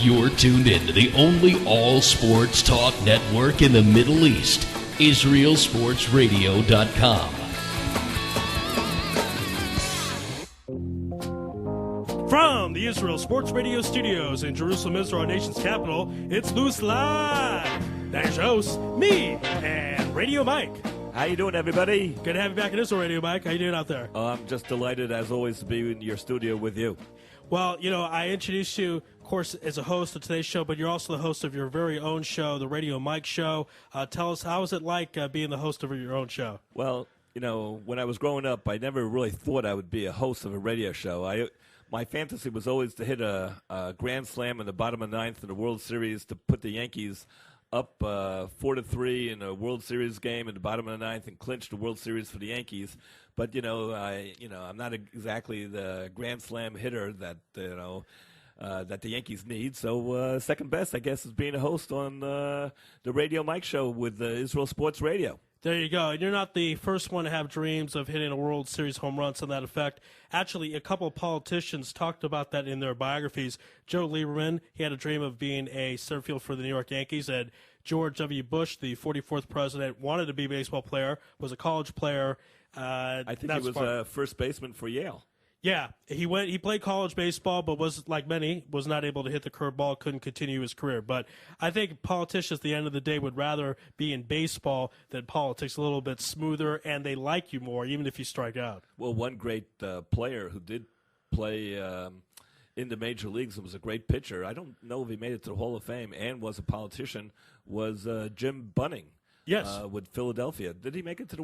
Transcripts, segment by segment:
You're tuned in to the only all-sports talk network in the Middle East, IsraelSportsRadio.com. From the Israel Sports Radio studios in Jerusalem, Israel, our nation's capital, it's Louis Live. That's your host, me, and Radio Mike. How you doing, everybody? Good to have you back in Israel, Radio Mike. How you doing out there? I'm just delighted, as always, to be in your studio with you. Well, you know, I introduced you, of course, as a host of today's show, but you're also the host of your very own show, the Radio Mike Show. Tell us, how is it like being the host of your own show? Well, you know, when I was growing up, I never really thought I would be a host of a radio show. My fantasy was always to hit a grand slam in the bottom of the ninth in the World Series to put the Yankees up 4-3 in a World Series game in the bottom of the ninth and clinch the World Series for the Yankees. But I'm not exactly the grand slam hitter that that the Yankees need. So second best, I guess, is being a host on the Radio Mike Show with Israel Sports Radio. There you go. And you're not the first one to have dreams of hitting a World Series home run to that effect. Actually, a couple of politicians talked about that in their biographies. Joe Lieberman, he had a dream of being a center field for the New York Yankees. And George W. Bush, the 44th president, wanted to be a baseball player, was a college player. I think he was a first baseman for Yale. Yeah, he played college baseball, but was, like many, was not able to hit the curveball, couldn't continue his career. But I think politicians at the end of the day would rather be in baseball than politics, a little bit smoother, and they like you more, even if you strike out. Well, one great player who did play in the major leagues and was a great pitcher, I don't know if he made it to the Hall of Fame and was a politician, was Jim Bunning. Yes. With Philadelphia. Did he make it to the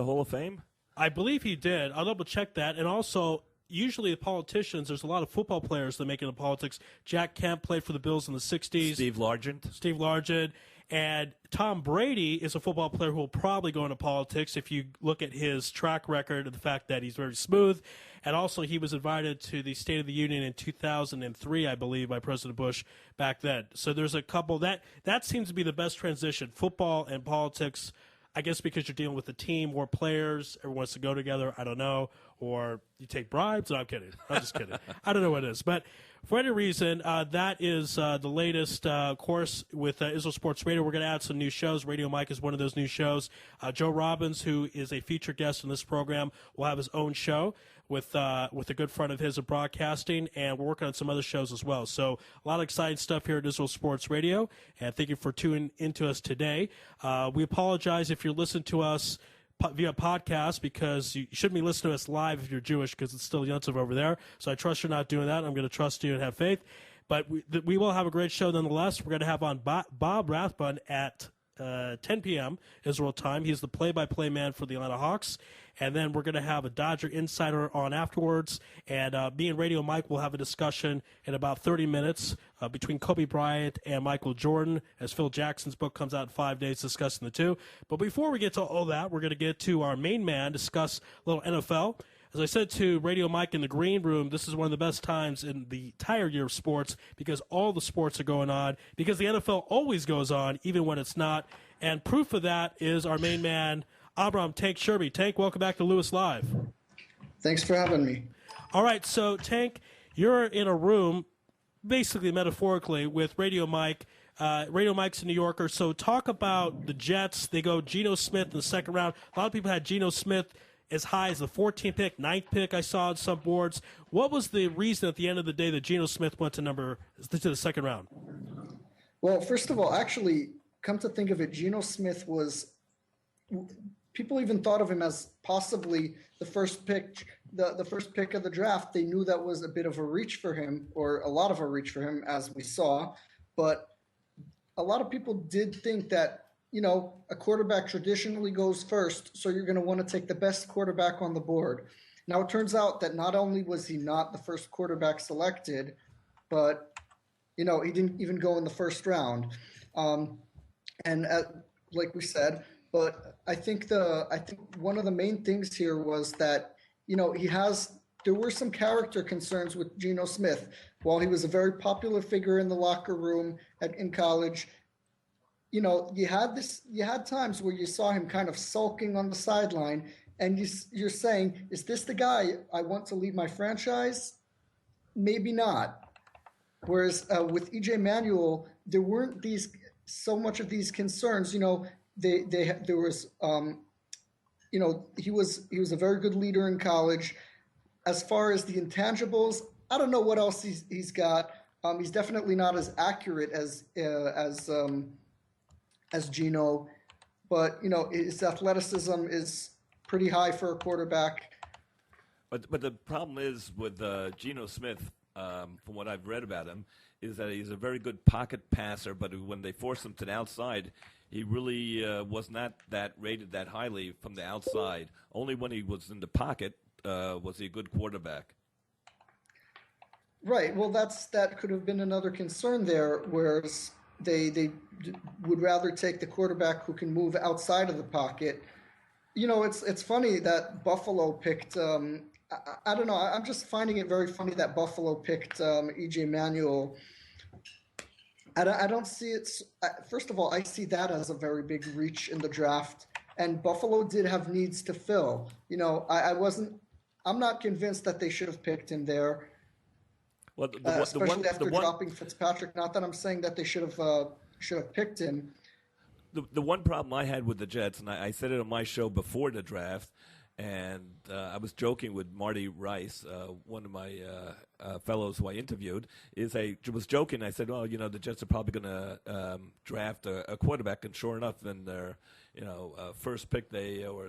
Hall of Fame? I believe he did. I'll double check that. And also, usually the politicians, there's a lot of football players that make it into politics. Jack Kemp played for the Bills in the 60s. Steve Largent. And Tom Brady is a football player who will probably go into politics if you look at his track record and the fact that he's very smooth. And also, he was invited to the State of the Union in 2003, I believe, by President Bush back then. So there's a couple. That seems to be the best transition, football and politics. I guess because you're dealing with a team, more players, everyone wants to go together, I don't know, or you take bribes. No, I'm kidding. I'm just kidding. I don't know what it is. But for any reason, that is the latest course with Israel Sports Radio. We're going to add some new shows. Radio Mike is one of those new shows. Joe Robbins, who is a featured guest in this program, will have his own show with a good friend of his in broadcasting, and we're working on some other shows as well. So a lot of exciting stuff here at Israel Sports Radio, and thank you for tuning into us today. We apologize if you're listening to us via podcast, because you shouldn't be listening to us live if you're Jewish, because it's still Yontiv over there. So I trust you're not doing that. I'm going to trust you and have faith. But we will have a great show nonetheless. We're going to have on Bob Rathbun at 10 p.m. Israel time. He's the play-by-play man for the Atlanta Hawks. And then we're going to have a Dodger insider on afterwards. And me and Radio Mike will have a discussion in about 30 minutes between Kobe Bryant and Michael Jordan, as Phil Jackson's book comes out in 5 days discussing the two. But before we get to all that, we're going to get to our main man, discuss a little NFL. As I said to Radio Mike in the green room, this is one of the best times in the entire year of sports, because all the sports are going on, because the NFL always goes on, even when it's not. And proof of that is our main man, Amram Tank Sherby. Tank, welcome back to Louis Live. Thanks for having me. All right, so Tank, you're in a room, basically metaphorically, with Radio Mike. Radio Mike's a New Yorker, so talk about the Jets. They go Geno Smith in the second round. A lot of people had Geno Smith as high as the 14th pick, 9th pick I saw on some boards. What was the reason at the end of the day that Geno Smith went to the second round? Well, first of all, actually, come to think of it, Geno Smith was – people even thought of him as possibly the first pick, the first pick of the draft. They knew that was a bit of a reach for him, or a lot of a reach for him, as we saw. But a lot of people did think that, you know, a quarterback traditionally goes first, so you're going to want to take the best quarterback on the board. Now, it turns out that not only was he not the first quarterback selected, but, you know, he didn't even go in the first round. Like we said, but I think one of the main things here was that, you know, there were some character concerns with Geno Smith. While he was a very popular figure in the locker room in college, you know, you had times where you saw him kind of sulking on the sideline, and you're saying, is this the guy I want to lead my franchise? Maybe not. Whereas with EJ Manuel, there weren't so much of these concerns. There was he was a very good leader in college. As far as the intangibles, I don't know what else he's got. He's definitely not as accurate as Geno, but his athleticism is pretty high for a quarterback. But the problem is with Geno Smith, from what I've read about him, is that he's a very good pocket passer, but when they force him to the outside, he really was not rated that highly from the outside. Only when he was in the pocket was he a good quarterback. Right. Well, that could have been another concern there, whereas they would rather take the quarterback who can move outside of the pocket. It's funny that Buffalo picked. I don't know. I'm just finding it very funny that Buffalo picked EJ Manuel. I don't see it. First of all, I see that as a very big reach in the draft, and Buffalo did have needs to fill. I'm not convinced that they should have picked him there. Well, especially after dropping Fitzpatrick. Not that I'm saying that they should have picked him. The one problem I had with the Jets, and I said it on my show before the draft, and I was joking with Marty Rice, one of my fellows who I interviewed, is I was joking. I said, well, the Jets are probably going to draft a quarterback, and sure enough, in their first pick or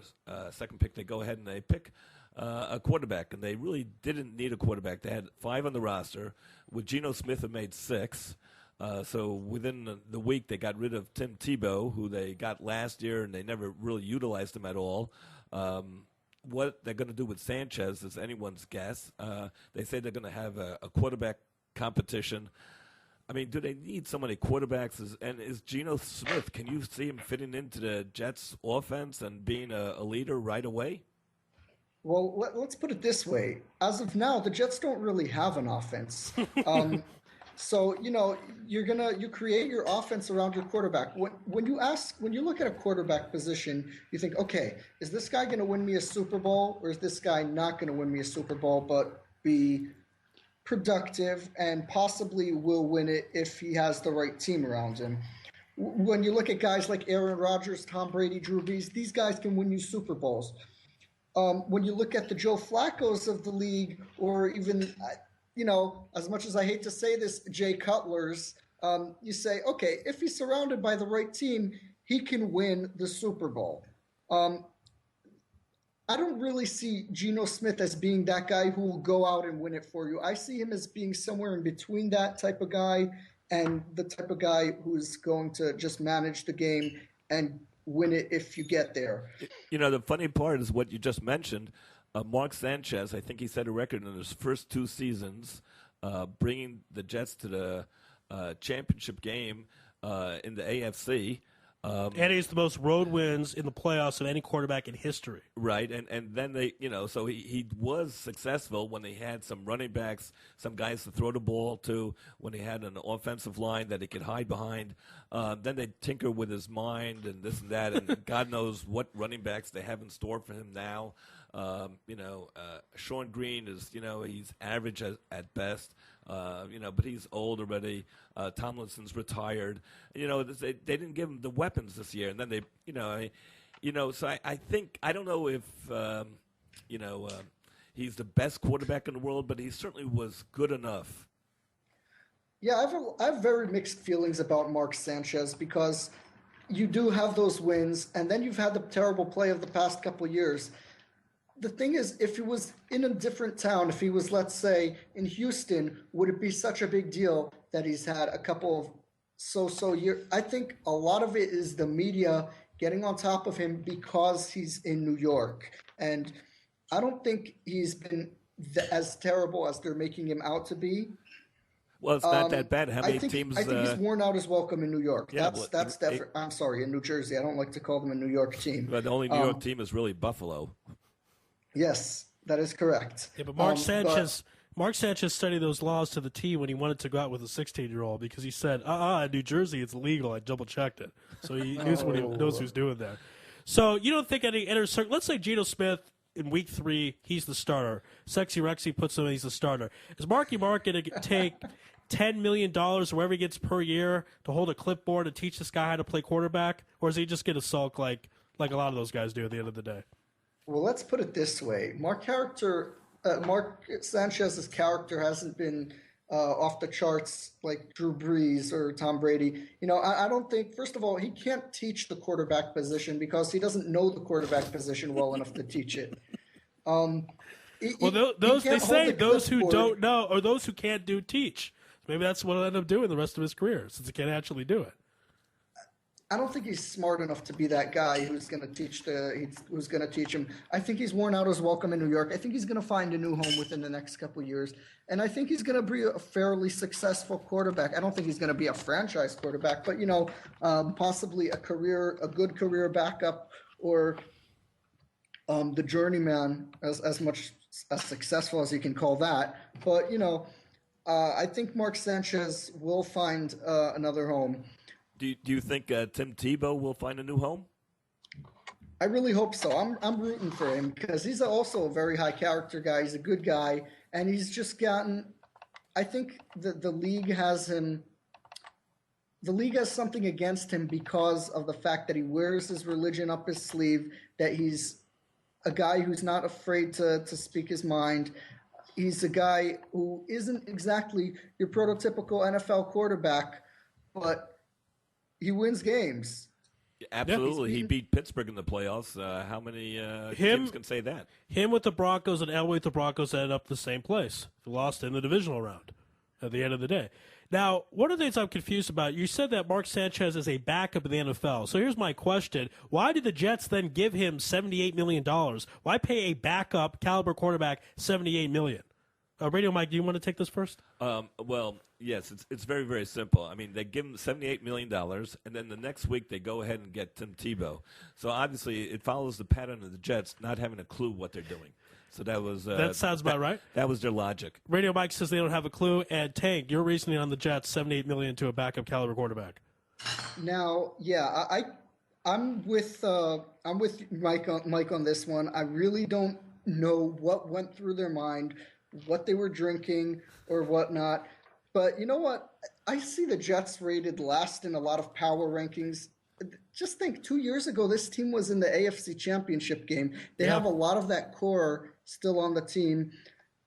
second pick, they go ahead and they pick a quarterback, and they really didn't need a quarterback. They had 5 on the roster. With Geno Smith, it made 6. So within the week, they got rid of Tim Tebow, who they got last year, and they never really utilized him at all. What they're going to do with Sanchez is anyone's guess. They say they're going to have a quarterback competition. I mean, do they need so many quarterbacks? And is Geno Smith, can you see him fitting into the Jets' offense and being a leader right away? Well, let's put it this way. As of now, the Jets don't really have an offense. So, you create your offense around your quarterback. When you look at a quarterback position, you think, okay, is this guy going to win me a Super Bowl, or is this guy not going to win me a Super Bowl, but be productive and possibly will win it if he has the right team around him? When you look at guys like Aaron Rodgers, Tom Brady, Drew Brees, these guys can win you Super Bowls. When you look at the Joe Flaccos of the league, or even as much as I hate to say this, Jay Cutler's, you say, okay, if he's surrounded by the right team, he can win the Super Bowl. I don't really see Geno Smith as being that guy who will go out and win it for you. I see him as being somewhere in between that type of guy and the type of guy who's going to just manage the game and win it if you get there. The funny part is what you just mentioned. Mark Sanchez, I think he set a record in his first 2 seasons, bringing the Jets to the championship game in the AFC. And he's the most road wins in the playoffs of any quarterback in history. Right, and then they, so he was successful when they had some running backs, some guys to throw the ball to, when he had an offensive line that he could hide behind. Then they tinker with his mind and this and that, and God knows what running backs they have in store for him now. Sean Green is, he's average at best, but he's old already. Tomlinson's retired. They didn't give him the weapons this year, and then so I think, I don't know if, he's the best quarterback in the world, but he certainly was good enough. Yeah, I have very mixed feelings about Mark Sanchez, because you do have those wins, and then you've had the terrible play of the past couple of years. The thing is, if he was in a different town, if he was, let's say, in Houston, would it be such a big deal that he's had a couple of so-so years? I think a lot of it is the media getting on top of him because he's in New York. And I don't think he's been as terrible as they're making him out to be. Well, it's not that bad. How many teams? I think he's worn out his welcome in New York. Yeah, that's definitely. I'm sorry, in New Jersey. I don't like to call them a New York team. But the only New York team is really Buffalo. Yes, that is correct. Yeah, but Mark Sanchez studied those laws to the T when he wanted to go out with a 16-year-old, because he said, in New Jersey it's illegal. I double-checked it. So he knows what he knows who's doing there. So you don't think any inner circle? Let's say Geno Smith in week 3, he's the starter. Sexy Rexy puts him in, he's the starter. Is Marky Mark going to $10 million or whatever he gets per year to hold a clipboard and teach this guy how to play quarterback? Or is he just going to sulk like a lot of those guys do at the end of the day? Well, let's put it this way. Mark Sanchez's character hasn't been off the charts like Drew Brees or Tom Brady. I don't think, first of all, he can't teach the quarterback position because he doesn't know the quarterback position well enough to teach it. They say those who don't know or those who can't do teach. Maybe that's what he'll end up doing the rest of his career since he can't actually do it. I don't think he's smart enough to be that guy who's going to teach him. I think he's worn out his welcome in New York. I think he's going to find a new home within the next couple of years, and I think he's going to be a fairly successful quarterback. I don't think he's going to be a franchise quarterback, but possibly a good career backup, or the journeyman, as much as successful as you can call that. But I think Mark Sanchez will find another home. Do you think Tim Tebow will find a new home? I really hope so. I'm rooting for him because he's also a very high character guy. He's a good guy, and he's just gotten. I think the league has him. The league has something against him because of the fact that he wears his religion up his sleeve. That he's a guy who's not afraid to speak his mind. He's a guy who isn't exactly your prototypical NFL quarterback, but he wins games. Absolutely. He beat Pittsburgh in the playoffs. How many teams can say that? Him with the Broncos and L.A. with the Broncos ended up the same place. He lost in the divisional round at the end of the day. Now, one of the things I'm confused about, you said that Mark Sanchez is a backup in the NFL. So here's my question. Why did the Jets then give him $78 million? Why pay a backup caliber quarterback $78 million? Radio Mike, do you want to take this first? Well, yes, it's very, very simple. I mean, they give him $78 million, and then the next week they go ahead and get Tim Tebow. So obviously it follows the pattern of the Jets not having a clue what they're doing. So that was that sounds about right. That was their logic. Radio Mike says they don't have a clue. And Tank, your reasoning on the Jets, $78 million to a backup caliber quarterback. Now, yeah, I'm with Mike on this one. I really don't know what went through their mind, what they were drinking or whatnot. But you know what? I see the Jets rated last in a lot of power rankings. Just think, 2 years ago, this team was in the AFC Championship game. They have a lot of that core still on the team.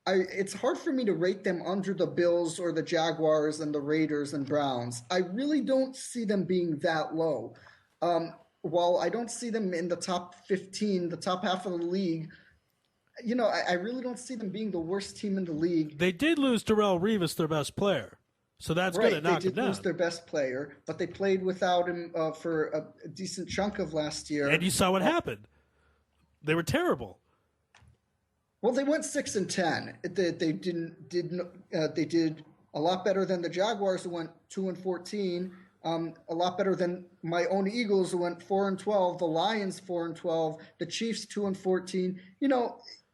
It's hard for me to rate them under the Bills or the Jaguars and the Raiders and Browns. I really don't see them being that low. While I don't see them in the top 15, the top half of the league, I really don't see them being the worst team in the league. They did lose Darrelle Revis, their best player. So that's going to knock them down. They did lose their best player, but they played without him for a decent chunk of last year. And you saw what happened. They were terrible. Well, they went 6-10. They did a lot better than the Jaguars, who went 2-14. A lot better than my own Eagles, who went 4-12. The Lions 4-12. The Chiefs 2-14.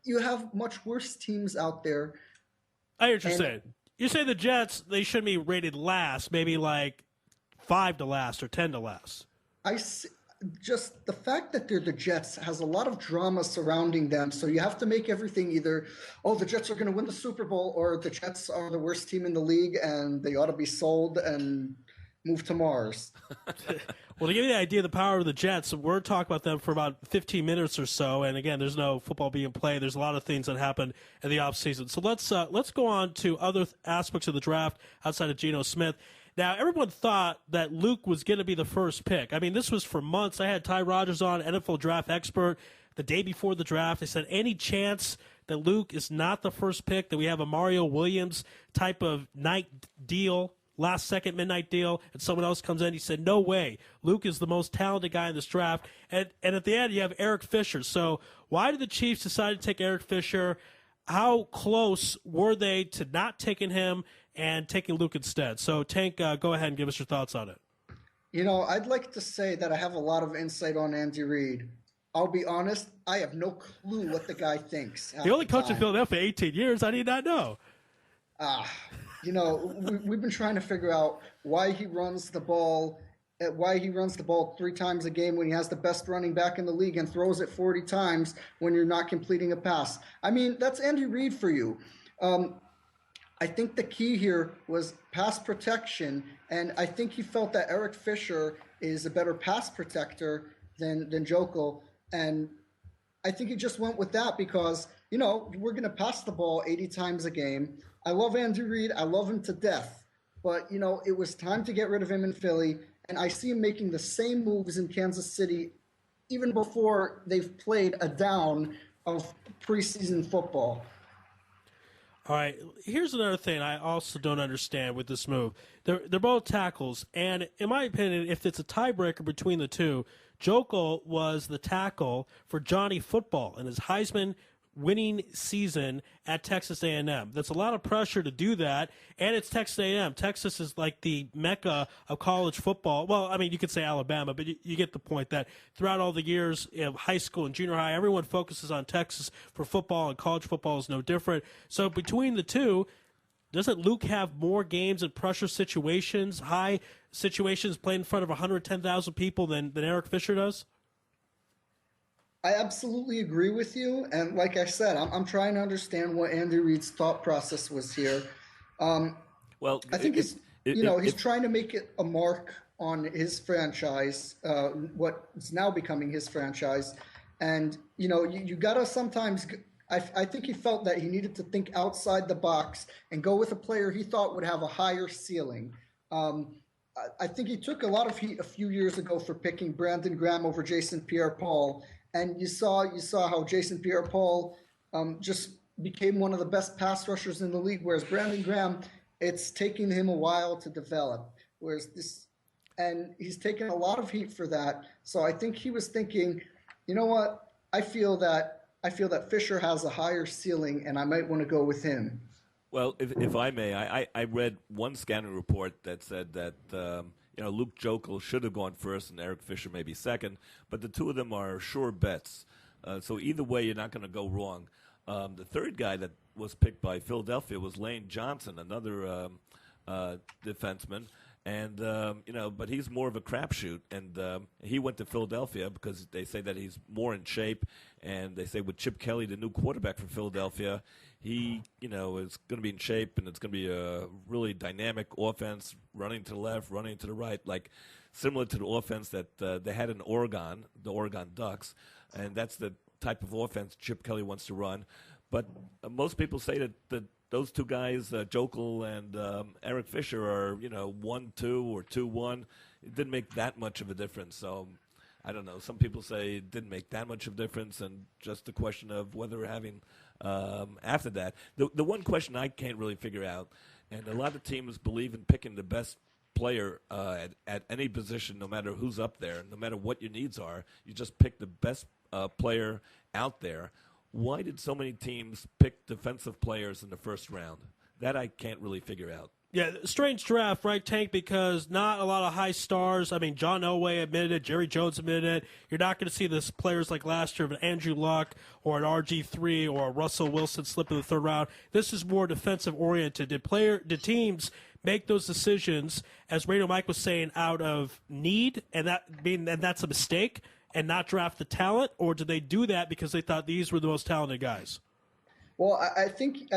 You have much worse teams out there. I hear what you're saying. You say the Jets, they shouldn't be rated last, maybe like 5 to last or 10 to last. Just the fact that they're the Jets has a lot of drama surrounding them. So you have to make everything either, the Jets are going to win the Super Bowl, or the Jets are the worst team in the league and they ought to be sold and move to Mars. Well, to give you the idea of the power of the Jets, we're talking about them for about 15 minutes or so. And again, there's no football being played. There's a lot of things that happen in the offseason. So let's go on to other aspects of the draft outside of Geno Smith. Now, everyone thought that Luke was going to be the first pick. I mean, this was for months. I had Ty Rogers on, NFL draft expert, the day before the draft. They said, any chance that Luke is not the first pick, that we have a Mario Williams type of night deal, last-second midnight deal, and someone else comes in? He said, no way. Luke is the most talented guy in this draft. And at the end, you have Eric Fisher. So why did the Chiefs decide to take Eric Fisher? How close were they to not taking him and taking Luke instead? So, Tank, go ahead and give us your thoughts on it. I'd like to say that I have a lot of insight on Andy Reid. I'll be honest, I have no clue what the guy thinks. He only coached in Philadelphia for 18 years. I did not know. We've been trying to figure out why he runs the ball 3 times a game when he has the best running back in the league and throws it 40 times when you're not completing a pass. I mean, that's Andy Reid for you. I think the key here was pass protection, and I think he felt that Eric Fisher is a better pass protector than Jokel, and I think he just went with that because, we're going to pass the ball 80 times a game. I love Andy Reid. I love him to death. But, it was time to get rid of him in Philly. And I see him making the same moves in Kansas City even before they've played a down of preseason football. All right, here's another thing I also don't understand with this move. They're both tackles, and in my opinion, if it's a tiebreaker between the two, Jokel was the tackle for Johnny Football in his Heisman winning season at Texas A&M. That's a lot of pressure to do that, and it's Texas A&M. Texas is like the mecca of college football. Well, I mean, you could say Alabama, but you get the point that throughout all the years of high school and junior high, everyone focuses on Texas for football, and college football is no different. So between the two, doesn't Luke have more games in pressure situations, high situations, playing in front of 110,000 people than Eric Fisher does? I absolutely agree with you. And like I said, I'm trying to understand what Andy Reid's thought process was here. Well, I think he's trying to make it a mark on his franchise, what is now becoming his franchise. And, you got to sometimes I think he felt that he needed to think outside the box and go with a player he thought would have a higher ceiling. I think he took a lot of heat a few years ago for picking Brandon Graham over Jason Pierre-Paul. And you saw how Jason Pierre-Paul just became one of the best pass rushers in the league, whereas Brandon Graham, it's taking him a while to develop. And he's taken a lot of heat for that. So I think he was thinking, you know what? I feel that Fisher has a higher ceiling, and I might want to go with him. Well, if I may, I read one scouting report that said that Luke Jokel should have gone first and Eric Fisher maybe second, but the two of them are sure bets. So either way, you're not going to go wrong. The third guy that was picked by Philadelphia was Lane Johnson, another defenseman. And, but he's more of a crapshoot. And he went to Philadelphia because they say that he's more in shape. And they say with Chip Kelly, the new quarterback for Philadelphia, he, is going to be in shape, and it's going to be a really dynamic offense, running to the left, running to the right, like similar to the offense that they had in Oregon, the Oregon Ducks. And that's the type of offense Chip Kelly wants to run. But most people say that those two guys, Jokel and Eric Fisher, are 1-2 or 2-1. It didn't make that much of a difference. So I don't know. Some people say it didn't make that much of a difference, and just the question of whether we're having after that. The one question I can't really figure out, and a lot of teams believe in picking the best player at any position, no matter who's up there, no matter what your needs are. You just pick the best player out there. Why did so many teams pick defensive players in the first round? That I can't really figure out. Yeah, strange draft, right, Tank? Because not a lot of high stars. I mean, John Elway admitted it. Jerry Jones admitted it. You're not going to see this players like last year of an Andrew Luck or an RG3 or a Russell Wilson slip in the third round. This is more defensive oriented. Did teams make those decisions, as Radio Mike was saying, out of need, and that's a mistake, and not draft the talent, or did they do that because they thought these were the most talented guys? Well, I think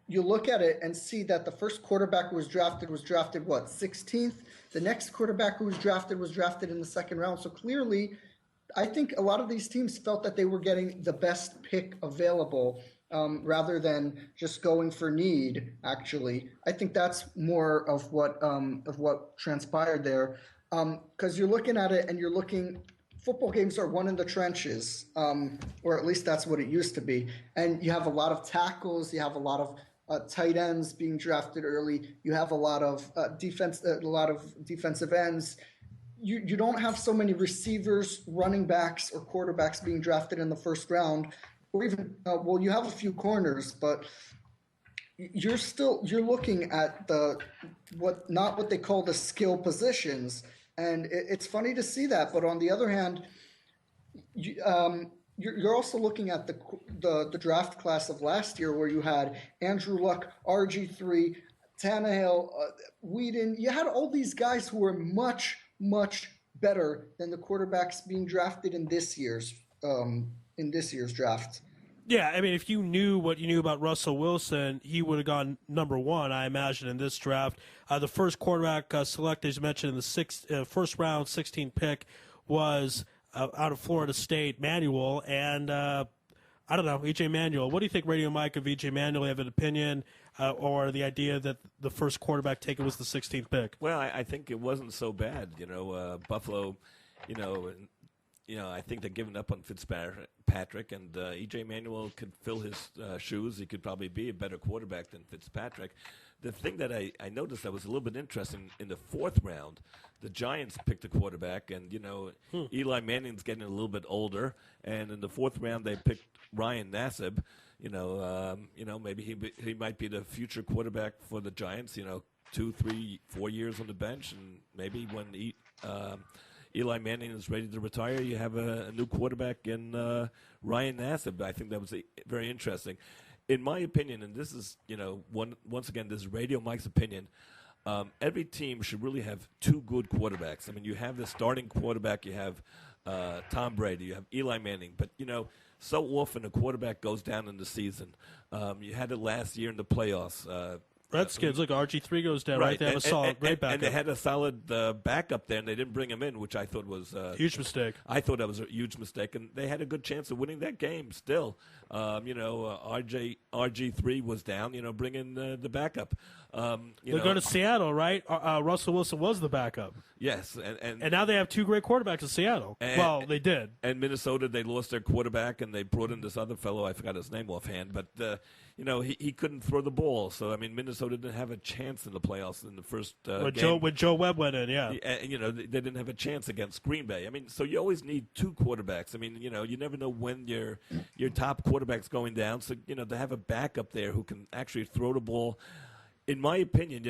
you look at it and see that the first quarterback who was drafted what, 16th? The next quarterback who was drafted in the second round. So clearly, I think a lot of these teams felt that they were getting the best pick available rather than just going for need. Actually, I think that's more of what transpired there, because you're looking at it and you're looking. Football games are won in the trenches, or at least that's what it used to be. And you have a lot of tackles. You have a lot of tight ends being drafted early. You have a lot of defensive ends. You don't have so many receivers, running backs, or quarterbacks being drafted in the first round, or even you have a few corners, but you're looking at not what they call the skill positions. And it's funny to see that, but on the other hand, you're also looking at the draft class of last year, where you had Andrew Luck, RG3, Tannehill, Whedon. You had all these guys who were much, much better than the quarterbacks being drafted in this year's draft. Yeah, I mean, if you knew what you knew about Russell Wilson, he would have gone number one, I imagine, in this draft. The first quarterback selected, as you mentioned, in the first round, 16th pick, was out of Florida State, Manuel, and I don't know, E.J. Manuel. What do you think, Radio Mike, of E.J. Manuel? Do you have an opinion or the idea that the first quarterback taken was the 16th pick? Well, I think it wasn't so bad. Buffalo, I think they're giving up on Fitzpatrick, and E.J. Manuel could fill his shoes. He could probably be a better quarterback than Fitzpatrick. The thing that I noticed that was a little bit interesting, in the fourth round, the Giants picked a quarterback, and, Eli Manning's getting a little bit older, and in the fourth round they picked Ryan Nassib. Maybe he might be the future quarterback for the Giants, 2, 3, 4 years on the bench, and maybe when Eli Manning is ready to retire, you have a new quarterback in Ryan Nassib. I think that was very interesting. In my opinion, and this is, once again, this is Radio Mike's opinion, every team should really have two good quarterbacks. I mean, you have the starting quarterback, you have Tom Brady, you have Eli Manning, but, so often a quarterback goes down in the season. You had it last year in the playoffs. Redskins, look, RG3 goes down, right? They have a solid, great backup. And they had a solid backup there, and they didn't bring him in, which I thought was huge mistake. I thought that was a huge mistake, and they had a good chance of winning that game still. RG3 was down, bring in the backup. They go to Seattle, right? Russell Wilson was the backup. Yes. And now they have two great quarterbacks in Seattle. They did. And Minnesota, they lost their quarterback, and they brought in this other fellow. I forgot his name offhand, but he couldn't throw the ball. So, I mean, Minnesota didn't have a chance in the playoffs in the first game. When Joe Webb went in, yeah. They didn't have a chance against Green Bay. I mean, so you always need two quarterbacks. I mean, you never know when your top quarterback's going down. So, to have a backup there who can actually throw the ball. In my opinion,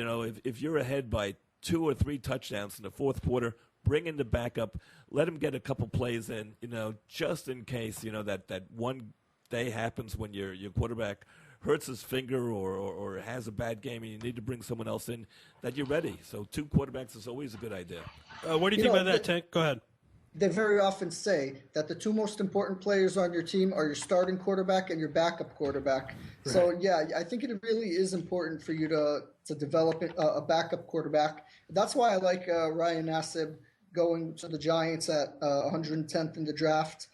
if you're ahead by 2 or 3 touchdowns in the fourth quarter, bring in the backup, let him get a couple plays in, just in case, that one day happens when your quarterback hurts his finger or has a bad game and you need to bring someone else in, that you're ready. So 2 quarterbacks is always a good idea. What do you think about that, Tank? Go ahead. They very often say that the 2 most important players on your team are your starting quarterback and your backup quarterback. Right. So, yeah, I think it really is important for you to develop a backup quarterback. That's why I like Ryan Nassib going to the Giants at 110th in the draft.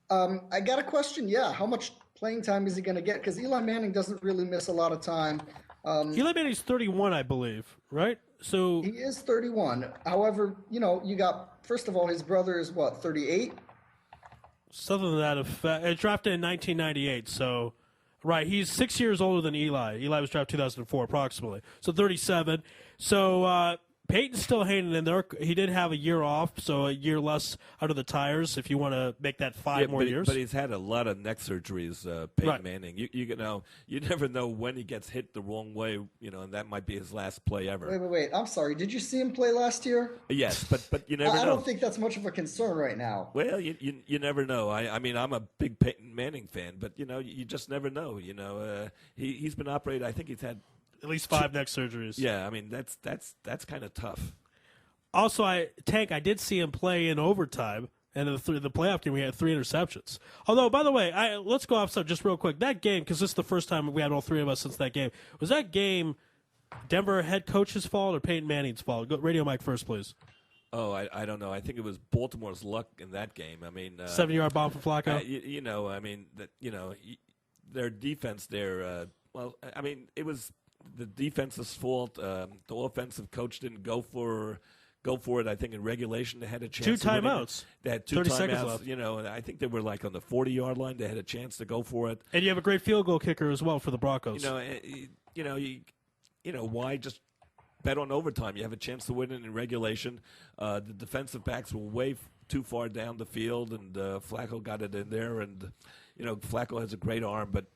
I got a question. Yeah, how much playing time is he going to get? Because Eli Manning doesn't really miss a lot of time. Eli Manning's 31, I believe, right? So he is 31. However, you got, first of all, his brother is what, 38? Something to that effect. It drafted in 1998, so right, he's 6 years older than Eli. Eli was drafted 2004, approximately. So 37. So Peyton's still hanging in there. He did have a year off, so a year less under the tires if you want to make that 5 more years. But he's had a lot of neck surgeries, Peyton Manning. You never know when he gets hit the wrong way, and that might be his last play ever. Wait. I'm sorry. Did you see him play last year? Yes, but you never know. I don't think that's much of a concern right now. Well, you never know. I mean, I'm a big Peyton Manning fan, but, you just never know. He's been operated. I think he's had at least 5 neck surgeries. Yeah, I mean, that's kind of tough. Also, I did see him play in overtime, and in the playoff game, we had 3 interceptions. Although, by the way, let's go off some just real quick. That game, because this is the first time we had all 3 of us since that game, was that game Denver head coach's fault or Peyton Manning's fault? Go, Radio Mike first, please. Oh, I don't know. I think it was Baltimore's luck in that game. I mean, 7-yard bomb for Flacco. I mean, their defense there. It was the defense's fault. The offensive coach didn't go for it. I think in regulation they had a chance. 2 timeouts. They had 2 timeouts left. And I think they were like on the 40-yard line. They had a chance to go for it. And you have a great field goal kicker as well for the Broncos. Why just bet on overtime? You have a chance to win it in regulation. The defensive backs were way too far down the field, and Flacco got it in there. And Flacco has a great arm, but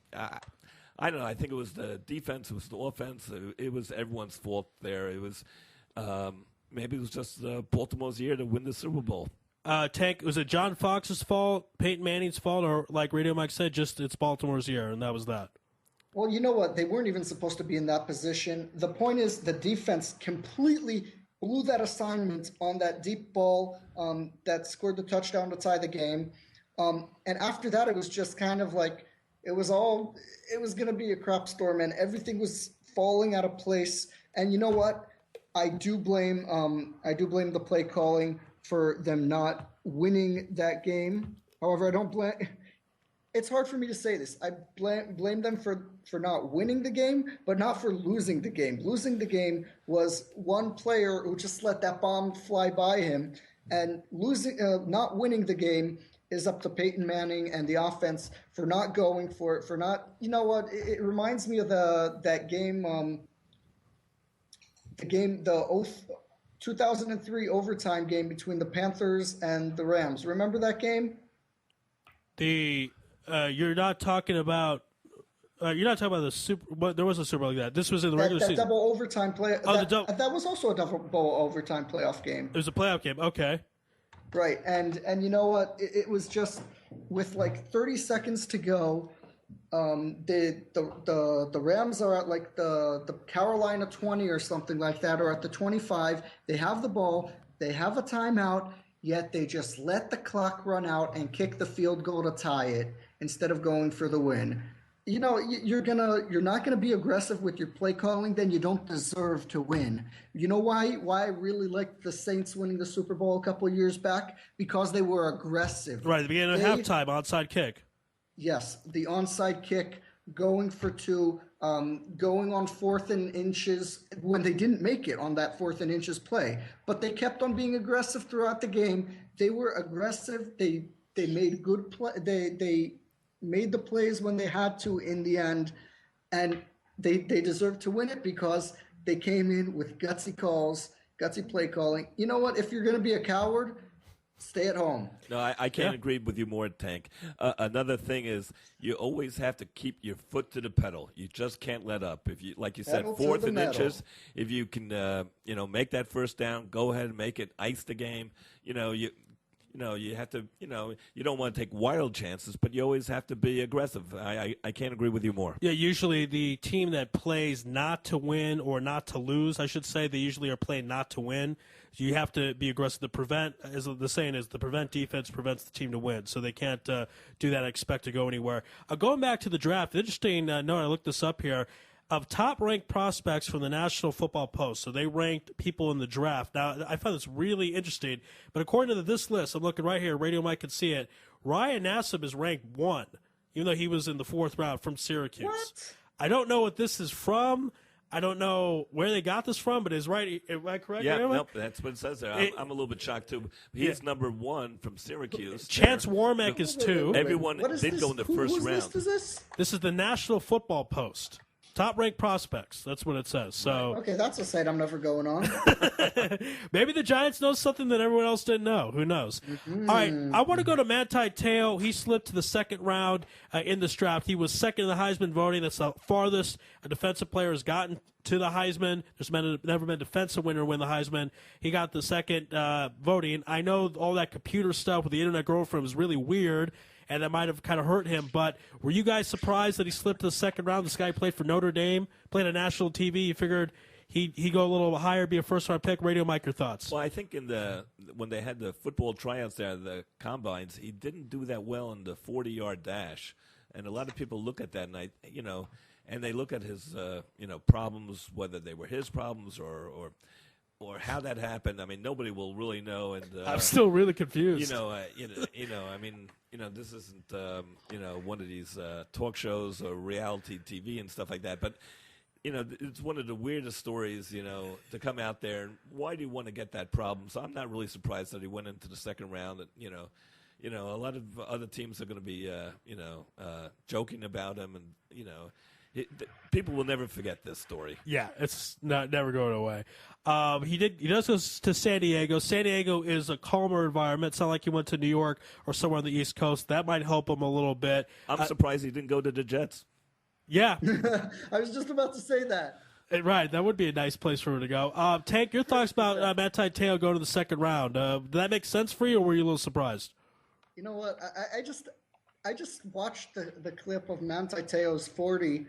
I don't know. I think it was the defense. It was the offense. It was everyone's fault there. It was maybe it was just Baltimore's year to win the Super Bowl. Tank, was it John Fox's fault, Peyton Manning's fault, or like Radio Mike said, just it's Baltimore's year, and that was that? Well, you know what? They weren't even supposed to be in that position. The point is the defense completely blew that assignment on that deep ball that scored the touchdown to tie the game. And after that, it was just kind of like it was going to be a crap storm, and everything was falling out of place. And you know what? I do blame the play calling for them not winning that game. However, I don't blame. It's hard for me to say this. I blame them for not winning the game, but not for losing the game. Losing the game was one player who just let that bomb fly by him, and not winning the game is up to Peyton Manning and the offense for not going for not. You know what? It reminds me of that game. The 2003 overtime game between the Panthers and the Rams. Remember that game? You're not talking about the Super. But there was a Super Bowl like that. This was in the regular season. That double overtime play. That was also a double overtime playoff game. It was a playoff game. Okay. Right, and you know what? It was just with like 30 seconds to go. The Rams are at like the Carolina 20 or something like that, or at the 25. They have the ball. They have a timeout. Yet they just let the clock run out and kick the field goal to tie it instead of going for the win. You know, you're not gonna be aggressive with your play calling, then you don't deserve to win. You know why I really liked the Saints winning the Super Bowl a couple of years back? Because they were aggressive. Right, at the beginning of halftime, onside kick. Yes, the onside kick, going for two, going on 4th and inches when they didn't make it on that 4th and inches play. But they kept on being aggressive throughout the game. They were aggressive. They made good play. They made the plays when they had to in the end, and they deserved to win it because they came in with gutsy calls, gutsy play calling. You know what? If you're going to be a coward, stay at home. No, I can't agree with you more, Tank. Another thing is you always have to keep your foot to the pedal. You just can't let up. If you, like you said, 4th and inches, if you can, make that first down, go ahead and make it, ice the game. You have to, you don't want to take wild chances, but you always have to be aggressive. I can't agree with you more. Yeah, usually the team that plays not to win or not to lose, I should say, they usually are playing not to win. So you have to be aggressive. The prevent, as the saying is, the prevent defense prevents the team to win. So they can't do that and expect to go anywhere. Going back to the draft, interesting note, I looked this up here. Of top-ranked prospects from the National Football Post. So they ranked people in the draft. Now, I found this really interesting, but according to this list, I'm looking right here, Radio Mike can see it, Ryan Nassib is ranked 1, even though he was in the 4th round from Syracuse. What? I don't know what this is from. I don't know where they got this from, but is right. Am I correct? Yeah, nope, that's what it says there. I'm a little bit shocked, too. He's number 1 from Syracuse. Chance Warmack is 2. Everyone did go in the first round. This is the National Football Post. Top-ranked prospects. That's what it says. So okay, that's a site I'm never going on. Maybe the Giants know something that everyone else didn't know. Who knows? Mm-hmm. All right, I want to go to Manti Te'o. He slipped to the 2nd round in this draft. He was 2nd in the Heisman voting. That's the farthest a defensive player has gotten to the Heisman. There's never been a defensive winner win the Heisman. He got the 2nd voting. I know all that computer stuff with the internet girlfriend was really weird, and that might have kind of hurt him. But were you guys surprised that he slipped to the 2nd round? This guy played for Notre Dame, played on national TV. You figured he'd go a little higher, be a first-round pick. Radio Mike, your thoughts? Well, I think when they had the football tryouts there, the combines, he didn't do that well in the 40-yard dash. And a lot of people look at that, and they look at his problems, whether they were his problems or how that happened. I mean, nobody will really know. And I'm still really confused. This isn't one of these talk shows or reality TV and stuff like that. But it's one of the weirdest stories, to come out there. Why do you want to get that problem? So I'm not really surprised that he went into the 2nd round. And a lot of other teams are going to be joking about him, and people will never forget this story. Yeah, it's never going away. He does go to San Diego. San Diego is a calmer environment. It's not like he went to New York or somewhere on the East Coast. That might help him a little bit. I'm surprised he didn't go to the Jets. Yeah. I was just about to say that. Right, that would be a nice place for him to go. Tank, your thoughts about Manti Te'o going to the 2nd round? Did that make sense for you, or were you a little surprised? You know what? I just watched the clip of Manti Te'o's 40,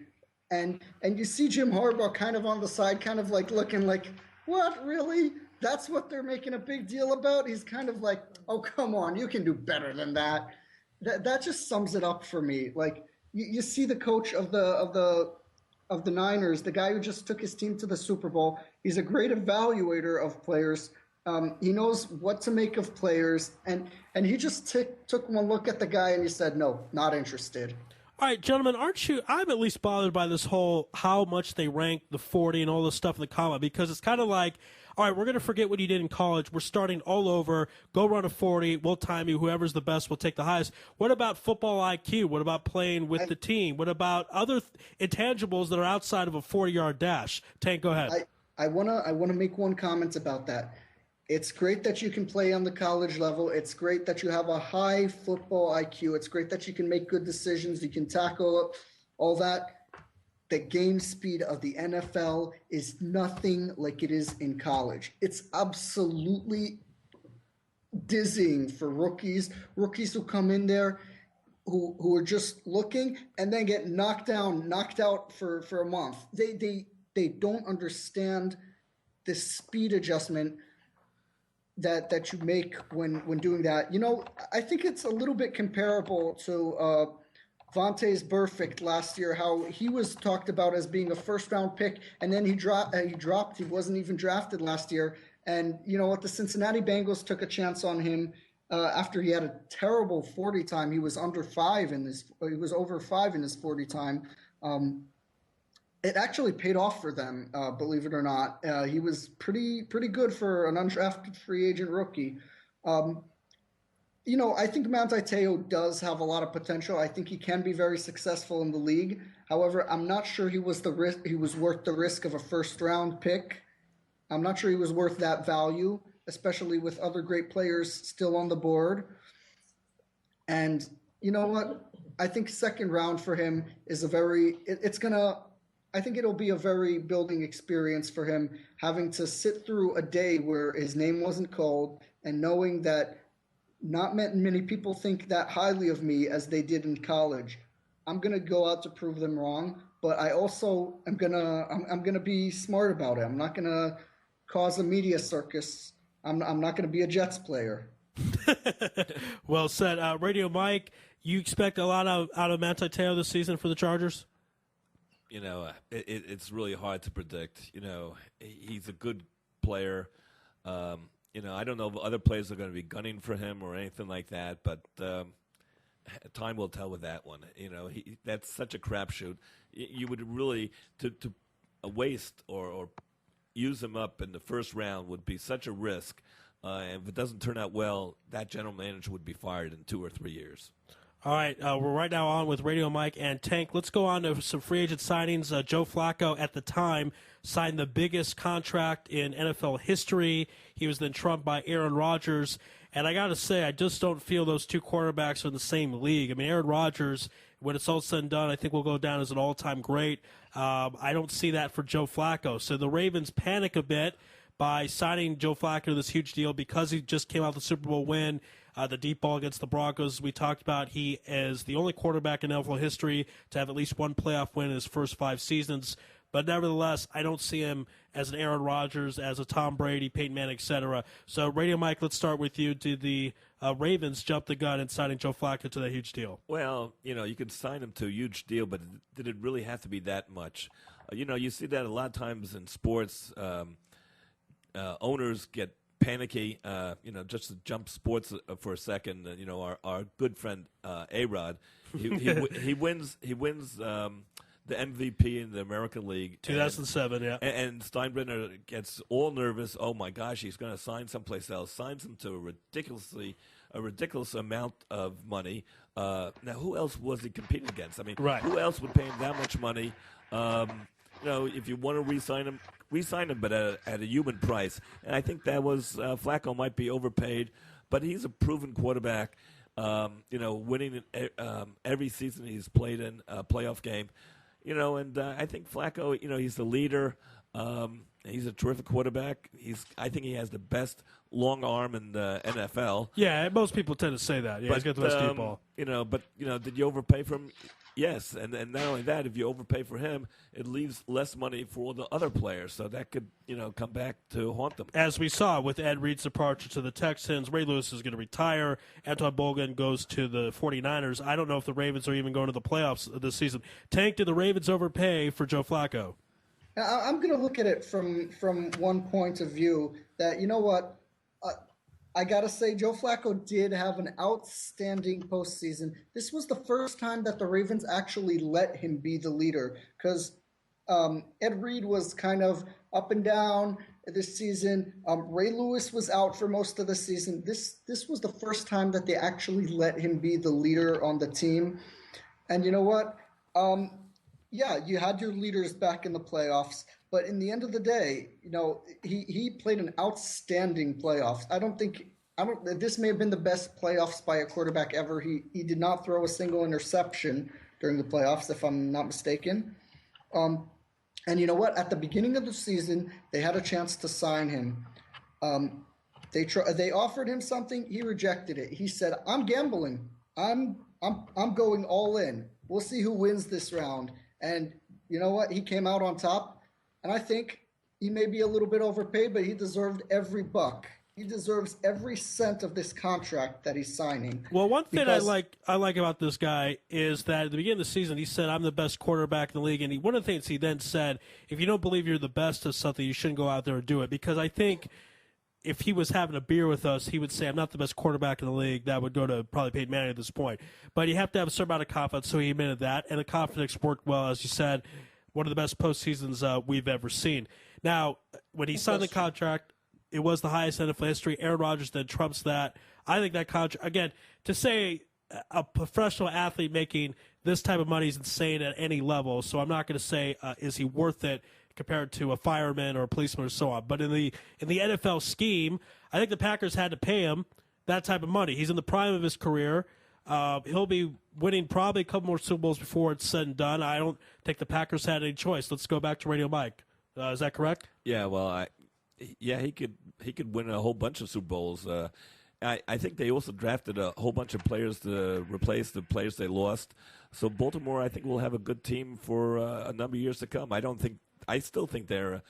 and you see Jim Harbaugh kind of on the side, kind of like looking like, what, really? That's what they're making a big deal about? He's kind of like, oh, come on, you can do better than that. That just sums it up for me. Like you see the coach of the Niners, the guy who just took his team to the Super Bowl. He's a great evaluator of players. He knows what to make of players, and he just took one look at the guy and he said, no, not interested. All right, gentlemen, I'm at least bothered by this whole how much they rank the 40 and all this stuff in the comma, because it's kind of like, all right, we're going to forget what you did in college. We're starting all over. Go run a 40. We'll time you. Whoever's the best will take the highest. What about football IQ? What about playing with the team? What about other intangibles that are outside of a 40-yard dash? Tank, go ahead. I wanna make one comment about that. It's great that you can play on the college level. It's great that you have a high football IQ. It's great that you can make good decisions. You can tackle all that. The game speed of the NFL is nothing like it is in college. It's absolutely dizzying for rookies who come in there who are just looking and then get knocked out for a month. They don't understand the speed adjustment that you make when doing that. You know, I think it's a little bit comparable to Vontaze Burfict last year, how he was talked about as being a first-round pick, and then he dropped. He wasn't even drafted last year. And you know what? The Cincinnati Bengals took a chance on him after he had a terrible 40 time. He was over 5 in his 40 time. It actually paid off for them, believe it or not. He was pretty good for an undrafted free agent rookie. You know, I think Manti Te'o does have a lot of potential. I think he can be very successful in the league. However, I'm not sure he was worth the risk of a first-round pick. I'm not sure he was worth that value, especially with other great players still on the board. And you know what? I think second round for him is I think it'll be a very building experience for him, having to sit through a day where his name wasn't called and knowing that not many people think that highly of me as they did in college. I'm going to go out to prove them wrong, but I also am going to be smart about it. I'm not going to cause a media circus. I'm not going to be a Jets player. Well said. Radio Mike, you expect a lot out of Manti Te'o this season for the Chargers? You know, it's really hard to predict. You know, he's a good player. You know, I don't know if other players are going to be gunning for him or anything like that, but time will tell with that one. You know, that's such a crapshoot. You would really to waste or use him up in the first round would be such a risk. And if it doesn't turn out well, that general manager would be fired in 2 or 3 years. All right, we're right now on with Radio Mike and Tank. Let's go on to some free agent signings. Joe Flacco, at the time, signed the biggest contract in NFL history. He was then trumped by Aaron Rodgers. And I got to say, I just don't feel those two quarterbacks are in the same league. I mean, Aaron Rodgers, when it's all said and done, I think will go down as an all-time great. I don't see that for Joe Flacco. So the Ravens panic a bit by signing Joe Flacco to this huge deal because he just came out the Super Bowl win. The deep ball against the Broncos, we talked about. He is the only quarterback in NFL history to have at least one playoff win in his first 5 seasons. But nevertheless, I don't see him as an Aaron Rodgers, as a Tom Brady, Peyton Manning, etc. So, Radio Mike, let's start with you. Did the Ravens jump the gun in signing Joe Flacco to that huge deal? Well, you know, you could sign him to a huge deal, but did it really have to be that much? You know, you see that a lot of times in sports. Owners get panicky, you know, just to jump sports for a second. You know, our good friend A-Rod, he wins the MVP in the American League, 2007, yeah. And Steinbrenner gets all nervous. Oh my gosh, he's going to sign someplace else. Signs him to a ridiculous amount of money. Now, who else was he competing against? I mean, right. Who else would pay him that much money? You know, if you want to re-sign him, but at a human price. And I think that was Flacco might be overpaid, but he's a proven quarterback. You know, winning every season he's played in a playoff game. You know, and I think Flacco, you know, he's the leader. He's a terrific quarterback. I think he has the best long arm in the NFL. Yeah, most people tend to say that. Yeah, he's got the best deep ball. You know, but you know, did you overpay for him? Yes, and not only that, if you overpay for him, it leaves less money for all the other players, so that could come back to haunt them. As we saw with Ed Reed's departure to the Texans, Ray Lewis is going to retire. Anton Bogan goes to the 49ers. I don't know if the Ravens are even going to the playoffs this season. Tank, did the Ravens overpay for Joe Flacco? I'm going to look at it from one point of view that, you know what, I got to say, Joe Flacco did have an outstanding postseason. This was the first time that the Ravens actually let him be the leader because Ed Reed was kind of up and down this season. Ray Lewis was out for most of the season. This was the first time that they actually let him be the leader on the team. And you know what? Yeah, you had your leaders back in the playoffs, but in the end of the day, he played an outstanding playoffs. This may have been the best playoffs by a quarterback ever. He did not throw a single interception during the playoffs, if I'm not mistaken. And you know what? At the beginning of the season, they had a chance to sign him. They offered him something. He rejected it. He said, "I'm gambling. I'm going all in. We'll see who wins this round." And you know what? He came out on top. And I think he may be a little bit overpaid, but he deserved every buck. He deserves every cent of this contract that he's signing. Well, one thing I like about this guy is that at the beginning of the season, he said, "I'm the best quarterback in the league." And one of the things he then said, if you don't believe you're the best at something, you shouldn't go out there and do it. Because I think if he was having a beer with us, he would say, "I'm not the best quarterback in the league." That would go to probably Peyton Manning at this point. But you have to have a certain amount of confidence, so he admitted that. And the confidence worked well, as you said, one of the best postseasons we've ever seen. Now, when he signed the contract, it was the highest in NFL history. Aaron Rodgers then trumps that. I think that contract, again, to say a professional athlete making this type of money is insane at any level. So I'm not going to say, is he worth it compared to a fireman or a policeman or so on. But in the NFL scheme, I think the Packers had to pay him that type of money. He's in the prime of his career. He'll be winning probably a couple more Super Bowls before it's said and done. I don't think the Packers had any choice. Let's go back to Radio Mike. Is that correct? Yeah, well, he could win a whole bunch of Super Bowls. I think they also drafted a whole bunch of players to replace the players they lost. So Baltimore, I think, will have a good team for a number of years to come. I still think they're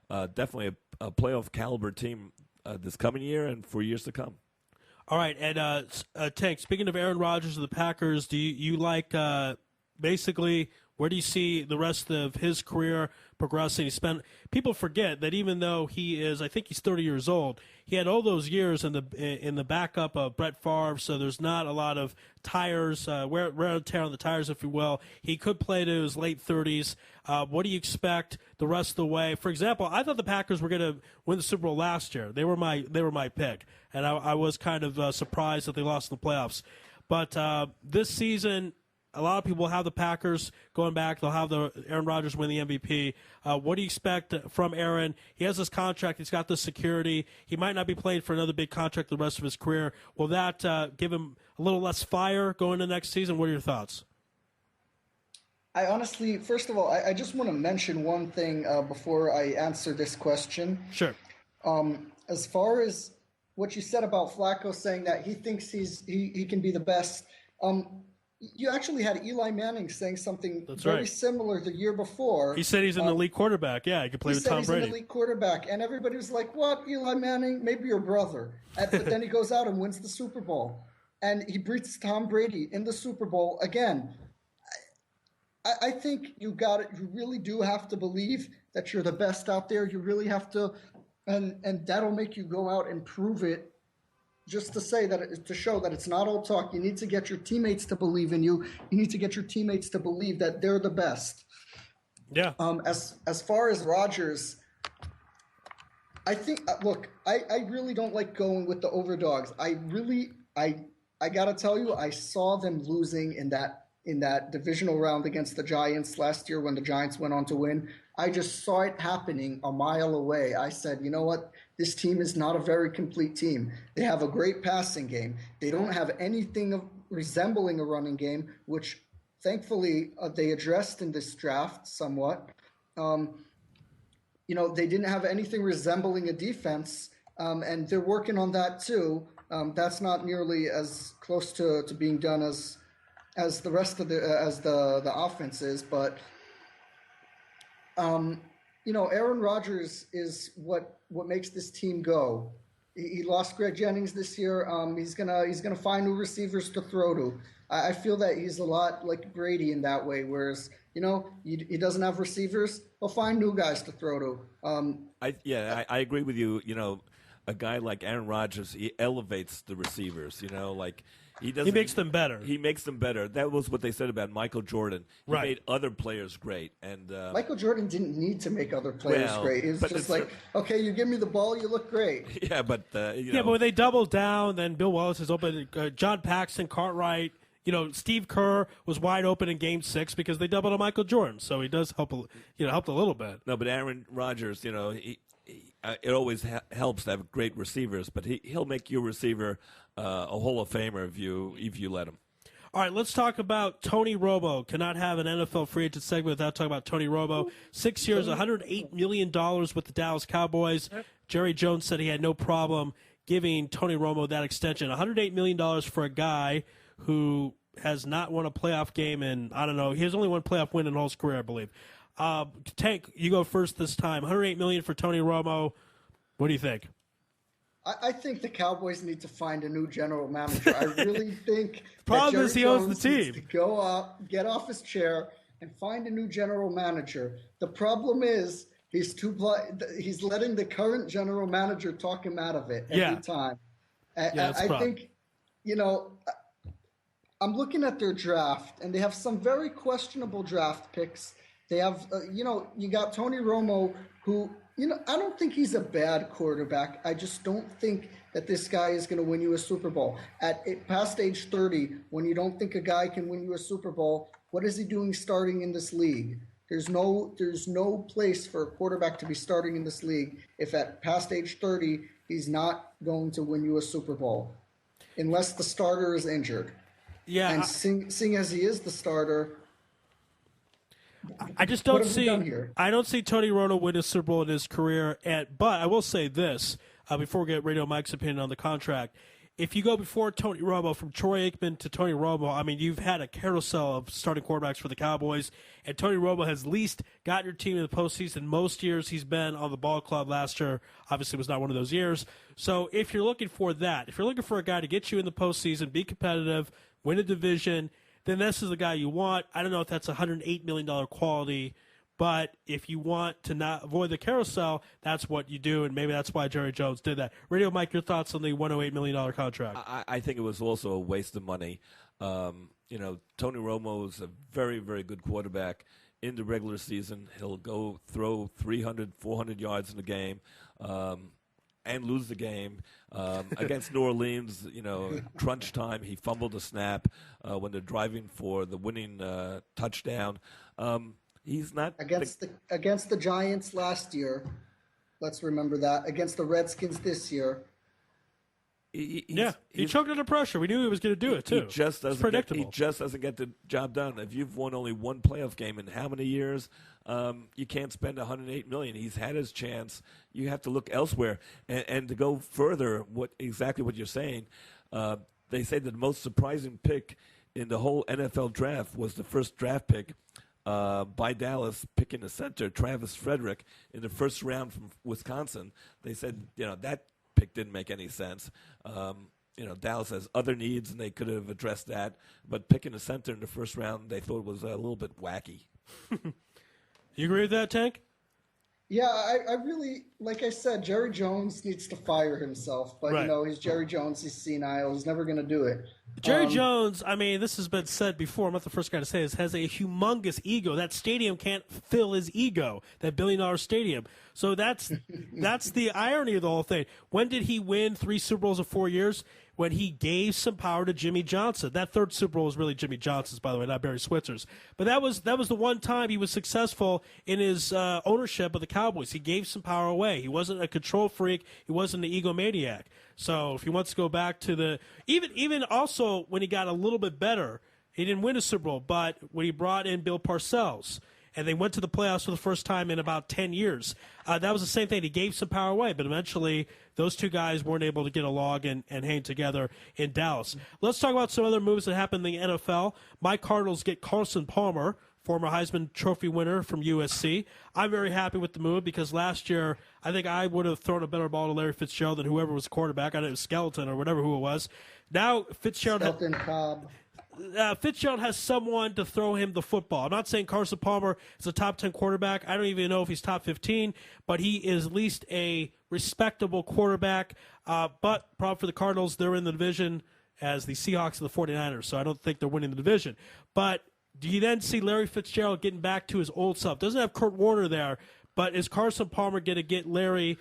definitely a playoff caliber team this coming year and for years to come. All right, and Tank, speaking of Aaron Rodgers of the Packers, do you like basically where do you see the rest of his career progressing? People forget that even though he is, I think he's 30 years old, he had all those years in the backup of Brett Favre, so there's not a lot of tires, wear and tear on the tires, if you will. He could play to his late 30s. What do you expect the rest of the way? For example, I thought the Packers were going to win the Super Bowl last year. They were my pick, and I was kind of surprised that they lost in the playoffs. But this season, a lot of people will have the Packers going back. They'll have Aaron Rodgers win the MVP. What do you expect from Aaron? He has this contract. He's got this security. He might not be playing for another big contract the rest of his career. Will that give him a little less fire going into next season? What are your thoughts? I honestly, first of all, I just want to mention one thing before I answer this question. Sure. As far as what you said about Flacco saying that he thinks he can be the best, you actually had Eli Manning saying something very similar the year before. He said he's an elite quarterback. Yeah, he could play with Tom Brady. He said he's an elite quarterback, and everybody was like, "What, Eli Manning? Maybe your brother." But then he goes out and wins the Super Bowl, and he beats Tom Brady in the Super Bowl again. I think you really do have to believe that you're the best out there. You really have to, and that'll make you go out and prove it. Just to say that, to show that it's not all talk. You need to get your teammates to believe in you. You need to get your teammates to believe that they're the best. Yeah. As far as Rodgers, I think look, I really don't like going with the overdogs. I gotta tell you, I saw them losing in that divisional round against the Giants last year when the Giants went on to win. I just saw it happening a mile away. I said, you know what? This team is not a very complete team. They have a great passing game. They don't have anything resembling a running game, which thankfully they addressed in this draft somewhat. They didn't have anything resembling a defense, and they're working on that too. That's not nearly as close to being done as as the rest of the offense is, but Aaron Rodgers is what makes this team go. He lost Greg Jennings this year. He's gonna find new receivers to throw to. I feel that he's a lot like Brady in that way, whereas he doesn't have receivers. He'll find new guys to throw to. I agree with you. A guy like Aaron Rodgers, he elevates the receivers. He makes them better. He makes them better. That was what they said about Michael Jordan. He Right. made other players great. And Michael Jordan didn't need to make other players great. He was just like, okay, you give me the ball, you look great. Yeah, but but when they doubled down, then Bill Wallace is open. John Paxson, Cartwright. Steve Kerr was wide open in Game 6 because they doubled on Michael Jordan. So he does helped a little bit. No, but Aaron Rodgers, it always helps to have great receivers, but he'll make your receiver a Hall of Famer if you let him. All right, let's talk about Tony Romo. Cannot have an NFL free agent segment without talking about Tony Romo. 6 years, $108 million with the Dallas Cowboys. Jerry Jones said he had no problem giving Tony Romo that extension. $108 million for a guy who has not won a playoff game in, I don't know, he has only one playoff win in his whole career, I believe. Tank, you go first this time. $108 million for Tony Romo. What do you think? I think the Cowboys need to find a new general manager. I really think problem is he owns the Jones team. needs to go up, get off his chair, and find a new general manager. The problem is he's letting the current general manager talk him out of it every time. I think, I'm looking at their draft, and they have some very questionable draft picks. They have, you got Tony Romo, who, I don't think he's a bad quarterback. I just don't think that this guy is going to win you a Super Bowl. Past age 30, when you don't think a guy can win you a Super Bowl, what is he doing starting in this league? There's no place for a quarterback to be starting in this league if at past age 30, he's not going to win you a Super Bowl, unless the starter is injured. Yeah, and seeing as he is the starter, I just don't see. I don't see Tony Romo win a Super Bowl in his career. But I will say this before we get Radio Mike's opinion on the contract. If you go before Tony Romo, from Troy Aikman to Tony Romo, I mean, you've had a carousel of starting quarterbacks for the Cowboys, and Tony Romo has at least got your team in the postseason. Most years he's been on the ball club. Last year, obviously, was not one of those years. So if you're looking for that, if you're looking for a guy to get you in the postseason, be competitive, win a division, then this is the guy you want. I don't know if that's $108 million quality, but if you want to not avoid the carousel, that's what you do, and maybe that's why Jerry Jones did that. Radio Mike, your thoughts on the $108 million contract? I think it was also a waste of money. Tony Romo is a very, very good quarterback in the regular season. He'll go throw 300, 400 yards in the game. And lose the game against New Orleans. Crunch time, he fumbled a snap when they're driving for the winning touchdown. He's not against the Giants last year. Let's remember that. Against the Redskins this year. He choked under pressure. We knew he was going to do it too. He just doesn't. Predictable. He just doesn't get the job done. If you've won only one playoff game in how many years, you can't spend $108 million. He's had his chance. You have to look elsewhere. And to go further, exactly what you're saying, they say that the most surprising pick in the whole NFL draft was the first draft pick by Dallas, picking a center, Travis Frederick, in the first round from Wisconsin. They said, that pick didn't make any sense. Dallas has other needs, and they could have addressed that. But picking a center in the first round, they thought was a little bit wacky. You agree with that, Tank? Yeah, I really, like I said, Jerry Jones needs to fire himself. But, right. He's Jerry Jones. He's senile. He's never going to do it. Jerry Jones, I mean, this has been said before. I'm not the first guy to say this, has a humongous ego. That stadium can't fill his ego, that billion-dollar stadium. So that's the irony of the whole thing. When did he win 3 Super Bowls in 4 years? When he gave some power to Jimmy Johnson. That third Super Bowl was really Jimmy Johnson's, by the way, not Barry Switzer's. But that was the one time he was successful in his ownership of the Cowboys. He gave some power away. He wasn't a control freak. He wasn't an egomaniac. So if he wants to go back to the even also when he got a little bit better, he didn't win a Super Bowl, but when he brought in Bill Parcells and they went to the playoffs for the first time in about 10 years. That was the same thing. He gave some power away, but eventually those two guys weren't able to get along and hang together in Dallas. Let's talk about some other moves that happened in the NFL. My Cardinals get Carson Palmer, former Heisman Trophy winner from USC. I'm very happy with the move because last year I think I would have thrown a better ball to Larry Fitzgerald than whoever was quarterback. I know it was Skeleton or whatever who it was. Now Fitzgerald has someone to throw him the football. I'm not saying Carson Palmer is a top 10 quarterback. I don't even know if he's top 15, but he is at least a respectable quarterback. But problem for the Cardinals, they're in the division as the Seahawks and the 49ers, so I don't think they're winning the division. But do you then see Larry Fitzgerald getting back to his old self? Doesn't have Kurt Warner there, but is Carson Palmer going to get Larry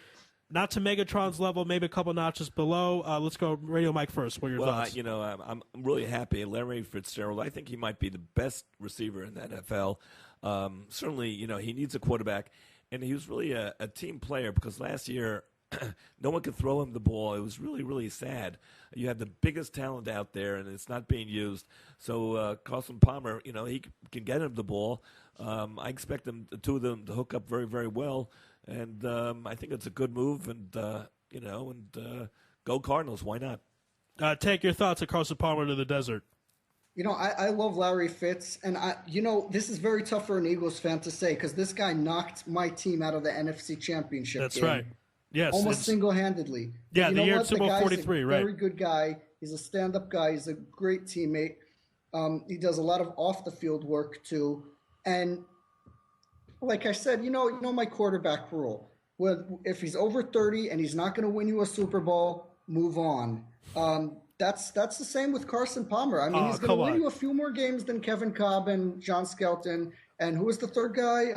not to Megatron's level, maybe a couple notches below? Let's go Radio Mike first. What are your thoughts? I'm really happy. Larry Fitzgerald, I think he might be the best receiver in the NFL. Certainly, he needs a quarterback, and he was really a team player because last year no one could throw him the ball. It was really, really sad. You have the biggest talent out there, and it's not being used. So Carson Palmer, he can get him the ball. I expect the two of them to hook up very, very well. And I think it's a good move, and go Cardinals. Why not? Take your thoughts on Carson Palmer to the desert. I love Larry Fitz, and this is very tough for an Eagles fan to say because this guy knocked my team out of the NFC Championship That's game. Right. Yes. Almost single-handedly. Yeah, the year Super Bowl 43, right. Very good guy. He's a stand-up guy. He's a great teammate. He does a lot of off-the-field work, too. And like I said, my quarterback rule. Well, if he's over 30 and he's not going to win you a Super Bowl, move on. That's the same with Carson Palmer. I mean, he's going to win you a few more games than Kevin Cobb and John Skelton. And who was the third guy?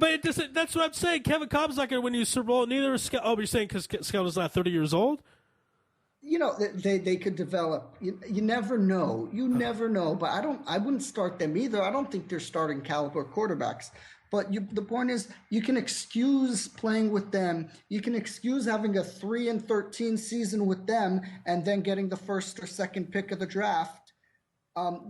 But that's what I'm saying. Kevin Cobb's not going to win you a Super Bowl. Neither is Skelton. Oh, but you're saying because Skelton's not 30 years old? They could develop. You never know. You never know. But I wouldn't start them either. I don't think they're starting caliber quarterbacks. But the point is, you can excuse playing with them. You can excuse having a 3-13 season with them, and then getting the first or second pick of the draft.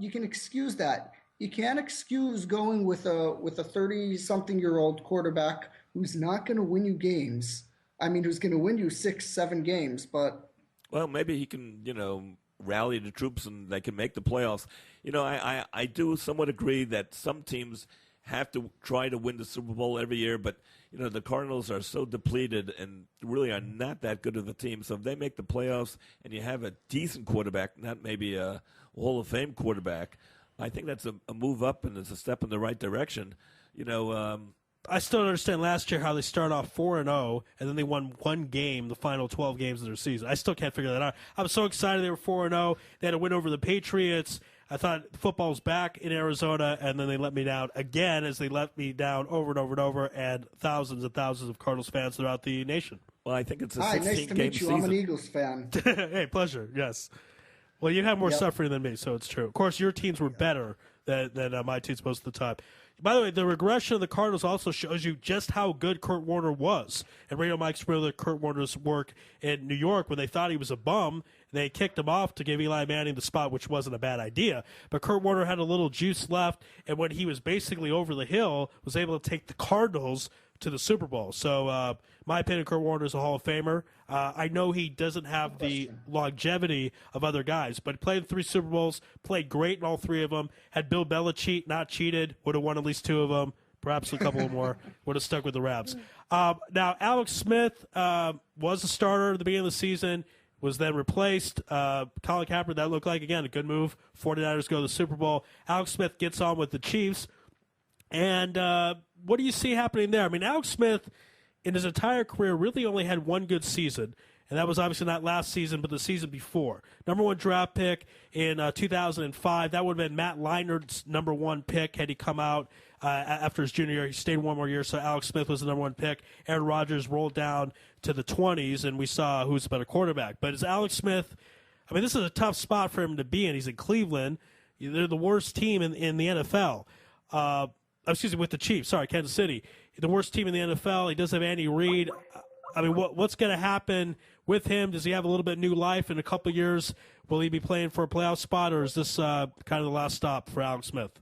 You can excuse that. You can't excuse going with a 30-something-year-old quarterback who's not going to win you games. I mean, who's going to win you 6-7 games, but. Well, maybe he can, rally the troops and they can make the playoffs. I do somewhat agree that some teams have to try to win the Super Bowl every year, but, the Cardinals are so depleted and really are not that good of a team. So if they make the playoffs and you have a decent quarterback, not maybe a Hall of Fame quarterback, I think that's a move up and it's a step in the right direction. I still don't understand last year how they started off 4-0 and then they won one game, the final 12 games of their season. I still can't figure that out. I was so excited they were 4-0. They had a win over the Patriots. I thought football was back in Arizona, and then they let me down again as they let me down over and over and over, and thousands of Cardinals fans throughout the nation. Well, I think it's a 16-game season. Hi, nice to meet you. Season. I'm an Eagles fan. Hey, pleasure. Yes. Well, you have more suffering than me, so it's true. Of course, your teams were better than my teams most of the time. By the way, the regression of the Cardinals also shows you just how good Kurt Warner was. And Radio Mike's familiar with Kurt Warner's work in New York when they thought he was a bum. They kicked him off to give Eli Manning the spot, which wasn't a bad idea. But Kurt Warner had a little juice left, and when he was basically over the hill, was able to take the Cardinals to the Super Bowl. So, my opinion, Kurt Warner is a Hall of Famer. I know he doesn't have the longevity of other guys, but he played 3 Super Bowls, played great in all 3 of them, had Bill Belichick not cheated, would have won at least 2 of them, perhaps a couple more, would have stuck with the Raps. Now, Alex Smith was a starter at the beginning of the season, was then replaced. Colin Kaepernick, that looked like, again, a good move. 49ers go to the Super Bowl. Alex Smith gets on with the Chiefs. And what do you see happening there? I mean, Alex Smith, in his entire career, really only had one good season, and that was obviously not last season, but the season before. Number 1 draft pick in 2005. That would have been Matt Leinart's number 1 pick had he come out after his junior year. He stayed 1 more year, so Alex Smith was the number 1 pick. Aaron Rodgers rolled down to the 20s, and we saw who's a better quarterback. But is Alex Smith – I mean, this is a tough spot for him to be in. He's in Cleveland. They're the worst team in the NFL. With the Chiefs. Sorry, Kansas City. The worst team in the NFL. He doesn't have Andy Reid. I mean, what's going to happen with him? Does he have a little bit of new life in a couple of years? Will he be playing for a playoff spot, or is this kind of the last stop for Alex Smith?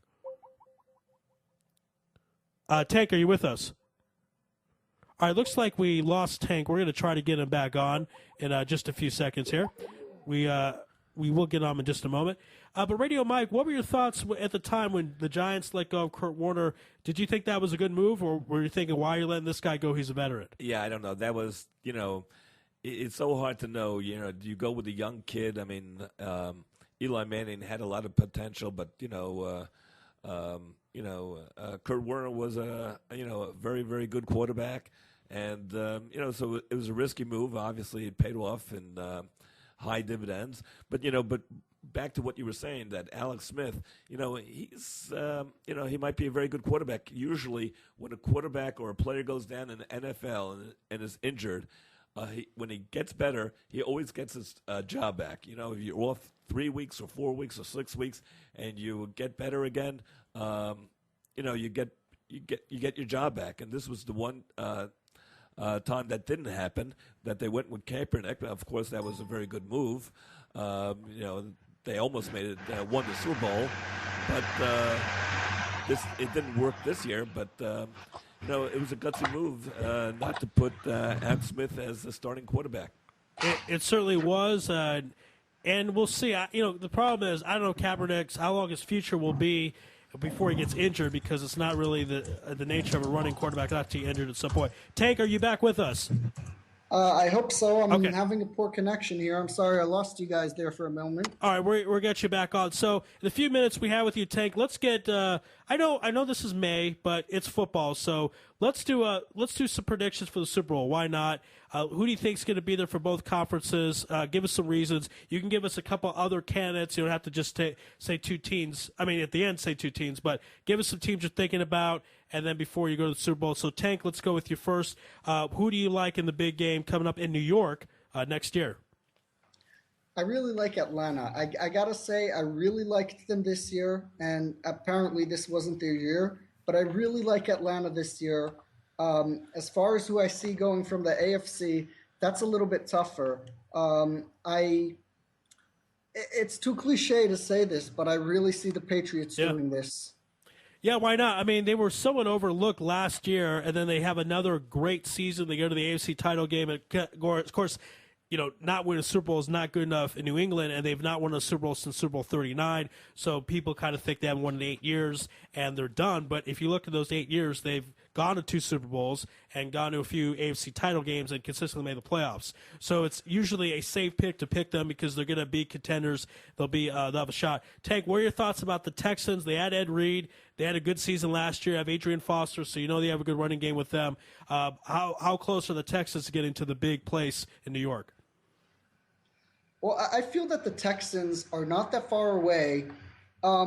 Tank, are you with us? All right, looks like we lost Tank. We're going to try to get him back on in just a few seconds here. We will get on in just a moment. But Radio Mike, what were your thoughts at the time when the Giants let go of Kurt Warner? Did you think that was a good move, or were you thinking, why are you letting this guy go? He's a veteran. Yeah, I don't know. That was, it's so hard to know. Do you go with a young kid? I mean, Eli Manning had a lot of potential, but Kurt Warner was a very, very good quarterback, and so it was a risky move. Obviously, it paid off in high dividends. But back to what you were saying, that Alex Smith, he's he might be a very good quarterback. Usually, when a quarterback or a player goes down in the NFL and is injured, when he gets better, he always gets his job back. If you're off 3 weeks or 4 weeks or 6 weeks and you get better again, you get your job back. And this was the one time that didn't happen, that they went with Kaepernick. Of course, that was a very good move. They almost made it, won the Super Bowl, but it didn't work this year. But it was a gutsy move not to put Alex Smith as the starting quarterback. It certainly was, and we'll see. The problem is, I don't know Kaepernick's how long his future will be before he gets injured, because it's not really the nature of a running quarterback not to get injured at some point. Tank, are you back with us? I hope so. I'm okay. having a poor connection here. I'm sorry I lost you guys there for a moment. All right, we'll get you back on. So in the few minutes we have with you, Tank, let's get. I know this is May, but it's football, so let's do some predictions for the Super Bowl. Why not? Who do you think is going to be there for both conferences? Give us some reasons. You can give us a couple other candidates. You don't have to just say two teams. I mean, at the end, say two teams, but give us some teams you're thinking about, and then before you go to the Super Bowl. So, Tank, let's go with you first. Who do you like in the big game coming up in New York next year? I really like Atlanta. I got to say, I really liked them this year, and apparently this wasn't their year, but I really like Atlanta this year. As far as who I see going from the AFC, that's a little bit tougher. It's too cliche to say this, but I really see the Patriots doing this. Yeah, why not? I mean, they were somewhat overlooked last year, and then they have another great season. They go to the AFC title game. Of course, not winning a Super Bowl is not good enough in New England, and they've not won a Super Bowl since Super Bowl 39. So people kind of think they haven't won in 8 years, and they're done. But if you look at those 8 years, they've gone to 2 Super Bowls and gone to a few AFC title games and consistently made the playoffs. So it's usually a safe pick to pick them because they're going to be contenders. They'll have a shot. Tank, what are your thoughts about the Texans? They had Ed Reed. They had a good season last year. Have Adrian Foster, so they have a good running game with them. How close are the Texans to getting to the big place in New York? Well, I feel that the Texans are not that far away. I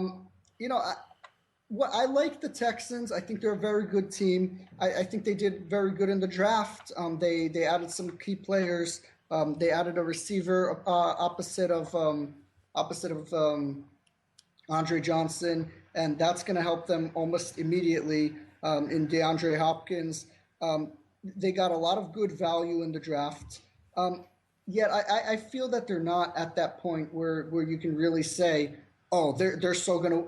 like the Texans. I think they're a very good team. I think they did very good in the draft. They added some key players. They added a receiver opposite of Andre Johnson, and that's going to help them almost immediately in DeAndre Hopkins. They got a lot of good value in the draft. Yet I feel that they're not at that point where you can really say, oh, they're so going to.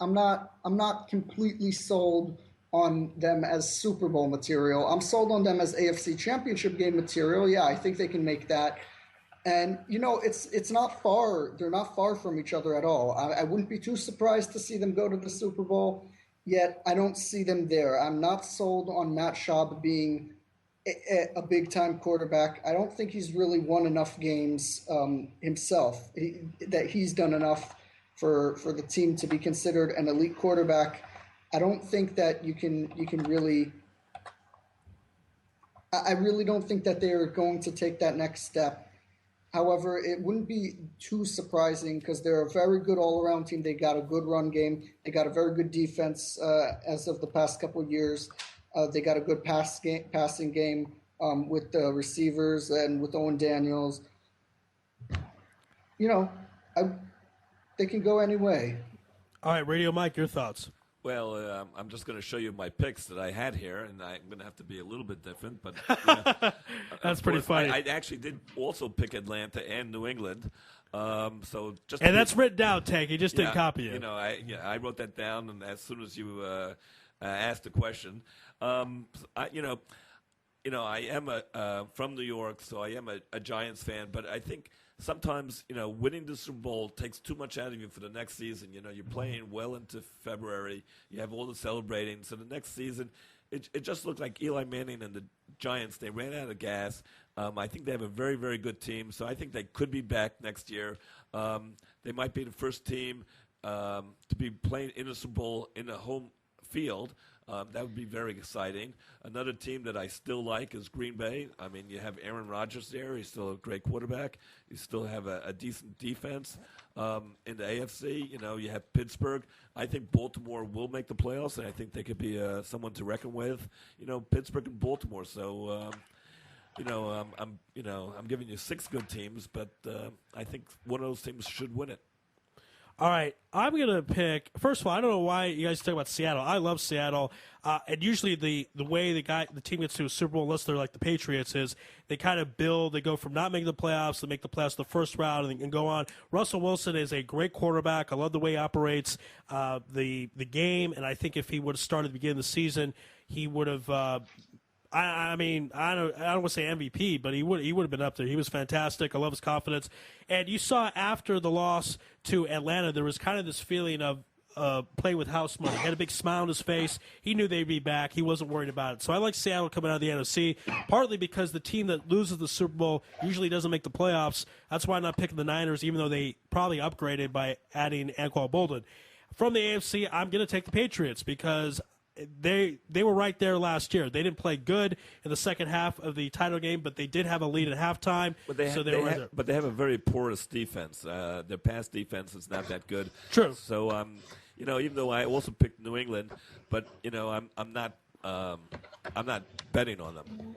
I'm not completely sold on them as Super Bowl material. I'm sold on them as AFC Championship game material. Yeah, I think they can make that. And it's not far. They're not far from each other at all. I wouldn't be too surprised to see them go to the Super Bowl. Yet I don't see them there. I'm not sold on Matt Schaub being a big-time quarterback. I don't think he's really won enough games himself. That he's done enough for the team to be considered an elite quarterback. I don't think that you can really. I really don't think that they are going to take that next step. However, it wouldn't be too surprising because they're a very good all-around team. They got a good run game. They got a very good defense as of the past couple of years. They got a good passing game with the receivers and with Owen Daniels. They can go any way. All right, Radio Mike, your thoughts. Well, I'm just going to show you my picks that I had here, and I'm going to have to be a little bit different. But that's pretty funny. I actually did also pick Atlanta and New England. That's written down, Tank. He just didn't copy it. I wrote that down, and as soon as you asked the question. I am from New York, so I am a Giants fan. But I think sometimes, winning the Super Bowl takes too much out of you for the next season. You're playing well into February. You have all the celebrating. So the next season, it just looked like Eli Manning and the Giants, they ran out of gas. I think they have a very, very good team. So I think they could be back next year. They might be the first team to be playing in a Super Bowl in a home field. That would be very exciting. Another team that I still like is Green Bay. I mean, you have Aaron Rodgers there. He's still a great quarterback. You still have a decent defense. In the AFC, you have Pittsburgh. I think Baltimore will make the playoffs, and I think they could be someone to reckon with. Pittsburgh and Baltimore. So, I'm giving you 6 good teams, but I think one of those teams should win it. All right, I'm going to pick – first of all, I don't know why you guys talk about Seattle. I love Seattle. And usually the way the team gets to a Super Bowl, unless they're like the Patriots, is they kind of build – they go from not making the playoffs to make the playoffs the first round and go on. Russell Wilson is a great quarterback. I love the way he operates the game, and I think if he would have started at the beginning of the season, he would have I don't want to say MVP, but he would have been up there. He was fantastic. I love his confidence. And you saw after the loss to Atlanta, there was kind of this feeling of playing with house money. He had a big smile on his face. He knew they'd be back. He wasn't worried about it. So I like Seattle coming out of the NFC, partly because the team that loses the Super Bowl usually doesn't make the playoffs. That's why I'm not picking the Niners, even though they probably upgraded by adding Anquan Boldin. From the AFC, I'm going to take the Patriots because they were right there last year. They didn't play good in the second half of the title game, but they did have a lead at halftime. But they have a very porous defense. Their pass defense is not that good. True. So even though I also picked New England, but I'm not betting on them.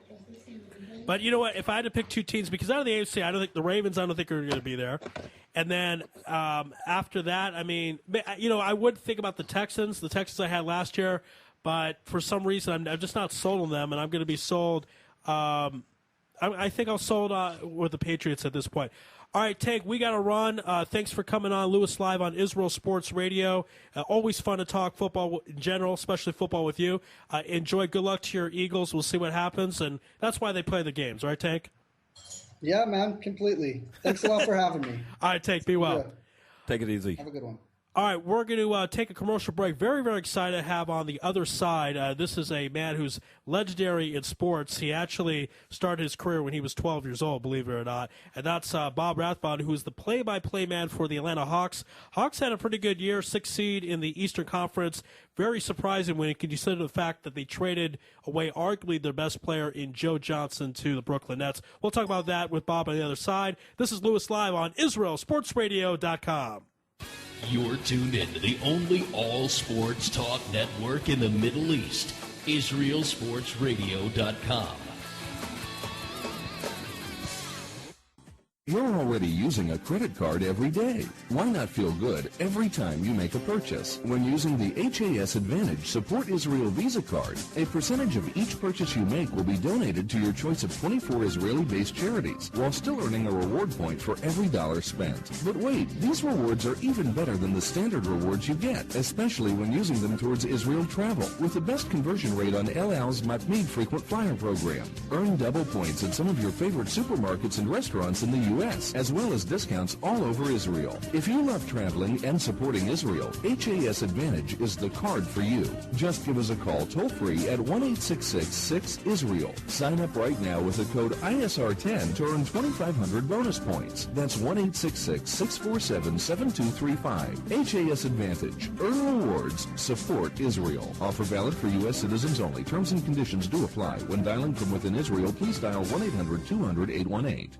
But you know what? If I had to pick 2 teams, because out of the AFC, I don't think the Ravens. I don't think are going to be there. And then after that, I would think about the Texans. The Texans I had last year. But for some reason, I'm just not sold on them, and I'm going to be sold. I think I'm sold with the Patriots at this point. All right, Tank, we got to run. Thanks for coming on Louis Live on Israel Sports Radio. Always fun to talk football in general, especially football with you. Enjoy. Good luck to your Eagles. We'll see what happens, and that's why they play the games, right, Tank? Yeah, man, completely. Thanks a lot for having me. All right, Tank, be well. Yeah. Take it easy. Have a good one. All right, we're going to take a commercial break. Very, very excited to have on the other side. This is a man who's legendary in sports. He actually started his career when he was 12 years old, believe it or not. And that's Bob Rathbun, who is the play-by-play man for the Atlanta Hawks. Hawks had a pretty good year, 6th seed in the Eastern Conference. Very surprising when you consider the fact that they traded away arguably their best player in Joe Johnson to the Brooklyn Nets. We'll talk about that with Bob on the other side. This is Louis Live on IsraelSportsRadio.com. You're tuned in to the only all-sports talk network in the Middle East, IsraelSportsRadio.com. You're already using a credit card every day. Why not feel good every time you make a purchase? When using the HAS Advantage Support Israel Visa card, a percentage of each purchase you make will be donated to your choice of 24 Israeli-based charities, while still earning a reward point for every dollar spent. But wait, these rewards are even better than the standard rewards you get, especially when using them towards Israel travel, with the best conversion rate on El Al's Matmeed frequent flyer program. Earn double points at some of your favorite supermarkets and restaurants in the U.S., as well as discounts all over Israel. If you love traveling and supporting Israel, HAS Advantage is the card for you. Just give us a call toll-free at 1-866-6-ISRAEL. Sign up right now with the code ISR10 to earn 2,500 bonus points. That's 1-866-647-7235. HAS Advantage. Earn rewards. Support Israel. Offer valid for U.S. citizens only. Terms and conditions do apply. When dialing from within Israel, please dial 1-800-200-818.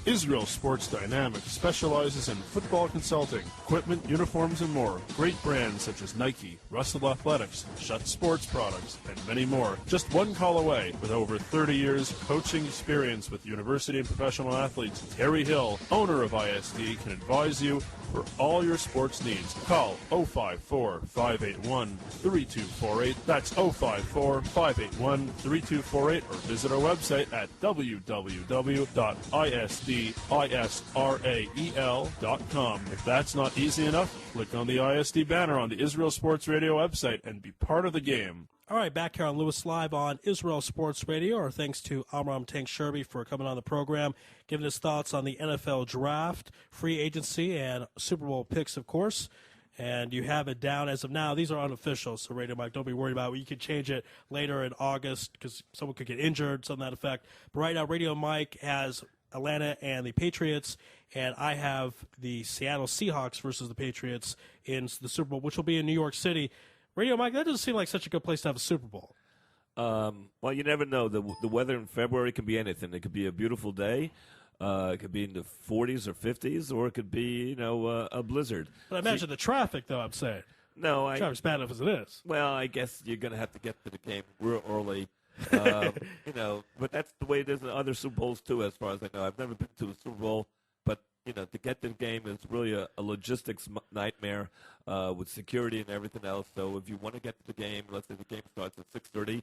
Israel Sports Dynamics specializes in football consulting, equipment, uniforms, and more. Great brands such as Nike, Russell Athletics, Schutt Sports Products, and many more. Just one call away. With over 30 years coaching experience with university and professional athletes, Terry Hill, owner of ISD, can advise you for all your sports needs. Call 054-581-3248. That's 054-581-3248, or visit our website at www.isdisrael.com. If that's not easy enough, click on the ISD banner on the Israel Sports Radio website and be part of the game. All right, back here on Louis Live on Israel Sports Radio. Our thanks to Amram Tank Sherby for coming on the program, giving his thoughts on the NFL draft, free agency, and Super Bowl picks, of course. And you have it down as of now. These are unofficial, so Radio Mike, don't be worried about it. You can change it later in August because someone could get injured, something to that effect. But right now, Radio Mike has Atlanta and the Patriots, and I have the Seattle Seahawks versus the Patriots in the Super Bowl, which will be in New York City. Radio Mike, that doesn't seem like such a good place to have a Super Bowl. Well, you never know. The weather in February can be anything. It could be a beautiful day. It could be in the 40s or 50s, or it could be, a blizzard. But I imagine the traffic, though, I'm saying. No, traffic's bad enough as it is. Well, I guess you're going to have to get to the game real early. But that's the way it is in other Super Bowls, too, as far as I know. I've never been to a Super Bowl, but to get to the game is really a logistics nightmare with security and everything else. So if you want to get to the game, let's say the game starts at 6:30,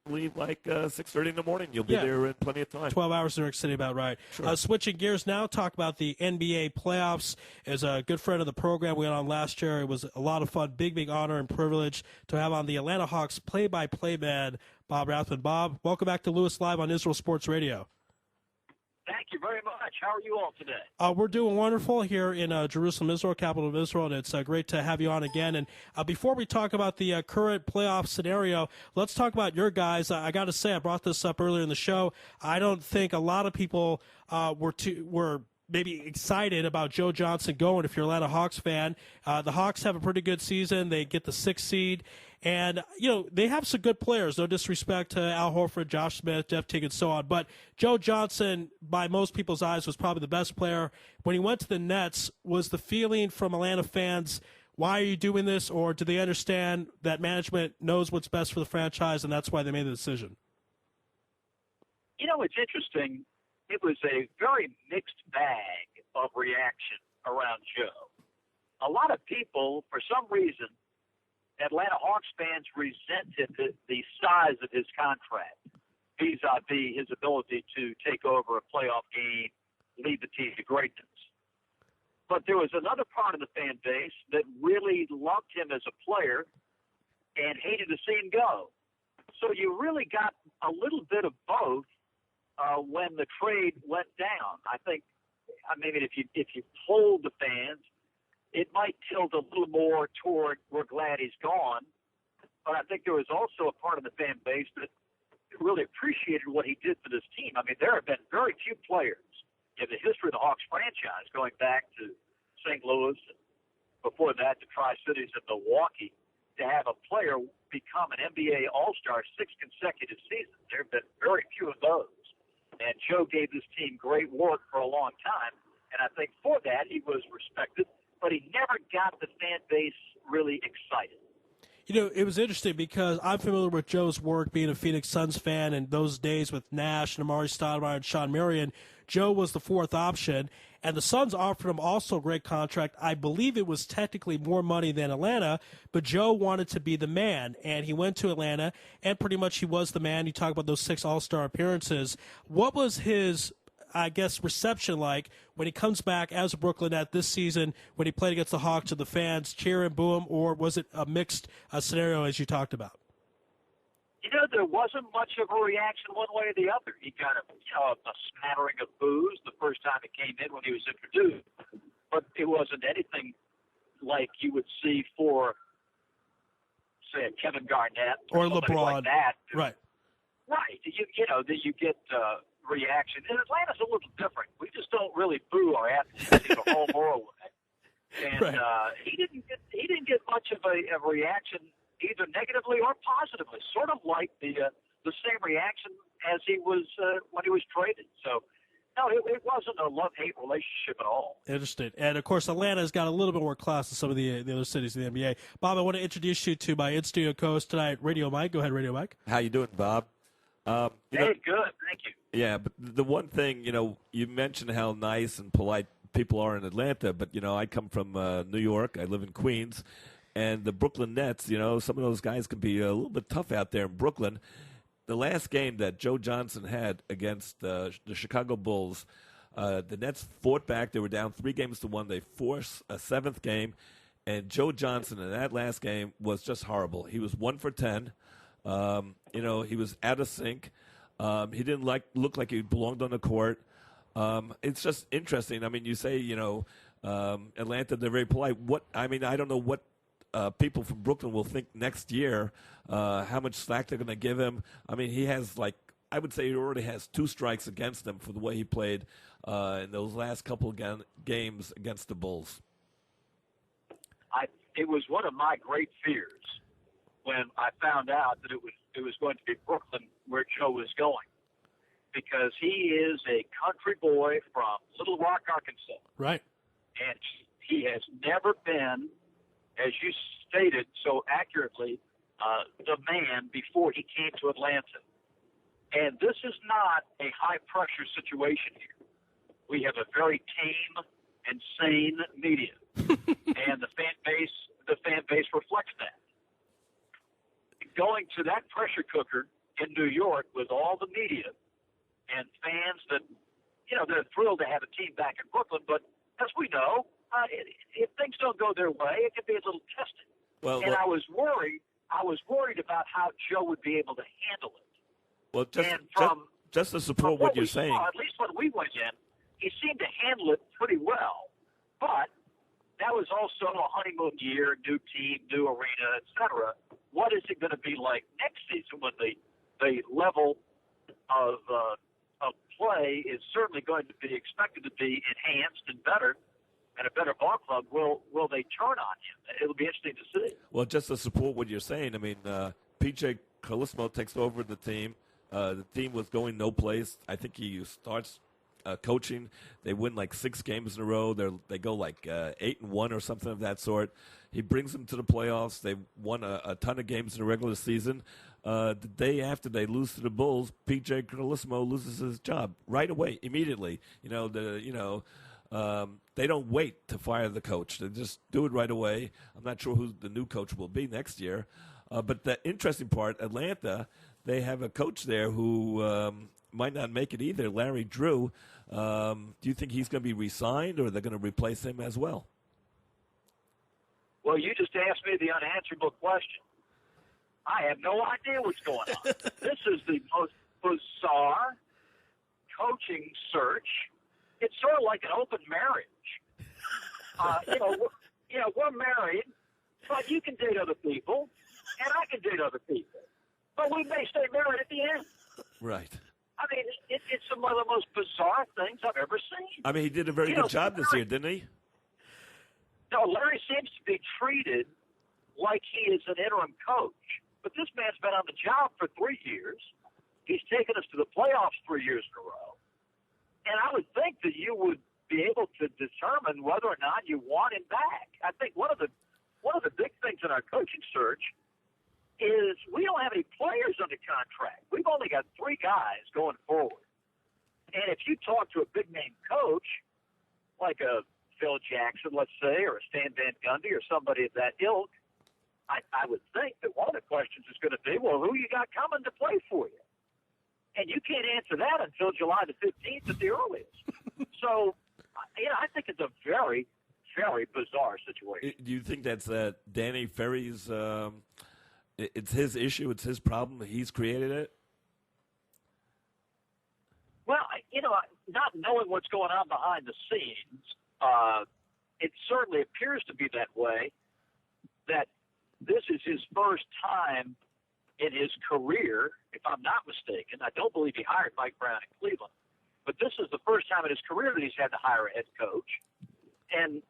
leave like 6:30 in the morning. You'll be there in plenty of time. 12 hours in New York City, about right. Sure. Switching gears now, talk about the NBA playoffs. As a good friend of the program we had on last year, it was a lot of fun, big honor and privilege to have on the Atlanta Hawks play-by-play man, Bob Rathbun. Bob, welcome back to Louis Live on Israel Sports Radio. Thank you very much. How are you all today? We're doing wonderful here in Jerusalem, Israel, capital of Israel, and it's great to have you on again. And before we talk about the current playoff scenario, let's talk about your guys. I got to say, I brought this up earlier in the show. I don't think a lot of people were maybe excited about Joe Johnson going if you're a Atlanta Hawks fan. The Hawks have a pretty good season. They get the 6th seed. And, they have some good players. No disrespect to Al Horford, Josh Smith, Jeff Teague, and so on. But Joe Johnson, by most people's eyes, was probably the best player. When he went to the Nets, was the feeling from Atlanta fans, why are you doing this? Or do they understand that management knows what's best for the franchise, and that's why they made the decision? It's interesting. It was a very mixed bag of reaction around Joe. A lot of people, for some reason, Atlanta Hawks fans resented the size of his contract, vis-a-vis his ability to take over a playoff game, lead the team to greatness. But there was another part of the fan base that really loved him as a player and hated to see him go. So you really got a little bit of both when the trade went down. I think, if you polled the fans, it might tilt a little more toward we're glad he's gone. But I think there was also a part of the fan base that really appreciated what he did for this team. There have been very few players in the history of the Hawks franchise, going back to St. Louis, and before that the Tri-Cities of Milwaukee, to have a player become an NBA All-Star 6 consecutive seasons. There have been very few of those. And Joe gave this team great work for a long time, and I think for that he was respected. But he never got the fan base really excited. It was interesting because I'm familiar with Joe's work being a Phoenix Suns fan, and those days with Nash and Amari Stoudemire and Sean Marion, Joe was the 4th option, and the Suns offered him also a great contract. I believe it was technically more money than Atlanta, but Joe wanted to be the man, and he went to Atlanta, and pretty much he was the man. You talk about those 6 All-Star appearances. What was his reception like when he comes back as a Brooklyn Net this season, when he played against the Hawks, to the fans cheer and boo him, or was it a mixed scenario as you talked about? There wasn't much of a reaction one way or the other. He got a smattering of boos the first time he came in when he was introduced, but it wasn't anything like you would see for, say, a Kevin Garnett or LeBron. Like that. Right. Right. You get reaction. And Atlanta's a little different. We just don't really boo our athletes the whole world. And right. He didn't get much of a reaction, either negatively or positively. Sort of like the same reaction as he was when he was traded. So no, it wasn't a love-hate relationship at all. Interesting. And, of course, Atlanta's got a little bit more class than some of the other cities in the NBA. Bob, I want to introduce you to my in-studio co-host tonight, Radio Mike. Go ahead, Radio Mike. How you doing, Bob? Good. Thank you. Yeah, but the one thing, you mentioned how nice and polite people are in Atlanta, but, I come from New York. I live in Queens. And the Brooklyn Nets, some of those guys can be a little bit tough out there in Brooklyn. The last game that Joe Johnson had against the Chicago Bulls, the Nets fought back. They were down 3-1. They forced a 7th game. And Joe Johnson in that last game was just horrible. He was 1 for 10. He was out of sync. He didn't look like he belonged on the court. It's just interesting. I mean, you say, Atlanta, they're very polite. I don't know what people from Brooklyn will think next year, how much slack they're going to give him. I mean, he has, I would say he already has 2 strikes against him for the way he played in those last couple of games against the Bulls. It was one of my great fears when I found out that it was going to be Brooklyn where Joe was going, because he is a country boy from Little Rock, Arkansas. Right. And he has never been, as you stated so accurately, the man before he came to Atlanta. And this is not a high-pressure situation here. We have a very tame and sane media, and the fan base reflects that. Going to that pressure cooker in New York with all the media and fans that, they're thrilled to have a team back in Brooklyn, but as we know, if things don't go their way, it can be a little testing. I was worried about how Joe would be able to handle it. Well, just to support what you're saying. At least when we went in, he seemed to handle it pretty well. But that was also a honeymoon year, new team, new arena, etc. What is it going to be like next season when the level of play is certainly going to be expected to be enhanced and better, and a better ball club? Will they turn on him? It'll be interesting to see. Well, just to support what you're saying, I mean, P.J. Carlesimo takes over the team. The team was going no place. I think he starts coaching. They win 6 games in a row. They go 8-1 or something of that sort. He brings them to the playoffs. They won a ton of games in the regular season. The day after they lose to the Bulls, P.J. Carlesimo loses his job right away, immediately. They don't wait to fire the coach. They just do it right away. I'm not sure who the new coach will be next year. But the interesting part, Atlanta, they have a coach there who might not make it either, Larry Drew. Do you think he's going to be re-signed, or they're going to replace him as well? Well, you just asked me the unanswerable question. I have no idea what's going on. This is the most bizarre coaching search. It's sort of like an open marriage. We're married, but you can date other people, and I can date other people. But we may stay married at the end. Right. I mean, it's some of the most bizarre things I've ever seen. I mean, he did a very good job this year, didn't he? No, Larry seems to be treated like he is an interim coach. But this man's been on the job for 3 years. He's taken us to the playoffs 3 years in a row. And I would think that you would be able to determine whether or not you want him back. I think one of the big things in our coaching search is we don't have any players under contract. We've only got 3 guys going forward. And if you talk to a big-name coach, like a Phil Jackson, let's say, or a Stan Van Gundy or somebody of that ilk, I would think that one of the questions is going to be, well, who you got coming to play for you? And you can't answer that until July the 15th at the earliest. So, I think it's a very, very bizarre situation. Do you think that's Danny Ferry's it's his issue, it's his problem, he's created it? Well, not knowing what's going on behind the scenes, it certainly appears to be that way, that this is his first time in his career, if I'm not mistaken. I don't believe he hired Mike Brown in Cleveland, but this is the first time in his career that he's had to hire a head coach. And,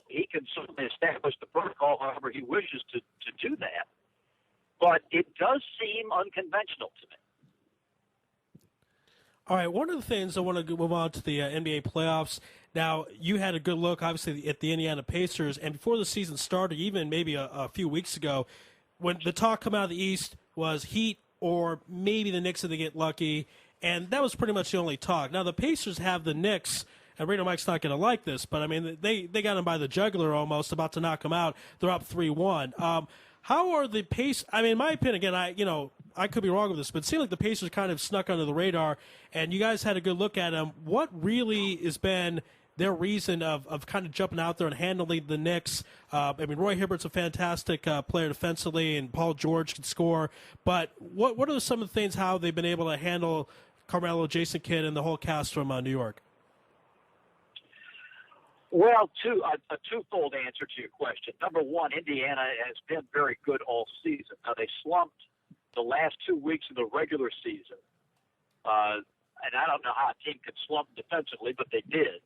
he can certainly establish the protocol however he wishes to do that. But it does seem unconventional to me. All right, one of the things I want to move on to the NBA playoffs. Now, you had a good look, obviously, at the Indiana Pacers, and before the season started, even maybe a few weeks ago, when the talk come out of the East was Heat or maybe the Knicks if they get lucky, and that was pretty much the only talk. Now, the Pacers have the Knicks and Reno Mike's not going to like this, but I mean, they got him by the jugular almost, about to knock him out. They're up 3-1. How are the Pacers? I mean, in my opinion, again, I could be wrong with this, but it seemed like the Pacers kind of snuck under the radar, and you guys had a good look at them. What really has been their reason of kind of jumping out there and handling the Knicks? I mean, Roy Hibbert's a fantastic player defensively, and Paul George can score. But what are some of the things how they've been able to handle Carmelo, Jason Kidd, and the whole cast from New York? Well, a twofold answer to your question. Number one, Indiana has been very good all season. Now, they slumped the last 2 weeks of the regular season. And I don't know how a team could slump defensively, but they did.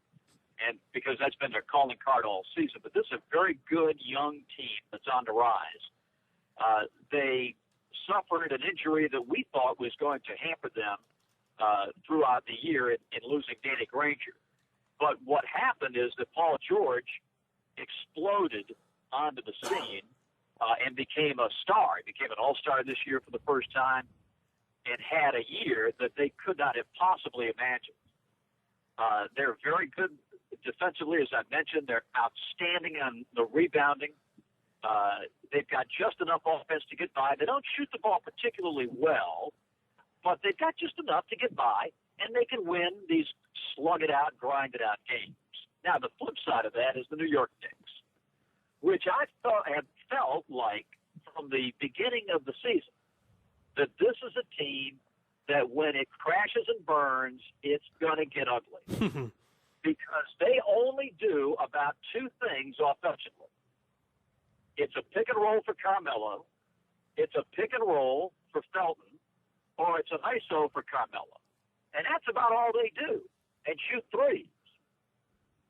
And because that's been their calling card all season. But this is a very good young team that's on the rise. They suffered an injury that we thought was going to hamper them throughout the year in losing Danny Granger. But what happened is that Paul George exploded onto the scene and became a star. He became an all-star this year for the first time and had a year that they could not have possibly imagined. They're very good defensively, as I mentioned. They're outstanding on the rebounding. They've got just enough offense to get by. They don't shoot the ball particularly well, but they've got just enough to get by, and they can win these slug-it-out, grind-it-out games. Now, the flip side of that is the New York Knicks, which I have felt like from the beginning of the season that this is a team that when it crashes and burns, it's going to get ugly. Because they only do about two things offensively. It's a pick and roll for Carmelo, it's a pick and roll for Felton, or it's an ISO for Carmelo. And that's about all they do, and shoot threes.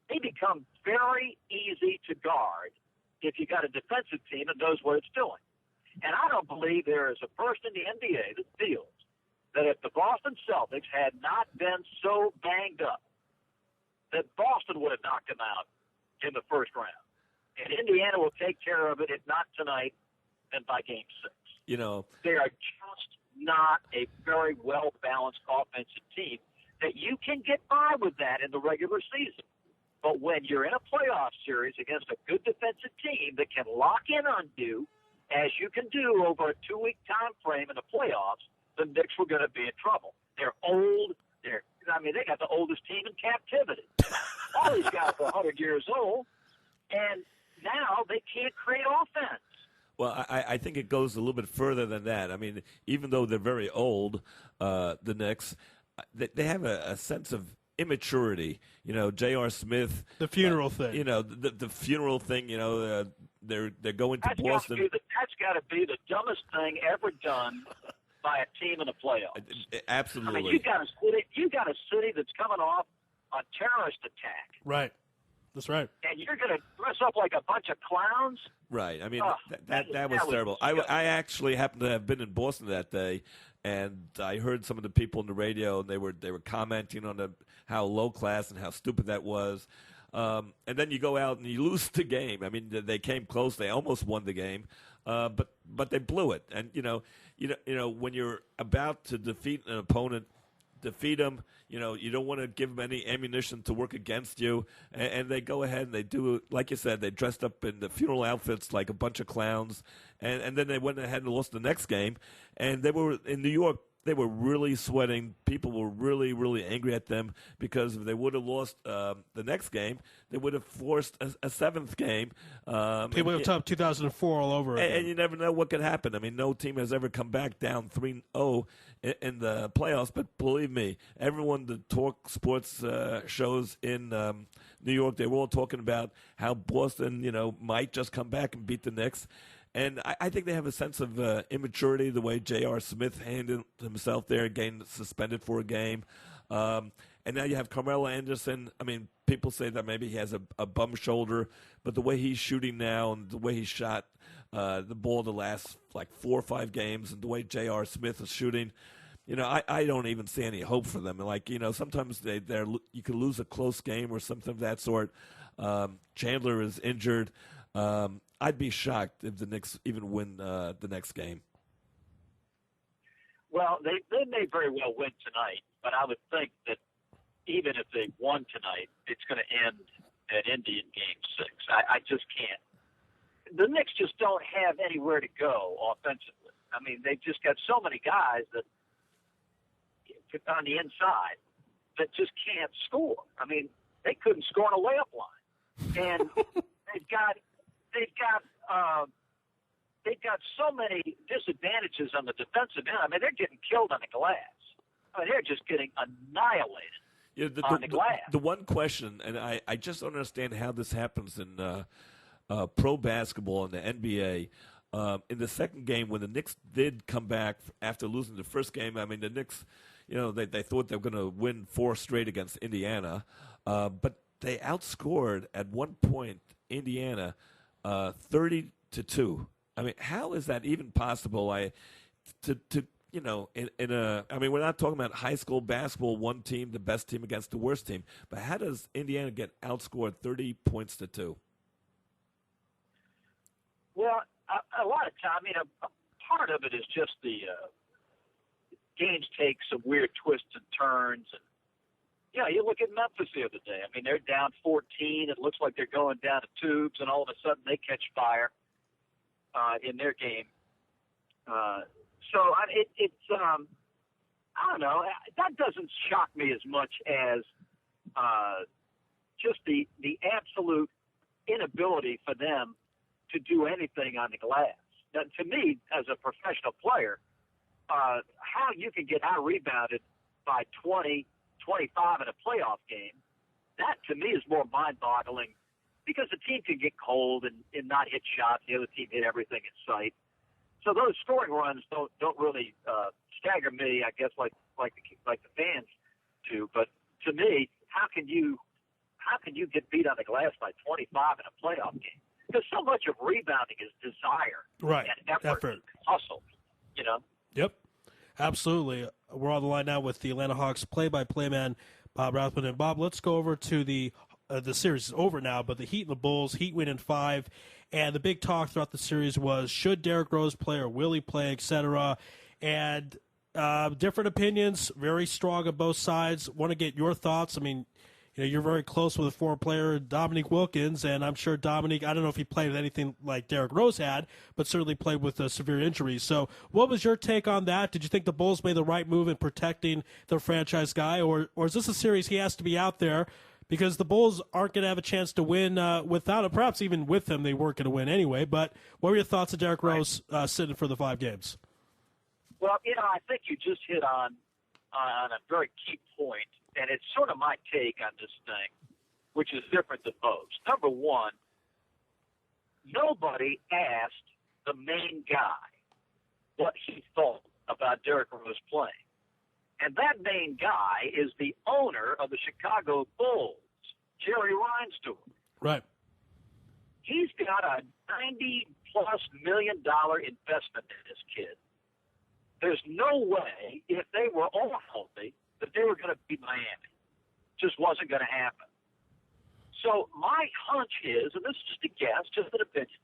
They become very easy to guard if you got a defensive team that knows what it's doing. And I don't believe there is a person in the NBA that feels that if the Boston Celtics had not been so banged up, that Boston would have knocked them out in the first round. And Indiana will take care of it, if not tonight, then by Game 6. You know, they are just not a very well-balanced offensive team that you can get by with that in the regular season. But when you're in a playoff series against a good defensive team that can lock in on you, as you can do over a 2-week time frame in the playoffs, the Knicks were going to be in trouble. They're old. They got the oldest team in captivity. All these guys are 100 years old, and now they can't create offense. Well, I think it goes a little bit further than that. I mean, even though they're very old, the Knicks, they have a sense of immaturity. You know, J.R. Smith. The funeral thing. You know, the funeral thing, you know, they're going to Boston. That's got to be the dumbest thing ever done by a team in the playoffs. Absolutely. I mean, you got a city that's coming off a terrorist attack. Right. That's right. And you're going to dress up like a bunch of clowns? Right. I mean, that was terrible. I actually happened to have been in Boston that day, and I heard some of the people on the radio, and they were commenting on how low class and how stupid that was. And then you go out and you lose the game. I mean, they came close. They almost won the game, but they blew it. And you know, when you're about to defeat an opponent, defeat them, you know, you don't want to give them any ammunition to work against you. And they go ahead and they do, like you said, they dressed up in the funeral outfits like a bunch of clowns. And then they went ahead and lost the next game. And they were in New York. They were really sweating. People were really, really angry at them because if they would have lost the next game, they would have forced a seventh game. People have top 2004 all over again. And you never know what could happen. I mean, no team has ever come back down 3-0 in the playoffs. But believe me, everyone that talk sports shows in New York, they were all talking about how Boston, you know, might just come back and beat the Knicks. And I think they have a sense of immaturity, the way J.R. Smith handled himself there, getting suspended for a game. And now you have Carmelo Anderson. I mean, people say that maybe he has a bum shoulder, but the way he's shooting now and the way he shot the ball the last, 4 or 5 games and the way J.R. Smith is shooting, you know, I don't even see any hope for them. Like, you know, sometimes you can lose a close game or something of that sort. Chandler is injured. I'd be shocked if the Knicks even win the next game. Well, they may very well win tonight, but I would think that even if they won tonight, it's going to end at Indy in Game 6. I just can't. The Knicks just don't have anywhere to go offensively. I mean, they've just got so many guys that on the inside that just can't score. I mean, they couldn't score on a layup line, and they've got so many disadvantages on the defensive end. I mean, they're getting killed on the glass. I mean, they're just getting annihilated. Yeah, the one question, and I just don't understand how this happens in pro basketball in the NBA. In the second game, when the Knicks did come back after losing the first game, I mean, the Knicks, they thought they were going to win 4 straight against Indiana, but they outscored at one point Indiana 30-2. I mean, how is that even possible? I mean, we're not talking about high school basketball, one team, the best team against the worst team, but how does Indiana get outscored 30 points to 2? Well, a lot of time, I mean, a part of it is just the games take some weird twists and turns. And, you look at Memphis the other day. I mean, they're down 14. It looks like they're going down the tubes, and all of a sudden they catch fire in their game. It's I don't know. That doesn't shock me as much as just the absolute inability for them to do anything on the glass. Now, to me, as a professional player, how you can get out-rebounded by 20, 25 in a playoff game, that to me is more mind-boggling because the team can get cold and not hit shots. The other team hit everything in sight. So those scoring runs don't really stagger me, I guess, like the fans do. But to me, how can you get beat on the glass by 25 in a playoff game? Because so much of rebounding is desire, right, and effort. And hustle. Yep, absolutely. We're on the line now with the Atlanta Hawks play-by-play man, Bob Rathbun. And Bob, let's go over to the series is over now, but the Heat and the Bulls, Heat win in 5. And the big talk throughout the series was, should Derrick Rose play or will he play, etc. And different opinions, very strong on both sides. Want to get your thoughts. I mean, you're very close with a former player, Dominique Wilkins, and I'm sure Dominique, I don't know if he played with anything like Derrick Rose had, but certainly played with severe injuries. So what was your take on that? Did you think the Bulls made the right move in protecting their franchise guy, or is this a series he has to be out there? Because the Bulls aren't going to have a chance to win without him. Perhaps even with him, they weren't going to win anyway. But what were your thoughts of Derrick Rose sitting for the 5 games? Well, I think you just hit on a very key point, and it's sort of my take on this thing, which is different than most. Number one, nobody asked the main guy what he thought about Derrick Rose playing. And that main guy is the owner of the Chicago Bulls, Jerry Reinsdorf. Right. He's got a $90+ million investment in this kid. There's no way, if they were all healthy, that they were going to beat Miami. Just wasn't going to happen. So my hunch is, and this is just a guess, just an opinion,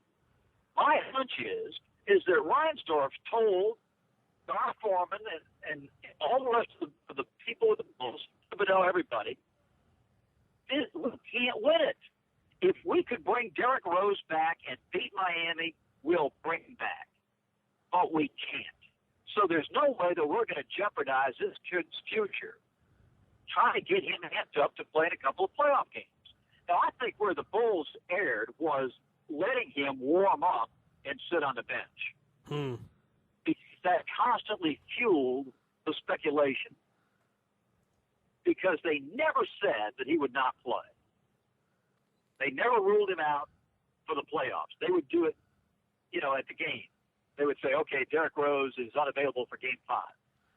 my hunch is that Reinsdorf told Gar Foreman and all the rest of the people with the Bulls, but everybody, we can't win it. If we could bring Derrick Rose back and beat Miami, we'll bring him back. But we can't. So there's no way that we're going to jeopardize this kid's future trying to get him amped up to play in a couple of playoff games. Now, I think where the Bulls erred was letting him warm up and sit on the bench. That constantly fueled the speculation because they never said that he would not play. They never ruled him out for the playoffs. They would do it, at the game. They would say, okay, Derrick Rose is unavailable for Game 5.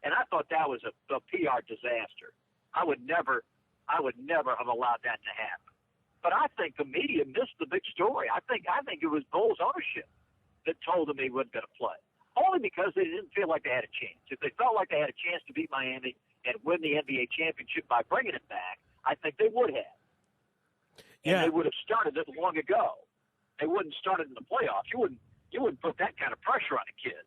And I thought that was a PR disaster. I would never have allowed that to happen. But I think the media missed the big story. I think it was Bulls ownership that told him he wasn't going to play. Only because they didn't feel like they had a chance. If they felt like they had a chance to beat Miami and win the NBA championship by bringing it back, I think they would have. And they would have started it long ago. They wouldn't start it in the playoffs. You wouldn't put that kind of pressure on a kid.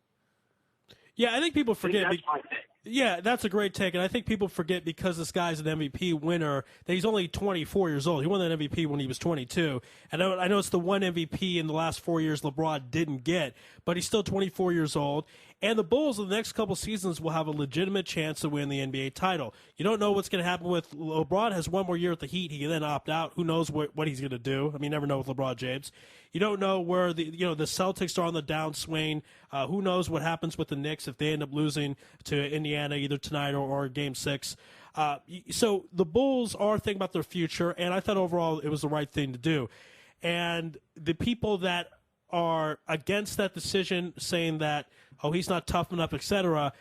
Yeah, I think people forget. That's my thing. Yeah, that's a great take, and I think people forget because this guy's an MVP winner that he's only 24 years old. He won that MVP when he was 22. And I know it's the one MVP in the last 4 years LeBron didn't get, but he's still 24 years old. And the Bulls in the next couple seasons will have a legitimate chance to win the NBA title. You don't know what's going to happen with LeBron. Has one more year at the Heat. He can then opt out. Who knows what he's going to do? I mean, you never know with LeBron James. You don't know where the Celtics are on the downswing. Who knows what happens with the Knicks if they end up losing to Indiana either tonight or Game 6. So the Bulls are thinking about their future, and I thought overall it was the right thing to do. And the people that are against that decision, saying that, oh, he's not tough enough, etc.,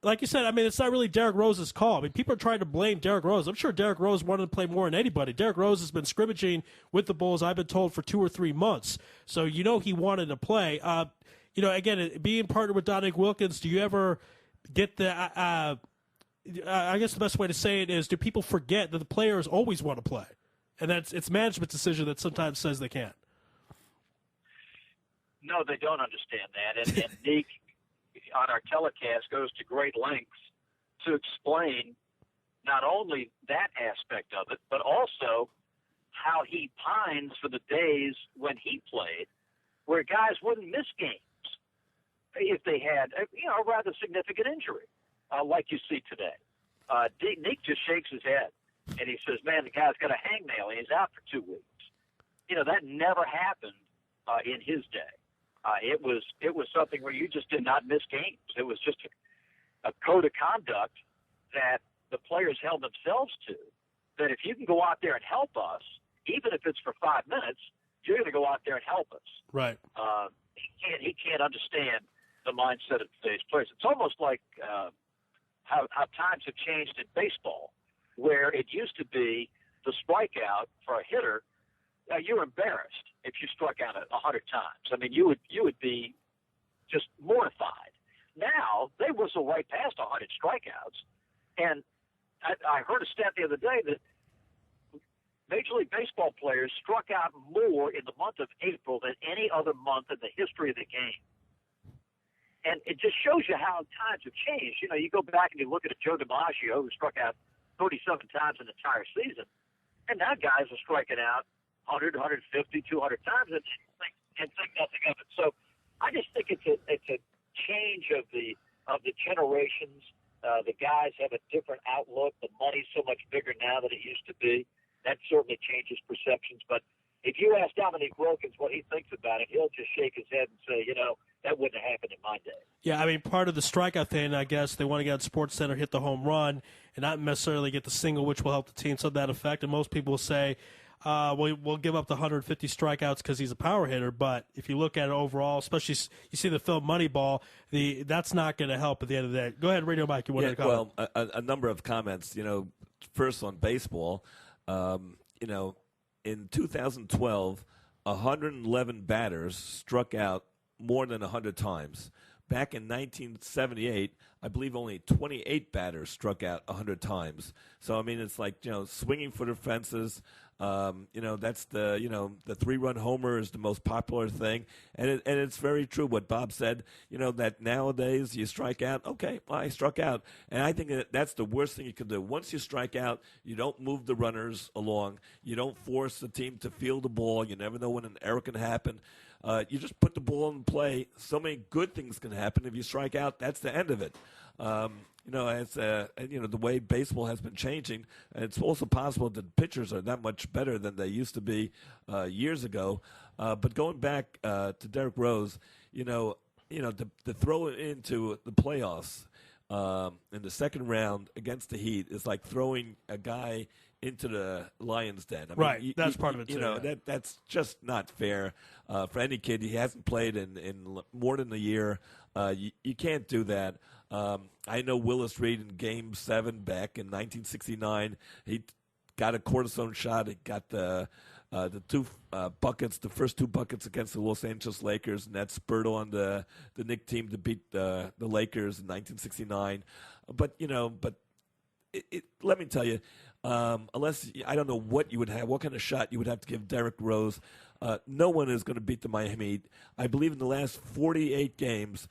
like you said, I mean, it's not really Derrick Rose's call. I mean, people are trying to blame Derrick Rose. I'm sure Derrick Rose wanted to play more than anybody. Derrick Rose has been scrimmaging with the Bulls, I've been told, for 2 or 3 months. So he wanted to play. Again, being partnered with Dominique Wilkins, do you ever get the I guess the best way to say it is, do people forget that the players always want to play? And it's management's decision that sometimes says they can't. No, they don't understand that. And Nick, on our telecast, goes to great lengths to explain not only that aspect of it, but also how he pines for the days when he played, where guys wouldn't miss games if they had a rather significant injury, like you see today. Nick just shakes his head, and he says, man, the guy's got a hangnail, and he's out for 2 weeks. That never happened in his day. It was something where you just did not miss games. It was just a code of conduct that the players held themselves to, that if you can go out there and help us, even if it's for 5 minutes, you're going to go out there and help us. Right. He can't understand the mindset of today's players. It's almost like how times have changed in baseball, where it used to be the strikeout for a hitter, you're embarrassed if you struck out 100 times. I mean, you would be just mortified. Now they whistle right past 100 strikeouts, and I heard a stat the other day that Major League Baseball players struck out more in the month of April than any other month in the history of the game. And it just shows you how times have changed. You go back and you look at a Joe DiMaggio who struck out 37 times an entire season, and now guys are striking out 100, 150, 200 times and think nothing of it. So I just think it's a change of the generations. The guys have a different outlook. The money's so much bigger now than it used to be. That certainly changes perceptions. But if you ask Dominique Wilkins what he thinks about it, he'll just shake his head and say, that wouldn't have happened in my day. Yeah, I mean, part of the strikeout thing, I guess, they want to get on Sports Center, hit the home run, and not necessarily get the single, which will help the team. So that effect, and most people will say, we'll give up the 150 strikeouts because he's a power hitter. But if you look at it overall, especially you see the film Moneyball, that's not going to help at the end of the day. Go ahead, Radio Mike. You wanted to comment? Well, a number of comments. First on baseball. In 2012, 111 batters struck out more than 100 times. Back in 1978, I believe only 28 batters struck out 100 times. So, I mean, it's like, swinging for the fences. That's the 3-run homer is the most popular thing. And it's very true what Bob said, that nowadays you strike out. Okay, well, I struck out. And I think that's the worst thing you can do. Once you strike out, you don't move the runners along. You don't force the team to field the ball. You never know when an error can happen. You just put the ball in play. So many good things can happen. If you strike out, that's the end of it. The way baseball has been changing, it's also possible that pitchers are that much better than they used to be years ago. But going back to Derrick Rose, to throw it into the playoffs in the second round against the Heat is like throwing a guy into the lion's den. I mean, right, that's part of it too. That's just not fair for any kid. He hasn't played in more than a year. You can't do that. I know Willis Reed in Game 7 back in 1969. He got a cortisone shot. He got the two buckets, the first 2 buckets against the Los Angeles Lakers, and that spurred on the Knicks team to beat the Lakers in 1969. But let me tell you, unless I don't know what you would have, what kind of shot you would have to give Derrick Rose, no one is going to beat the Miami Heat. I believe in the last 48 games,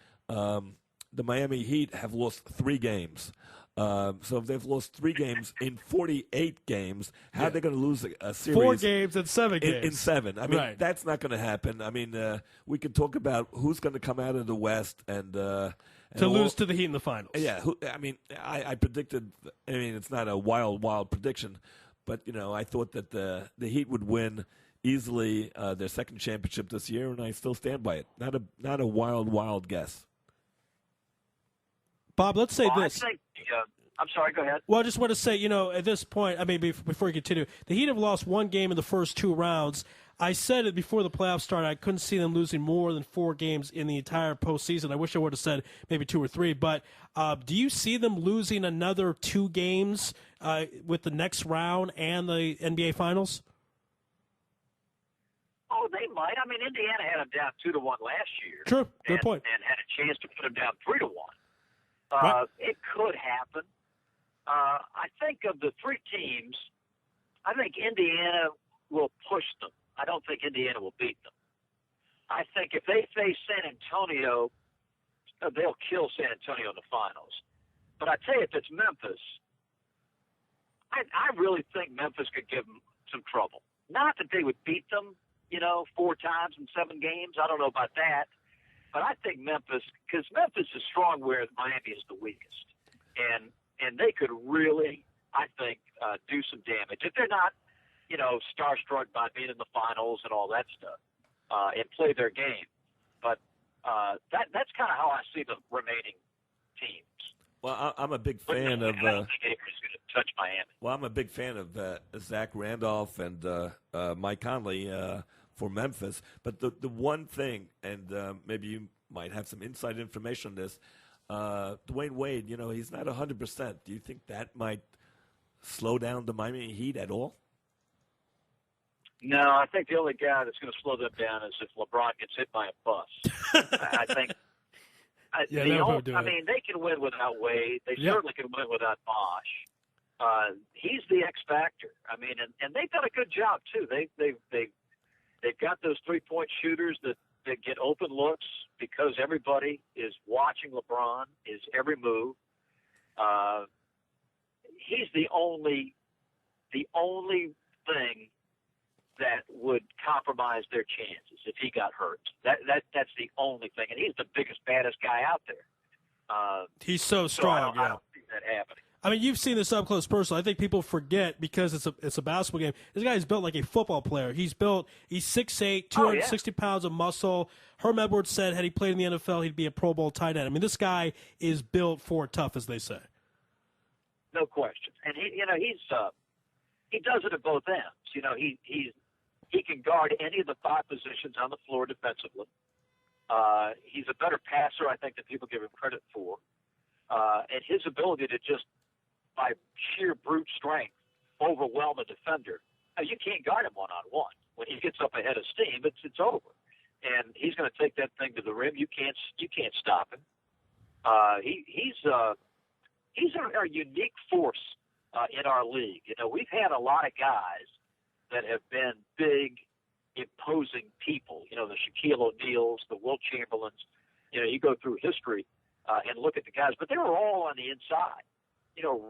the Miami Heat have lost 3 games. So if they've lost 3 games in 48 games, how are they going to lose a series? 4 games and 7 games. In 7. I mean, Right. that's not going to happen. I mean, we could talk about who's going to come out of the West and to lose to the Heat in the finals. Yeah, I predicted. I mean, it's not a wild prediction, but I thought that the Heat would win easily their second championship this year, and I still stand by it. Not a wild guess. Bob, let's say this. I think, I'm sorry, go ahead. Well, I just want to say, at this point, I mean, before you continue, the Heat have lost 1 game in the first 2 rounds. I said it before the playoffs started. I couldn't see them losing more than 4 games in the entire postseason. I wish I would have said maybe 2 or 3. But do you see them losing another 2 games with the next round and the NBA Finals? Oh, they might. I mean, Indiana had them down 2-1 last year. True. Good point. And had a chance to put them down 3-1. Right. It could happen. I think of the 3 teams, I think Indiana will push them. I don't think Indiana will beat them. I think if they face San Antonio, they'll kill San Antonio in the finals. But I tell you, if it's Memphis, I really think Memphis could give them some trouble. Not that they would beat them, 4 times in 7 games. I don't know about that. But I think Memphis, because Memphis is strong where Miami is the weakest. And they could really, I think, do some damage. If they're not, starstruck by being in the finals and all that stuff, and play their game. But that's kind of how I see the remaining teams. Well, I'm a big fan of. I don't think anybody's going to touch Miami. Well, I'm a big fan of Zach Randolph and Mike Conley for Memphis. But the one thing, and maybe you might have some inside information on this, Dwayne Wade, he's not 100%. Do you think that might slow down the Miami Heat at all? No, I think the only guy that's going to slow them down is if LeBron gets hit by a bus. I think. Yeah, they can win without Wade. They certainly can win without Bosh. He's the X factor. I mean, and they've done a good job too. They've got those 3-point shooters that get open looks because everybody is watching LeBron, his every move. He's the only thing that would compromise their chances if he got hurt. That's the only thing, and he's the biggest, baddest guy out there. He's so strong. I don't see that happening. I mean, you've seen this up close personally. I think people forget because it's a basketball game. This guy's built like a football player. He's 6'8", 260 pounds of muscle. Herm Edwards said had he played in the NFL, he'd be a Pro Bowl tight end. I mean, this guy is built for tough, as they say. No question. And he does it at both ends. He can guard any of the 5 positions on the floor defensively. He's a better passer, I think, than people give him credit for. And his ability to just, by sheer brute strength, overwhelm a defender. Now, you can't guard him one-on-one. When he gets up ahead of steam, it's over. And he's going to take that thing to the rim. You can't stop him. He's a unique force in our league. We've had a lot of guys that have been big, imposing people. The Shaquille O'Neals, the Wilt Chamberlains. You go through history and look at the guys, but they were all on the inside.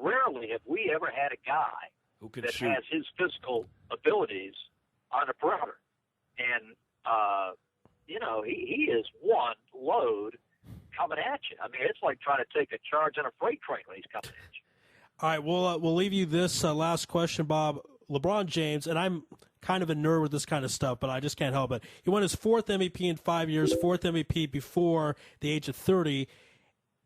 Rarely have we ever had a guy who can that shoot. has his physical abilities on a perimeter. And, he is one load coming at you. I mean, it's like trying to take a charge on a freight train when he's coming at you. All right, we'll leave you this last question, Bob. LeBron James, and I'm kind of a nerd with this kind of stuff, but I just can't help it. He won his 4th MVP in 5 years, 4th MVP before the age of 30.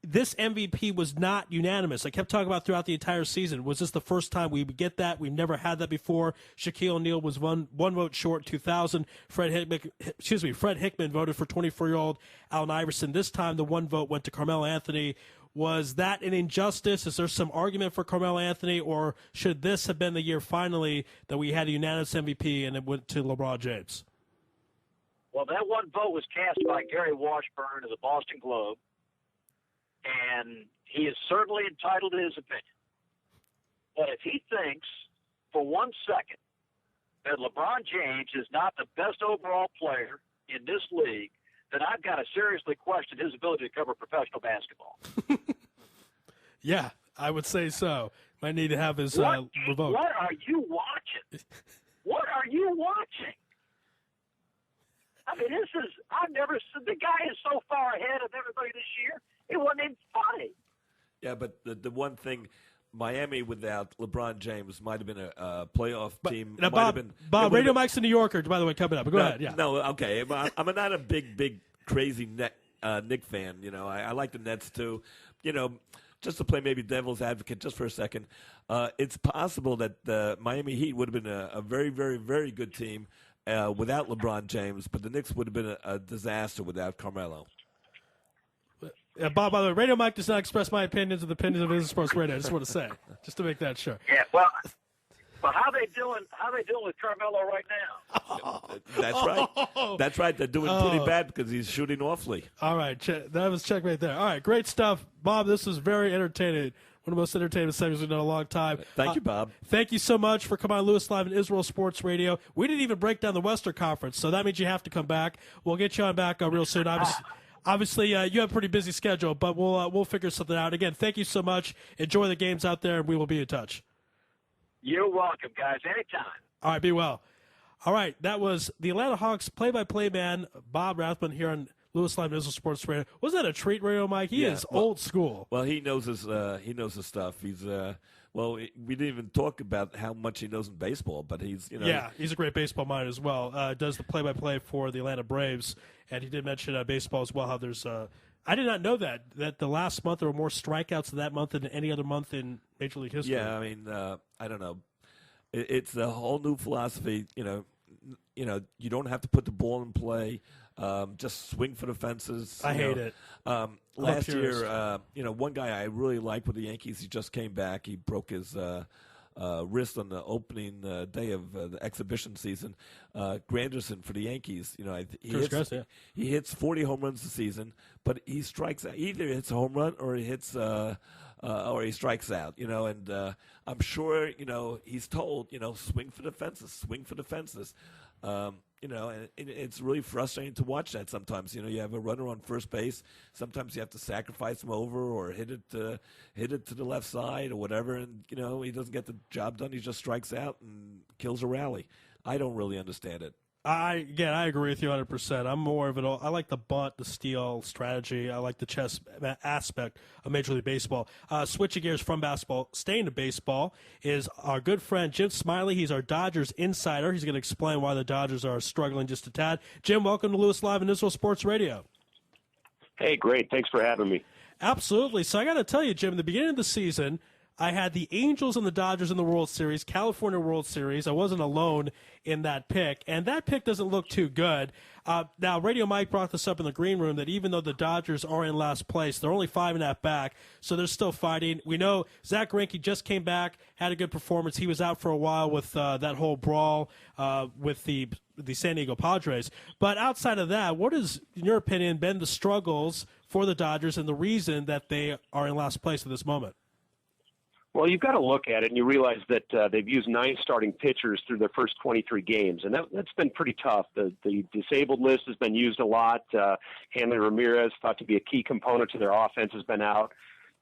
This MVP was not unanimous. I kept talking about throughout the entire season. Was this the first time we would get that? We've never had that before. Shaquille O'Neal was one vote short in 2000. Fred Hickman voted for 24-year-old Allen Iverson. This time the 1 vote went to Carmelo Anthony. Was that an injustice? Is there some argument for Carmelo Anthony, or should this have been the year finally that we had a unanimous MVP and it went to LeBron James? Well, that 1 vote was cast by Gary Washburn of the Boston Globe, and he is certainly entitled to his opinion. But if he thinks for 1 second that LeBron James is not the best overall player in this league, then I've got to seriously question his ability to cover professional basketball. Yeah, I would say so. Might need to have his revoked. What are you watching? What are you watching? I mean, I've never seen, the guy is so far ahead of everybody this year, it wasn't even funny. Yeah, but the one thing, Miami without LeBron James might have been a playoff team. Now, Bob, Radio Mike's a New Yorker, by the way, coming up. Go ahead. Yeah. No, okay. I'm not a big, crazy Knick fan. You know, I like the Nets too. You know, just to play maybe devil's advocate just for a second, it's possible that the Miami Heat would have been a very, very, very good team without LeBron James, but the Knicks would have been a disaster without Carmelo. Bob, by the way, Radio Mike does not express my opinions or the opinions of Business Sports Radio. I just want to say, just to make that sure. Yeah, well, how they doing? How they doing with Carmelo right now? That's right. That's right. They're doing pretty bad because he's shooting awfully. All right, that was checkmate there. All right, great stuff, Bob. This was very entertaining. One of the most entertaining segments we've done in a long time. Thank you, Bob. Thank you so much for coming on Louis Live and Israel Sports Radio. We didn't even break down the Western Conference, so that means you have to come back. We'll get you on back real soon. Obviously, you have a pretty busy schedule, but we'll figure something out. Again, thank you so much. Enjoy the games out there, and we will be in touch. You're welcome, guys. Anytime. All right, be well. All right, that was the Atlanta Hawks play-by-play man, Bob Rathbun, here on Louis Live and Israel Sports Radio. Was that a treat, Radio Mike? He is old school. Well, he knows his stuff. He's we didn't even talk about how much he knows in baseball, but he's he's a great baseball mind as well. Does the play-by-play for the Atlanta Braves, and he did mention baseball as well. How there's I did not know that the last month there were more strikeouts in that month than any other month in Major League history. Yeah, I mean, I don't know. It's a whole new philosophy. You don't have to put the ball in play. Just swing for the fences. I hate it. Last year, one guy I really liked with the Yankees, he just came back. He broke his wrist on the opening day of the exhibition season. Granderson for the Yankees, he hits 40 home runs a season, but he strikes out. Either hits a home run or he hits or he strikes out. And I'm sure he's told swing for the fences. And it's really frustrating to watch that sometimes. You have a runner on first base. Sometimes you have to sacrifice him over or hit it to the left side or whatever. And, he doesn't get the job done. He just strikes out and kills a rally. I don't really understand it. I agree with you 100%. I'm more of I like the bunt, the steal strategy. I like the chess aspect of Major League Baseball. Switching gears from basketball, staying to baseball, is our good friend Jim Smiley. He's our Dodgers insider. He's going to explain why the Dodgers are struggling just a tad. Jim, welcome to Louis Live and Israel Sports Radio. Hey, great. Thanks for having me. Absolutely. So I got to tell you, Jim, at the beginning of the season, I had the Angels and the Dodgers in the World Series, California World Series. I wasn't alone in that pick, and that pick doesn't look too good. Now, Radio Mike brought this up in the green room that even though the Dodgers are in last place, they're only 5.5 back, so they're still fighting. We know Zach Greinke just came back, had a good performance. He was out for a while with that whole brawl with the San Diego Padres. But outside of that, what has, in your opinion, been the struggles for the Dodgers and the reason that they are in last place at this moment? Well, you've got to look at it, and you realize that they've used 9 starting pitchers through their first 23 games, and that's been pretty tough. The disabled list has been used a lot. Hanley Ramirez, thought to be a key component to their offense, has been out.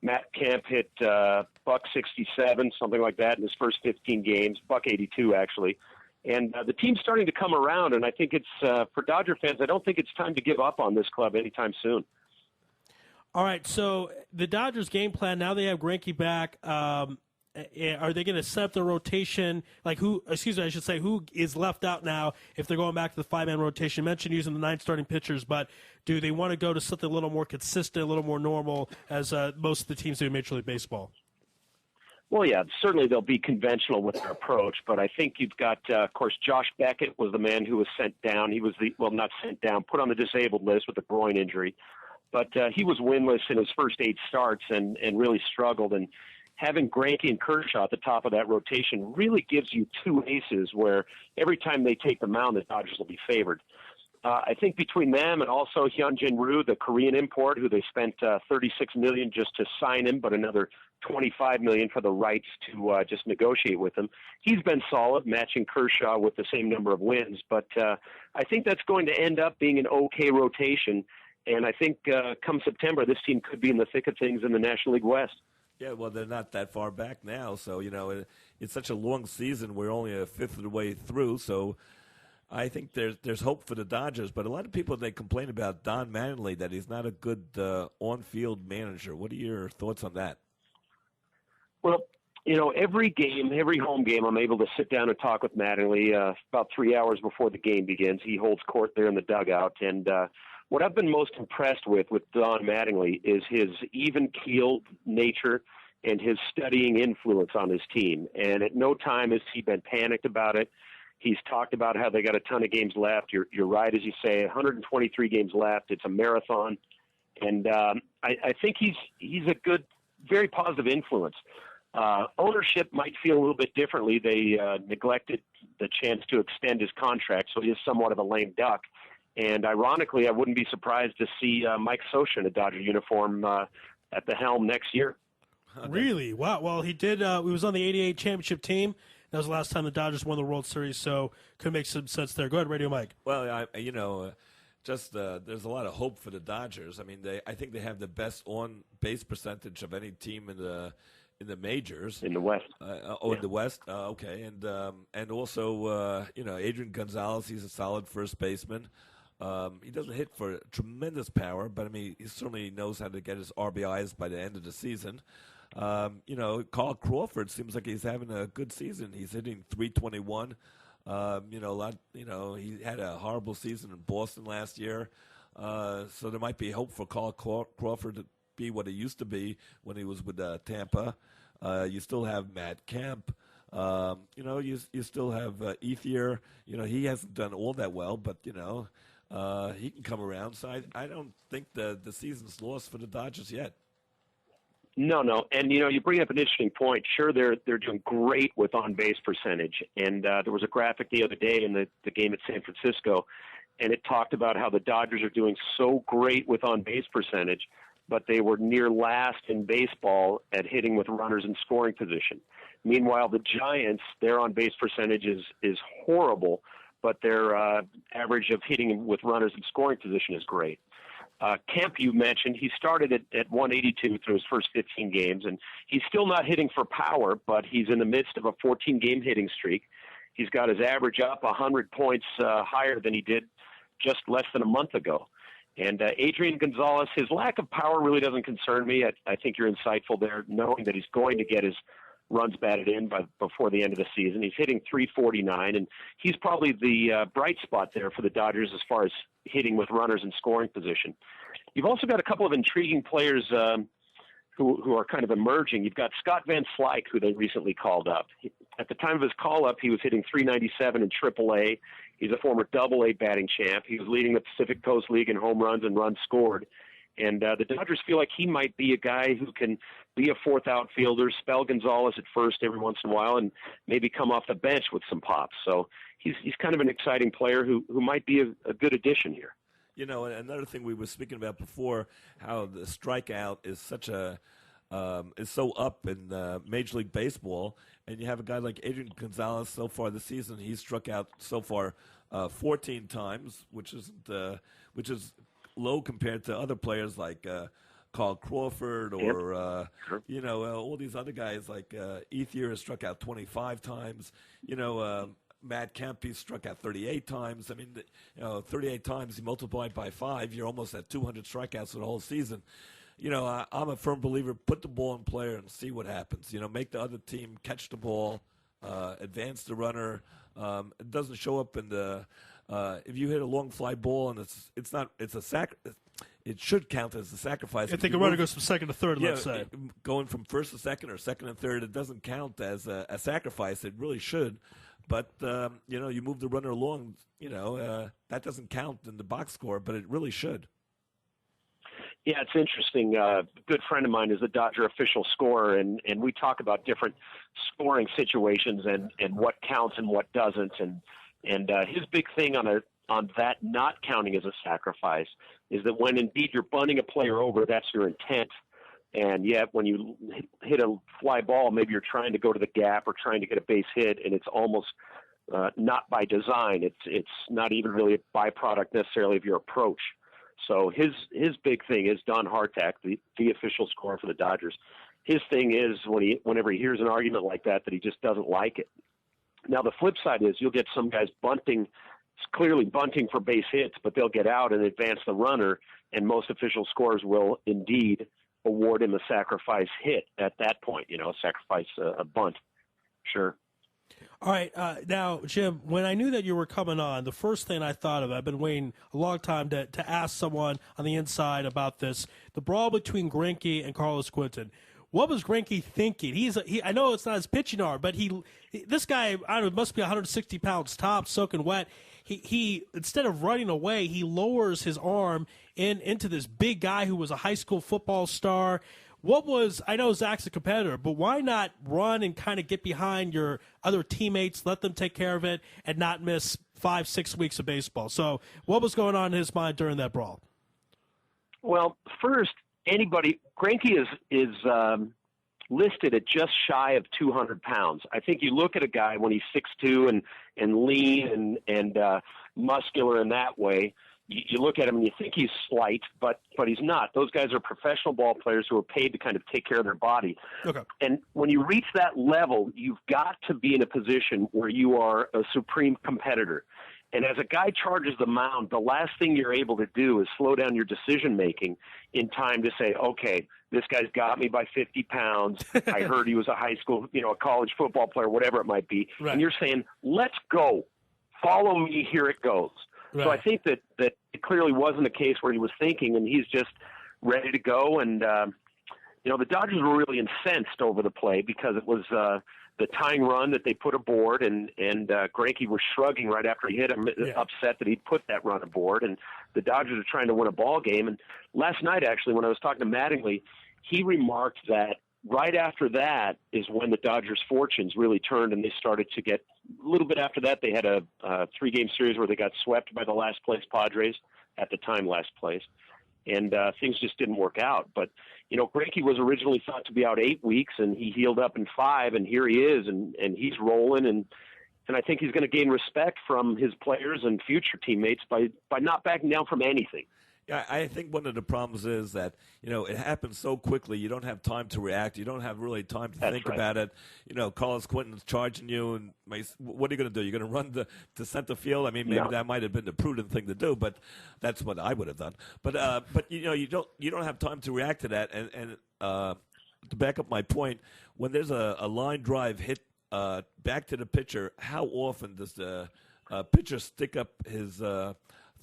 Matt Kemp hit $167, something like that, in his first 15 games, $182 actually. And the team's starting to come around, and I think it's for Dodger fans, I don't think it's time to give up on this club anytime soon. All right, so the Dodgers' game plan, now they have Greinke back. Are they going to set up the rotation? Who is left out now if they're going back to the 5-man rotation? You mentioned using the 9 starting pitchers, but do they want to go to something a little more consistent, a little more normal, as most of the teams do in Major League Baseball? Well, yeah, certainly they'll be conventional with their approach, but I think you've got, of course, Josh Beckett was the man who was sent down. He was not sent down, put on the disabled list with a groin injury. But he was winless in his first 8 starts and really struggled. And having Greinke and Kershaw at the top of that rotation really gives you 2 aces where every time they take the mound, the Dodgers will be favored. I think between them and also Hyunjin Ryu, the Korean import, who they spent $36 million just to sign him, but another $25 million for the rights to just negotiate with him. He's been solid, matching Kershaw with the same number of wins. But I think that's going to end up being an okay rotation. And I think come September, this team could be in the thick of things in the National League West. Yeah, well, they're not that far back now. So, it's such a long season. We're only a fifth of the way through. So I think there's hope for the Dodgers, but a lot of people, they complain about Don Mattingly, that he's not a good on-field manager. What are your thoughts on that? Well, every game, every home game, I'm able to sit down and talk with Mattingly about 3 hours before the game begins. He holds court there in the dugout, and what I've been most impressed with Don Mattingly is his even-keeled nature and his studying influence on his team. And at no time has he been panicked about it. He's talked about how they got a ton of games left. You're right, as you say, 123 games left. It's a marathon. And I think he's a good, very positive influence. Ownership might feel a little bit differently. They neglected the chance to extend his contract, so he is somewhat of a lame duck. And ironically, I wouldn't be surprised to see Mike Scioscia in a Dodger uniform at the helm next year. Really? Wow. Well, he did. He was on the '88 championship team. That was the last time the Dodgers won the World Series, so could make some sense there. Go ahead, Radio Mike. Well, there's a lot of hope for the Dodgers. I mean, I think they have the best on-base percentage of any team in the majors. In the West. In the West. Okay, and also Adrian Gonzalez. He's a solid first baseman. He doesn't hit for tremendous power, but I mean, he certainly knows how to get his RBIs by the end of the season. Carl Crawford seems like he's having a good season. He's hitting .321. He had a horrible season in Boston last year. So there might be hope for Carl Crawford to be what he used to be when he was with Tampa. You still have Matt Kemp. You still have Ethier. He hasn't done all that well, but he can come around. So I don't think the season's lost for the Dodgers yet. No, and you bring up an interesting point. Sure, they're doing great with on-base percentage, and there was a graphic the other day in the game at San Francisco, and it talked about how the Dodgers are doing so great with on-base percentage, but they were near last in baseball at hitting with runners in scoring position. Meanwhile, the Giants, their on-base percentage is horrible, but their average of hitting with runners in scoring position is great. Kemp, you mentioned, he started at 182 through his first 15 games, and he's still not hitting for power, but he's in the midst of a 14-game hitting streak. He's got his average up 100 points higher than he did just less than a month ago. And Adrian Gonzalez, his lack of power really doesn't concern me. I think you're insightful there, knowing that he's going to get his runs batted in before the end of the season. He's hitting .349, and he's probably the bright spot there for the Dodgers as far as hitting with runners in scoring position. You've also got a couple of intriguing players who are kind of emerging. You've got Scott Van Slyke, who they recently called up. At the time of his call-up, he was hitting .397 in AAA. He's a former AA batting champ. He was leading the Pacific Coast League in home runs and runs scored. And the Dodgers feel like he might be a guy who can be a fourth outfielder, spell Gonzalez at first every once in a while, and maybe come off the bench with some pops. So he's kind of an exciting player who might be a good addition here. Another thing we were speaking about before, how the strikeout is is so up in Major League Baseball, and you have a guy like Adrian Gonzalez. So far this season, he's struck out so far 14 times, which is low compared to other players like Carl Crawford or all these other guys like Ethier has struck out 25 times. Matt Kemp, he's struck out 38 times. I mean, 38 times, you multiply it by 5, you're almost at 200 strikeouts for the whole season. I'm a firm believer, put the ball in play and see what happens. Make the other team catch the ball, advance the runner. It doesn't show up in the if you hit a long fly ball and it's a sack. It should count as a sacrifice. I think a runner goes from second to third, let's say. Going from first to second or second and third, it doesn't count as a sacrifice. It really should. But, you move the runner along, that doesn't count in the box score, but it really should. Yeah, it's interesting. A good friend of mine is a Dodger official scorer, and we talk about different scoring situations and what counts and what doesn't. And his big thing on on that not counting as a sacrifice is that when indeed you're bunting a player over, that's your intent. And yet when you hit a fly ball, maybe you're trying to go to the gap or trying to get a base hit, and it's almost not by design. It's not even really a byproduct necessarily of your approach. So his big thing is Don Hartack, the official scorer for the Dodgers. His thing is whenever he hears an argument like that he just doesn't like it. Now the flip side is you'll get some guys clearly bunting for base hits, but they'll get out and advance the runner, and most official scorers will indeed award him a sacrifice hit at that point, sacrifice a bunt. Sure. All right. Now, Jim, when I knew that you were coming on, the first thing I thought of, I've been waiting a long time to ask someone on the inside about this, the brawl between Greinke and Carlos Quentin. What was Greinke thinking? I know it's not his pitching arm, but this guy, I don't know, must be 160 pounds top, soaking wet. He instead of running away, he lowers his arm into this big guy who was a high school football star. I know Zach's a competitor, but why not run and kind of get behind your other teammates, let them take care of it, and not miss 5-6 weeks of baseball? So what was going on in his mind during that brawl? Well, first, Greinke is listed at just shy of 200 pounds. I think you look at a guy when he's 6'2" and lean and muscular in that way, you look at him and you think he's slight, but he's not. Those guys are professional ball players who are paid to kind of take care of their body. Okay. And when you reach that level, you've got to be in a position where you are a supreme competitor. And as a guy charges the mound, the last thing you're able to do is slow down your decision-making in time to say, okay, this guy's got me by 50 pounds. I heard he was a high school, a college football player, whatever it might be. Right. And you're saying, let's go. Follow me, here it goes. Right. So I think that it clearly wasn't a case where he was thinking, and he's just ready to go. And, the Dodgers were really incensed over the play because it was the tying run that they put aboard, and Greinke was shrugging right after he hit him, upset that he put that run aboard. And the Dodgers are trying to win a ball game. And last night, actually, when I was talking to Mattingly, he remarked that right after that is when the Dodgers' fortunes really turned, and they started to get a little bit after that. They had a 3-game series where they got swept by the last place Padres, at the time last place, and things just didn't work out. But Greinke was originally thought to be out 8 weeks, and he healed up in 5, and here he is, and he's rolling, and I think he's going to gain respect from his players and future teammates by not backing down from anything. Yeah, I think one of the problems is that, it happens so quickly. You don't have time to react. You don't have really time to think about it. Carlos Quentin's charging you, and what are you going to do? You're going to run to center field? I mean, maybe that might have been the prudent thing to do, but that's what I would have done. But you don't have time to react to that. And to back up my point, when there's a line drive hit back to the pitcher, how often does the pitcher stick up his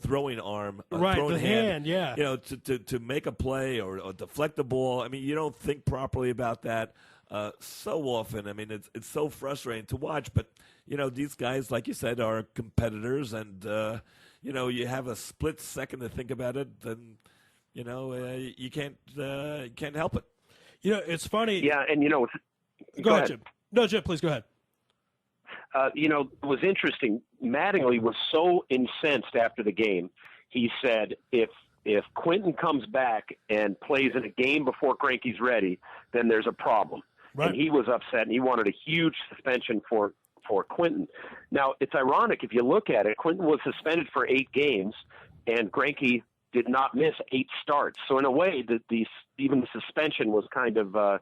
throwing arm, throwing hand, to make a play or deflect the ball? I mean, you don't think properly about that so often. I mean, it's so frustrating to watch. But these guys, like you said, are competitors, and you have a split second to think about it, then you can't help it. It's funny. Yeah, and go ahead, Jim. No, Jim, please go ahead. It was interesting. Mattingly was so incensed after the game. He said, if Quentin comes back and plays in a game before Greinke's ready, then there's a problem. Right. And he was upset, and he wanted a huge suspension for Quentin. Now, it's ironic if you look at it. Quentin was suspended for 8 games, and Greinke did not miss 8 starts. So in a way, even the suspension was kind of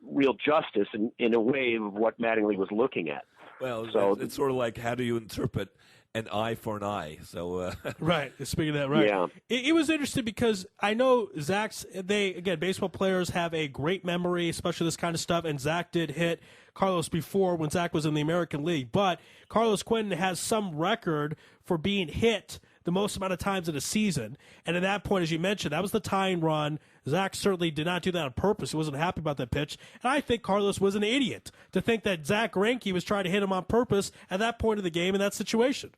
real justice in a way of what Mattingly was looking at. Well, so it's sort of like, how do you interpret an eye for an eye? So right. Speaking of that, right? Yeah. It was interesting because I know baseball players have a great memory, especially this kind of stuff. And Zach did hit Carlos before when Zach was in the American League, but Carlos Quentin has some record for being hit the most amount of times in a season. And at that point, as you mentioned, that was the tying run. Zach certainly did not do that on purpose. He wasn't happy about that pitch. And I think Carlos was an idiot to think that Zach Greinke was trying to hit him on purpose at that point of the game in that situation.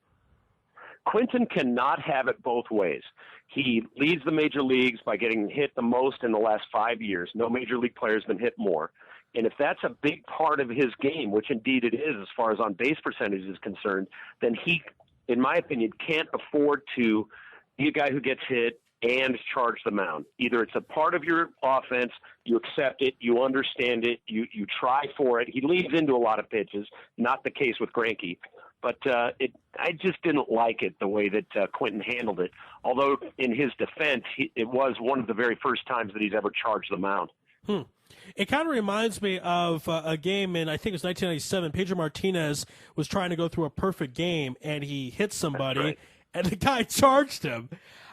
Quentin cannot have it both ways. He leads the major leagues by getting hit the most in the last 5 years. No major league player has been hit more. And if that's a big part of his game, which indeed it is as far as on-base percentage is concerned, then he in my opinion, can't afford to be a guy who gets hit and charge the mound. Either it's a part of your offense, you accept it, you understand it, you try for it. He leads into a lot of pitches, not the case with Greinke. But I just didn't like it, the way that Quentin handled it. Although, in his defense, it was one of the very first times that he's ever charged the mound. It kind of reminds me of a game in, I think it was 1997. Pedro Martinez was trying to go through a perfect game, and he hit somebody, right. and the guy charged him.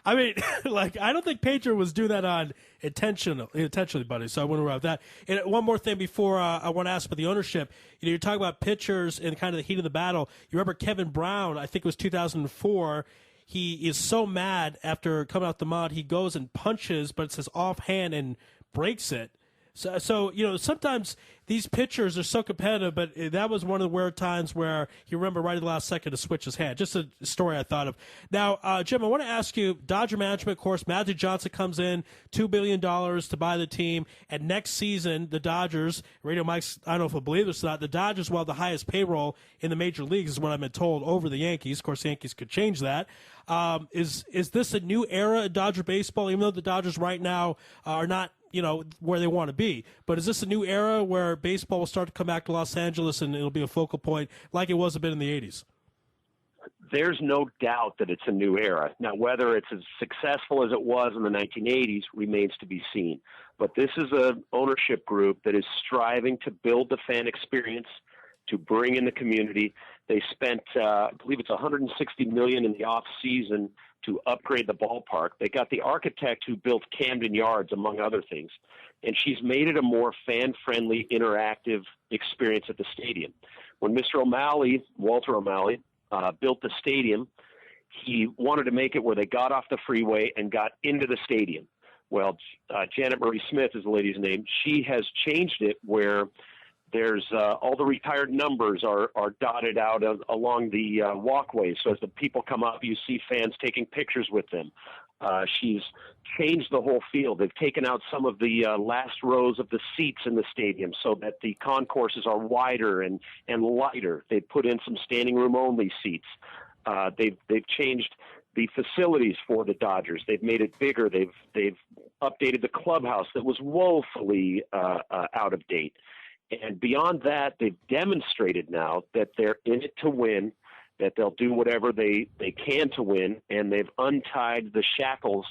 I mean, I don't think Pedro was doing that on intentionally, buddy. So I wouldn't worry about that. And one more thing before I want to ask about the ownership. You're talking about pitchers and kind of the heat of the battle. You remember Kevin Brown? I think it was 2004. He is so mad after coming out the mound, he goes and punches, but it says offhand and breaks it. So sometimes these pitchers are so competitive, but that was one of the weird times where you remember right at the last second to switch his hand. Just a story I thought of. Now, Jim, I want to ask you, Dodger management, of course, Magic Johnson comes in, $2 billion to buy the team, and next season, the Dodgers, Radio Mike's, I don't know if he'll believe this or not, the Dodgers will have the highest payroll in the major leagues, is what I've been told, over the Yankees. Of course, the Yankees could change that. Is this a new era in Dodger baseball, even though the Dodgers right now are not where they want to be? But is this a new era where baseball will start to come back to Los Angeles and it'll be a focal point like it was a bit in the 80s? There's no doubt that it's a new era. Now, whether it's as successful as it was in the 1980s remains to be seen. But this is an ownership group that is striving to build the fan experience, to bring in the community. They spent, I believe it's $160 million in the off season to upgrade the ballpark. They got the architect who built Camden Yards, among other things, and she's made it a more fan-friendly, interactive experience at the stadium. When Mr. O'Malley, Walter O'Malley, built the stadium, he wanted to make it where they got off the freeway and got into the stadium. Well, Janet Marie Smith is the lady's name. She has changed it where there's all the retired numbers are dotted out along the walkways. So as the people come up, you see fans taking pictures with them. She's changed the whole field. They've taken out some of the last rows of the seats in the stadium so that the concourses are wider and lighter. They put in some standing room only seats. They've changed the facilities for the Dodgers. They've made it bigger. They've updated the clubhouse that was woefully out of date. And beyond that, they've demonstrated now that they're in it to win, that they'll do whatever they can to win, and they've untied the shackles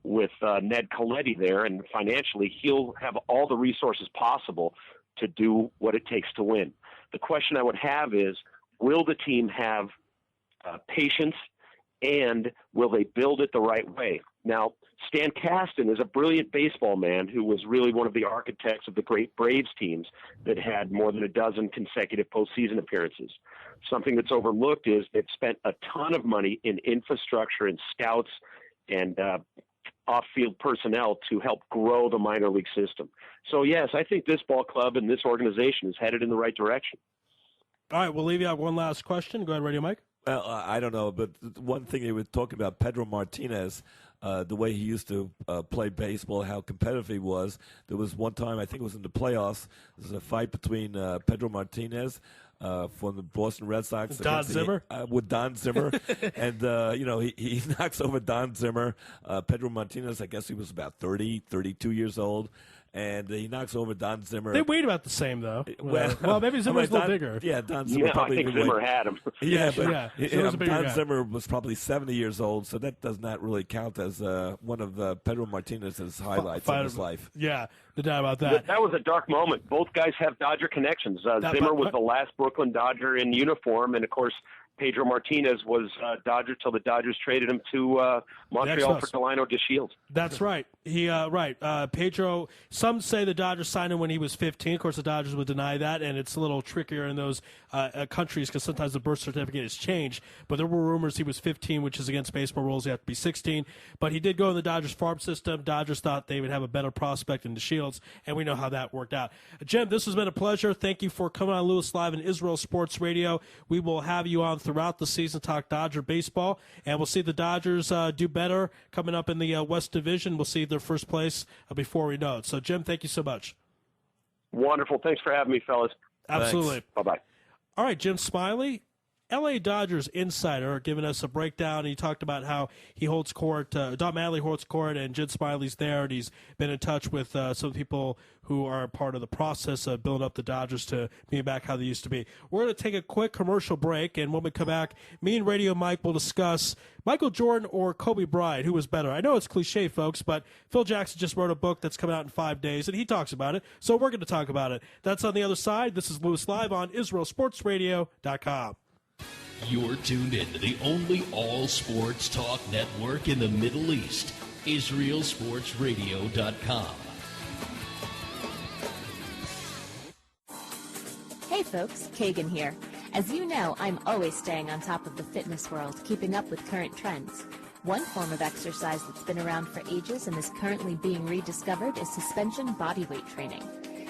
with Ned Colletti there, and financially he'll have all the resources possible to do what it takes to win. The question I would have is, will the team have patience, and will they build it the right way? Now, Stan Kasten is a brilliant baseball man who was really one of the architects of the great Braves teams that had more than a dozen consecutive postseason appearances. Something that's overlooked is they've spent a ton of money in infrastructure and scouts and off-field personnel to help grow the minor league system. So, yes, I think this ball club and this organization is headed in the right direction. All right, we'll leave you out one last question. Go ahead, Radio Mike. Well, I don't know, but one thing they were talking about, Pedro Martinez, the way he used to play baseball, how competitive he was. There was one time, I think it was in the playoffs, there was a fight between Pedro Martinez from the Boston Red Sox. Don Zimmer? With Don Zimmer. And, he knocks over Don Zimmer. Pedro Martinez, I guess he was about 30, 32 years old. And he knocks over Don Zimmer. They weighed about the same, though. Well, maybe Zimmer's a little bigger. Yeah, Don Zimmer probably. I think Zimmer had him. Don Zimmer was probably 70 years old, so that does not really count as one of Pedro Martinez's highlights of his life. Yeah, no doubt about that. That was a dark moment. Both guys have Dodger connections. Zimmer was the last Brooklyn Dodger in uniform, and, of course, Pedro Martinez was Dodger till the Dodgers traded him to Montreal for Delino DeShields. That's right. Pedro, some say the Dodgers signed him when he was 15. Of course, the Dodgers would deny that, and it's a little trickier in those countries because sometimes the birth certificate is changed. But there were rumors he was 15, which is against baseball rules. You have to be 16. But he did go in the Dodgers farm system. Dodgers thought they would have a better prospect in DeShields, and we know how that worked out. Jim, this has been a pleasure. Thank you for coming on Louis Live and Israel Sports Radio. We will have you on throughout the season, talk Dodger baseball, and we'll see the Dodgers do better coming up in the West Division. We'll see their first place before we know it. So, Jim, thank you so much. Wonderful. Thanks for having me, fellas. Absolutely. Bye-bye. All right, Jim Smiley, L.A. Dodgers insider giving us a breakdown. He talked about how he holds court, Don Mattingly holds court, and Jen Smiley's there, and he's been in touch with some people who are part of the process of building up the Dodgers to being back how they used to be. We're going to take a quick commercial break, and when we come back, me and Radio Mike will discuss Michael Jordan or Kobe Bryant, who was better. I know it's cliche, folks, but Phil Jackson just wrote a book that's coming out in 5 days, and he talks about it, so we're going to talk about it. That's on the other side. This is Louis Live on IsraelSportsRadio.com. You're tuned in to the only all-sports talk network in the Middle East, IsraelSportsRadio.com. Hey folks, Kagan here. As you know, I'm always staying on top of the fitness world, keeping up with current trends. One form of exercise that's been around for ages and is currently being rediscovered is suspension bodyweight training.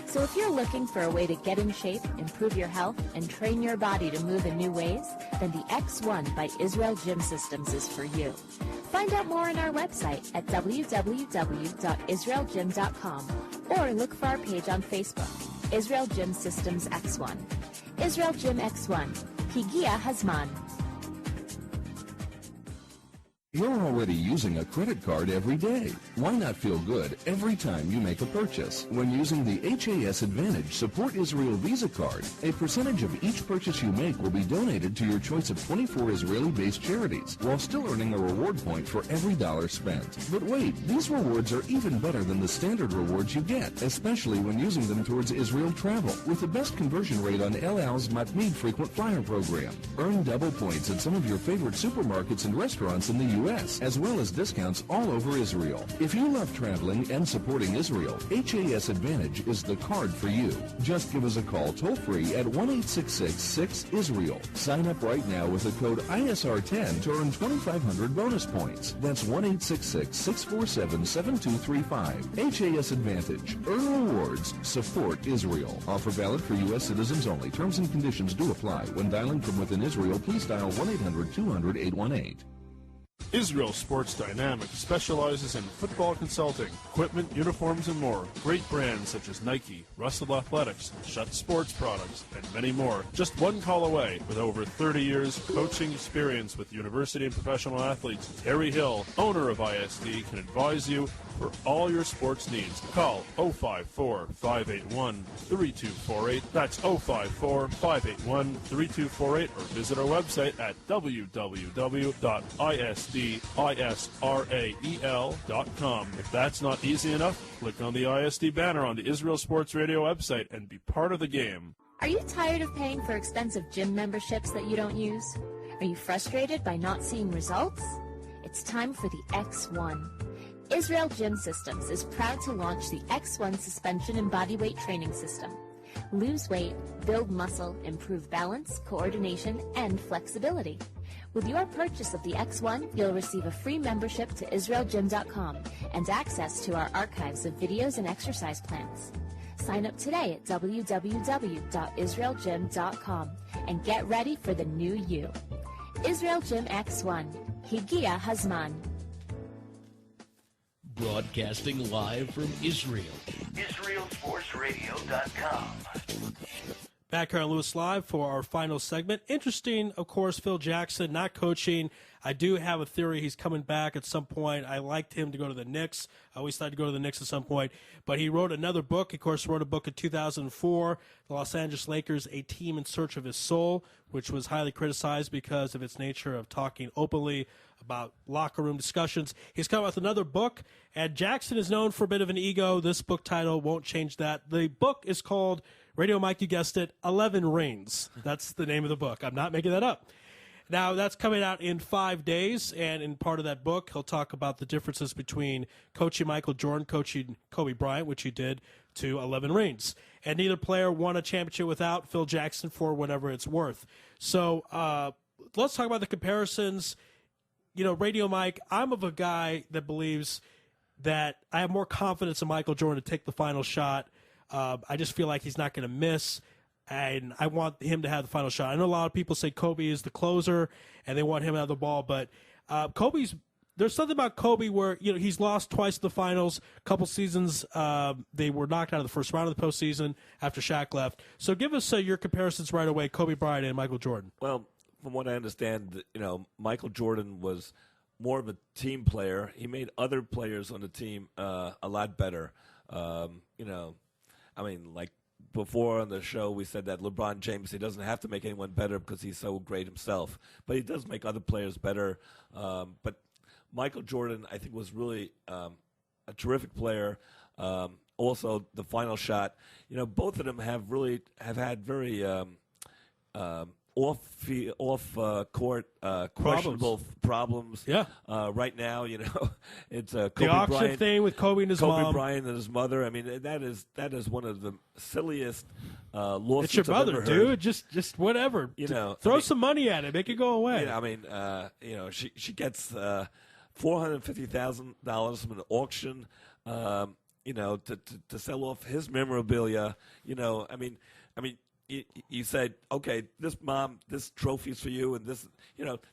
So if you're looking for a way to get in shape, improve your health, and train your body to move in new ways, then the X1 by Israel Gym Systems is for you. Find out more on our website at www.israelgym.com or look for our page on Facebook, Israel Gym Systems X1. Israel Gym X1. Higia Hazman. You're already using a credit card every day. Why not feel good every time you make a purchase? When using the HAS Advantage Support Israel Visa card, a percentage of each purchase you make will be donated to your choice of 24 Israeli-based charities, while still earning a reward point for every dollar spent. But wait, these rewards are even better than the standard rewards you get, especially when using them towards Israel travel, with the best conversion rate on El Al's Matmeed frequent flyer program. Earn double points at some of your favorite supermarkets and restaurants in the U.S., as well as discounts all over Israel. If you love traveling and supporting Israel, HAS Advantage is the card for you. Just give us a call toll-free at 1-866-6-ISRAEL. Sign up right now with the code ISR10 to earn 2,500 bonus points. That's 1-866-647-7235. HAS Advantage. Earn rewards. Support Israel. Offer valid for U.S. citizens only. Terms and conditions do apply. When dialing from within Israel, please dial 1-800-200-818. Israel Sports Dynamics specializes in football consulting, equipment, uniforms, and more. Great brands such as Nike, Russell Athletics, Schutt Sports Products, and many more. Just one call away. With over 30 years coaching experience with university and professional athletes, Terry Hill, owner of ISD, can advise you for all your sports needs. Call 054-581-3248. That's 054-581-3248, or visit our website at www.isdisrael.com. If that's not easy enough, click on the ISD banner on the Israel Sports Radio website and be part of the game. Are you tired of paying for expensive gym memberships that you don't use? Are you frustrated by not seeing results? It's time for the X1. Israel Gym Systems is proud to launch the X1 suspension and bodyweight training system. Lose weight, build muscle, improve balance, coordination, and flexibility. With your purchase of the X1, you'll receive a free membership to IsraelGym.com and access to our archives of videos and exercise plans. Sign up today at www.IsraelGym.com and get ready for the new you. Israel Gym X1. Higia Hazman. Broadcasting live from Israel. IsraelSportsRadio.com. Back here on Louis Live for our final segment. Interesting, of course, Phil Jackson not coaching. I do have a theory he's coming back at some point. I liked him to go to the Knicks. I always thought to go to the Knicks at some point. But he wrote another book. Of course, wrote a book in 2004, The Los Angeles Lakers, A Team in Search of His Soul, which was highly criticized because of its nature of talking openly about locker room discussions. He's come out with another book, and Jackson is known for a bit of an ego. This book title won't change that. The book is called, Radio Mike, you guessed it, 11 Rings. That's the name of the book. I'm not making that up. Now, that's coming out in 5 days, and in part of that book, he'll talk about the differences between coaching Michael Jordan, coaching Kobe Bryant, which he did, to 11 rings. And neither player won a championship without Phil Jackson, for whatever it's worth. So let's talk about the comparisons. You know, Radio Mike, I'm of a guy that believes that I have more confidence in Michael Jordan to take the final shot. I just feel like he's not going to miss, and I want him to have the final shot. I know a lot of people say Kobe is the closer, and they want him to have the ball, but there's something about Kobe where, you know, he's lost twice in the finals. A couple seasons, they were knocked out of the first round of the postseason after Shaq left. So give us your comparisons right away, Kobe Bryant and Michael Jordan. Well, from what I understand, Michael Jordan was more of a team player. He made other players on the team a lot better. Like before on the show, we said that LeBron James, he doesn't have to make anyone better because he's so great himself, but he does make other players better. But Michael Jordan, I think, was really a terrific player. Also, the final shot, both of them have had very off-court questionable problems. Yeah. Right now, it's Kobe the auction Bryant thing with Kobe and his Kobe mom. Bryant and his mother. I mean, that is one of the silliest lawsuits It's your brother, I've ever heard. dude. Just whatever. Throw some money at it. Make it go away. Yeah, she gets $450,000 from an auction. To sell off his memorabilia. You said, okay, this trophy's for you, and this,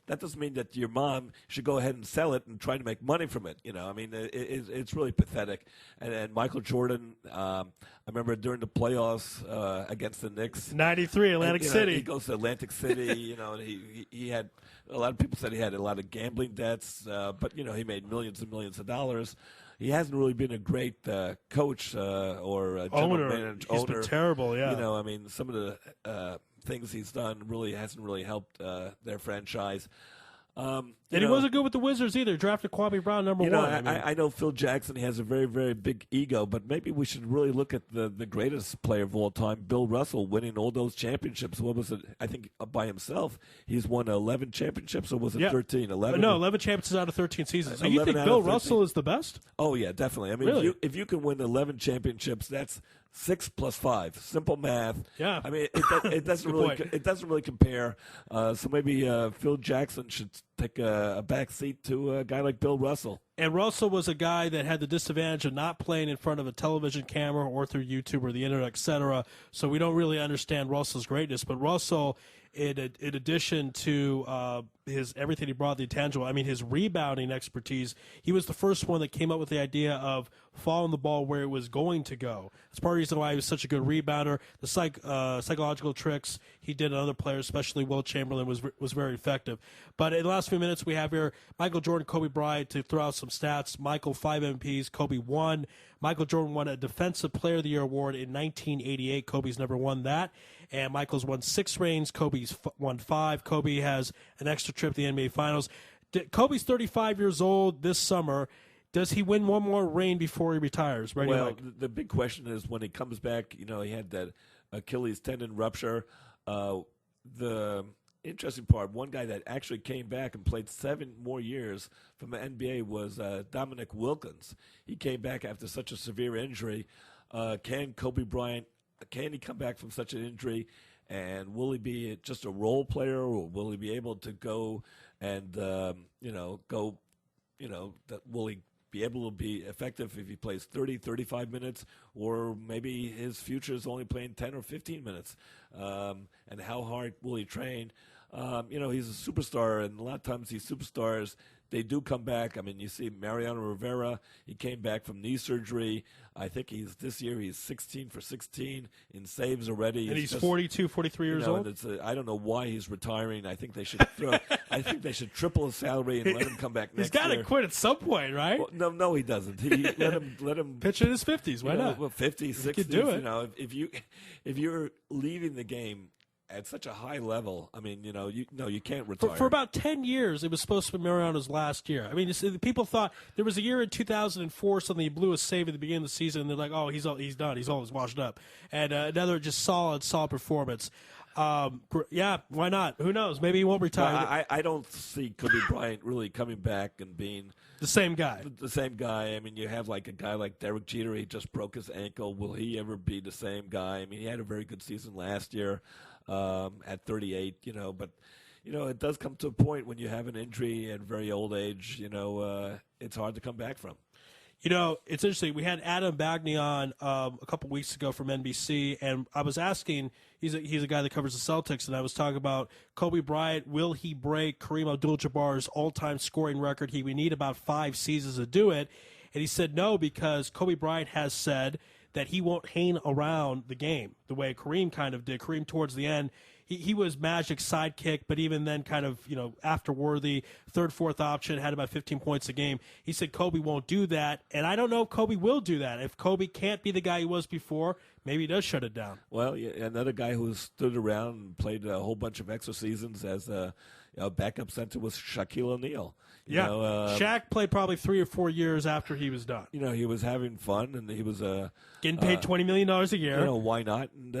that doesn't mean that your mom should go ahead and sell it and try to make money from it. It's really pathetic. And Michael Jordan, I remember during the playoffs against the Knicks, '93, Atlantic City. He goes to Atlantic City. And he had a lot of people said he had a lot of gambling debts, but he made millions and millions of dollars. He hasn't really been a great coach or general manager. He's been terrible, yeah. Some of the things he's done really hasn't really helped their franchise. And he wasn't good with the Wizards either. Drafted Kwame Brown number one. I know Phil Jackson, he has a very, very big ego, but maybe we should really look at the greatest player of all time, Bill Russell, winning all those championships. What was it? I think by himself, he's won 11 championships, or was it 13? 11? No, 11 championships out of 13 seasons. So you think Bill Russell is the best? Oh, yeah, definitely. Really? If you can win 11 championships, that's 6 plus 5. Simple math. Yeah. It doesn't really compare. So maybe Phil Jackson should take a back seat to a guy like Bill Russell. And Russell was a guy that had the disadvantage of not playing in front of a television camera or through YouTube or the internet, etc. So we don't really understand Russell's greatness. But Russell, in addition to his everything he brought, the intangible, his rebounding expertise, he was the first one that came up with the idea of following the ball where it was going to go. That's part of the reason why he was such a good rebounder. The psychological tricks he did on other players, especially Will Chamberlain, was very effective. But in the last few minutes we have here Michael Jordan, Kobe Bryant, to throw out some stats. Michael, 5 MVPs, Kobe 1. Michael Jordan won a Defensive Player of the Year award in 1988. Kobe's never won that. And Michael's won 6 rings. Kobe's won 5. Kobe has an extra trip to the NBA Finals. Kobe's 35 years old this summer. Does he win one more ring before he retires? Right? Well, the big question is when he comes back, he had that Achilles tendon rupture. The interesting part, one guy that actually came back and played 7 more years from the NBA was Dominic Wilkins. He came back after such a severe injury. Can Kobe Bryant, can he come back from such an injury? And will he be just a role player, or will he be able to go and, will he be able to be effective if he plays 30, 35 minutes, or maybe his future is only playing 10 or 15 minutes? And how hard will he train? He's a superstar, and a lot of times these superstars, they do come back. You see Mariano Rivera, he came back from knee surgery. I think this year he's 16 for 16 in saves already. And he's 42, 43 years old. I don't know why he's retiring. I think they should triple his salary and let him come back next year. He's got to quit at some point, right? Well, no, he doesn't. Let him pitch in his 50s. Why not? Well, 50s, 60s. He could do it. If you're leaving the game at such a high level, you can't retire. For about 10 years, it was supposed to be Mariano's last year. People thought there was a year in 2004, something he blew a save at the beginning of the season, and they're like, oh, he's done. He's always washed up. And another just solid performance. Yeah, why not? Who knows? Maybe he won't retire. I don't see Kobe Bryant really coming back and being the same guy. The same guy. You have like a guy like Derek Jeter. He just broke his ankle. Will he ever be the same guy? He had a very good season last year. At 38, but it does come to a point when you have an injury at a very old age, it's hard to come back from. It's interesting. We had Adam Bagney on a couple weeks ago from NBC, and I was asking, he's a guy that covers the Celtics, and I was talking about Kobe Bryant. Will he break Kareem Abdul-Jabbar's all-time scoring record? He would need about 5 seasons to do it. And he said no, because Kobe Bryant has said that he won't hang around the game the way Kareem kind of did. Kareem, towards the end, he was Magic's sidekick, but even then kind of, after worthy, third, fourth option, had about 15 points a game. He said Kobe won't do that, and I don't know if Kobe will do that. If Kobe can't be the guy he was before, maybe he does shut it down. Well, another guy who stood around and played a whole bunch of extra seasons as a backup center was Shaquille O'Neal. Shaq played probably 3 or 4 years after he was done. He was having fun, and he was getting paid $20 million a year. Why not? And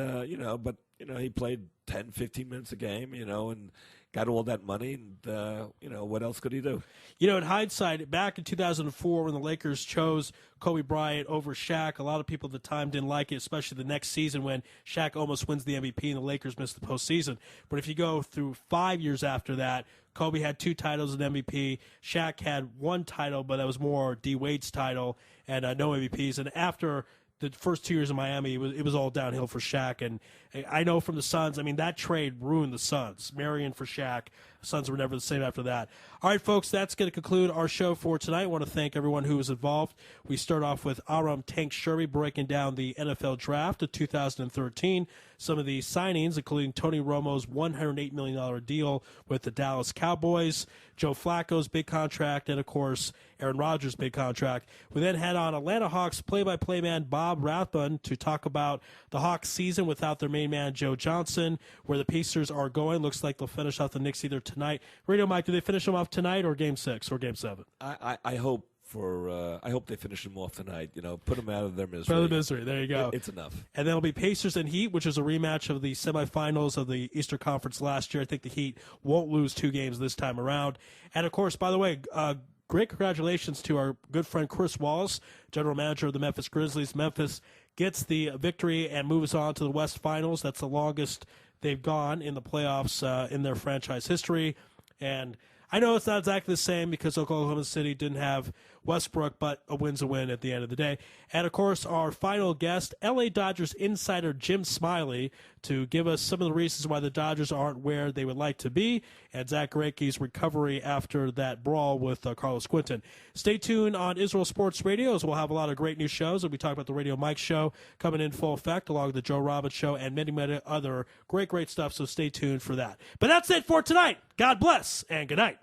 but he played 10, 15 minutes a game. And got all that money, and what else could he do? In hindsight, back in 2004 when the Lakers chose Kobe Bryant over Shaq, a lot of people at the time didn't like it, especially the next season when Shaq almost wins the MVP and the Lakers miss the postseason. But if you go through 5 years after that, Kobe had 2 titles and MVP. Shaq had 1 title, but that was more D. Wade's title, and no MVPs. And after the first 2 years in Miami, it was all downhill for Shaq. And I know from the Suns, that trade ruined the Suns. Marion for Shaq. The Suns were never the same after that. All right, folks, that's going to conclude our show for tonight. I want to thank everyone who was involved. We start off with Amram Tank Sherby breaking down the NFL draft of 2013, some of the signings, including Tony Romo's $108 million deal with the Dallas Cowboys, Joe Flacco's big contract, and, of course, Aaron Rodgers' big contract. We then had on Atlanta Hawks play-by-play man Bob Rathbun to talk about the Hawks season without their main man Joe Johnson, where the Pacers are going. Looks like they'll finish off the Knicks either tonight. Radio Mike, do they finish them off tonight or Game 6 or Game 7? I hope I hope they finish them off tonight. Put them out of their misery. Out of the misery. There you go. It's enough. And then it'll be Pacers and Heat, which is a rematch of the semifinals of the Eastern Conference last year. I think the Heat won't lose 2 games this time around. And of course, by the way, great congratulations to our good friend Chris Wallace, general manager of the Memphis Grizzlies. Memphis gets the victory and moves on to the West Finals. That's the longest they've gone in the playoffs in their franchise history. And I know it's not exactly the same because Oklahoma City didn't have Westbrook, but a win's a win at the end of the day. And, of course, our final guest, L.A. Dodgers insider Jim Smiley, to give us some of the reasons why the Dodgers aren't where they would like to be, and Zach Greinke's recovery after that brawl with Carlos Quinton. Stay tuned on Israel Sports Radio, as we'll have a lot of great new shows. We'll be talking about the Radio Mike Show coming in full effect, along with the Joe Robbins Show, and many, many other great stuff, so stay tuned for that. But that's it for tonight. God bless, and good night.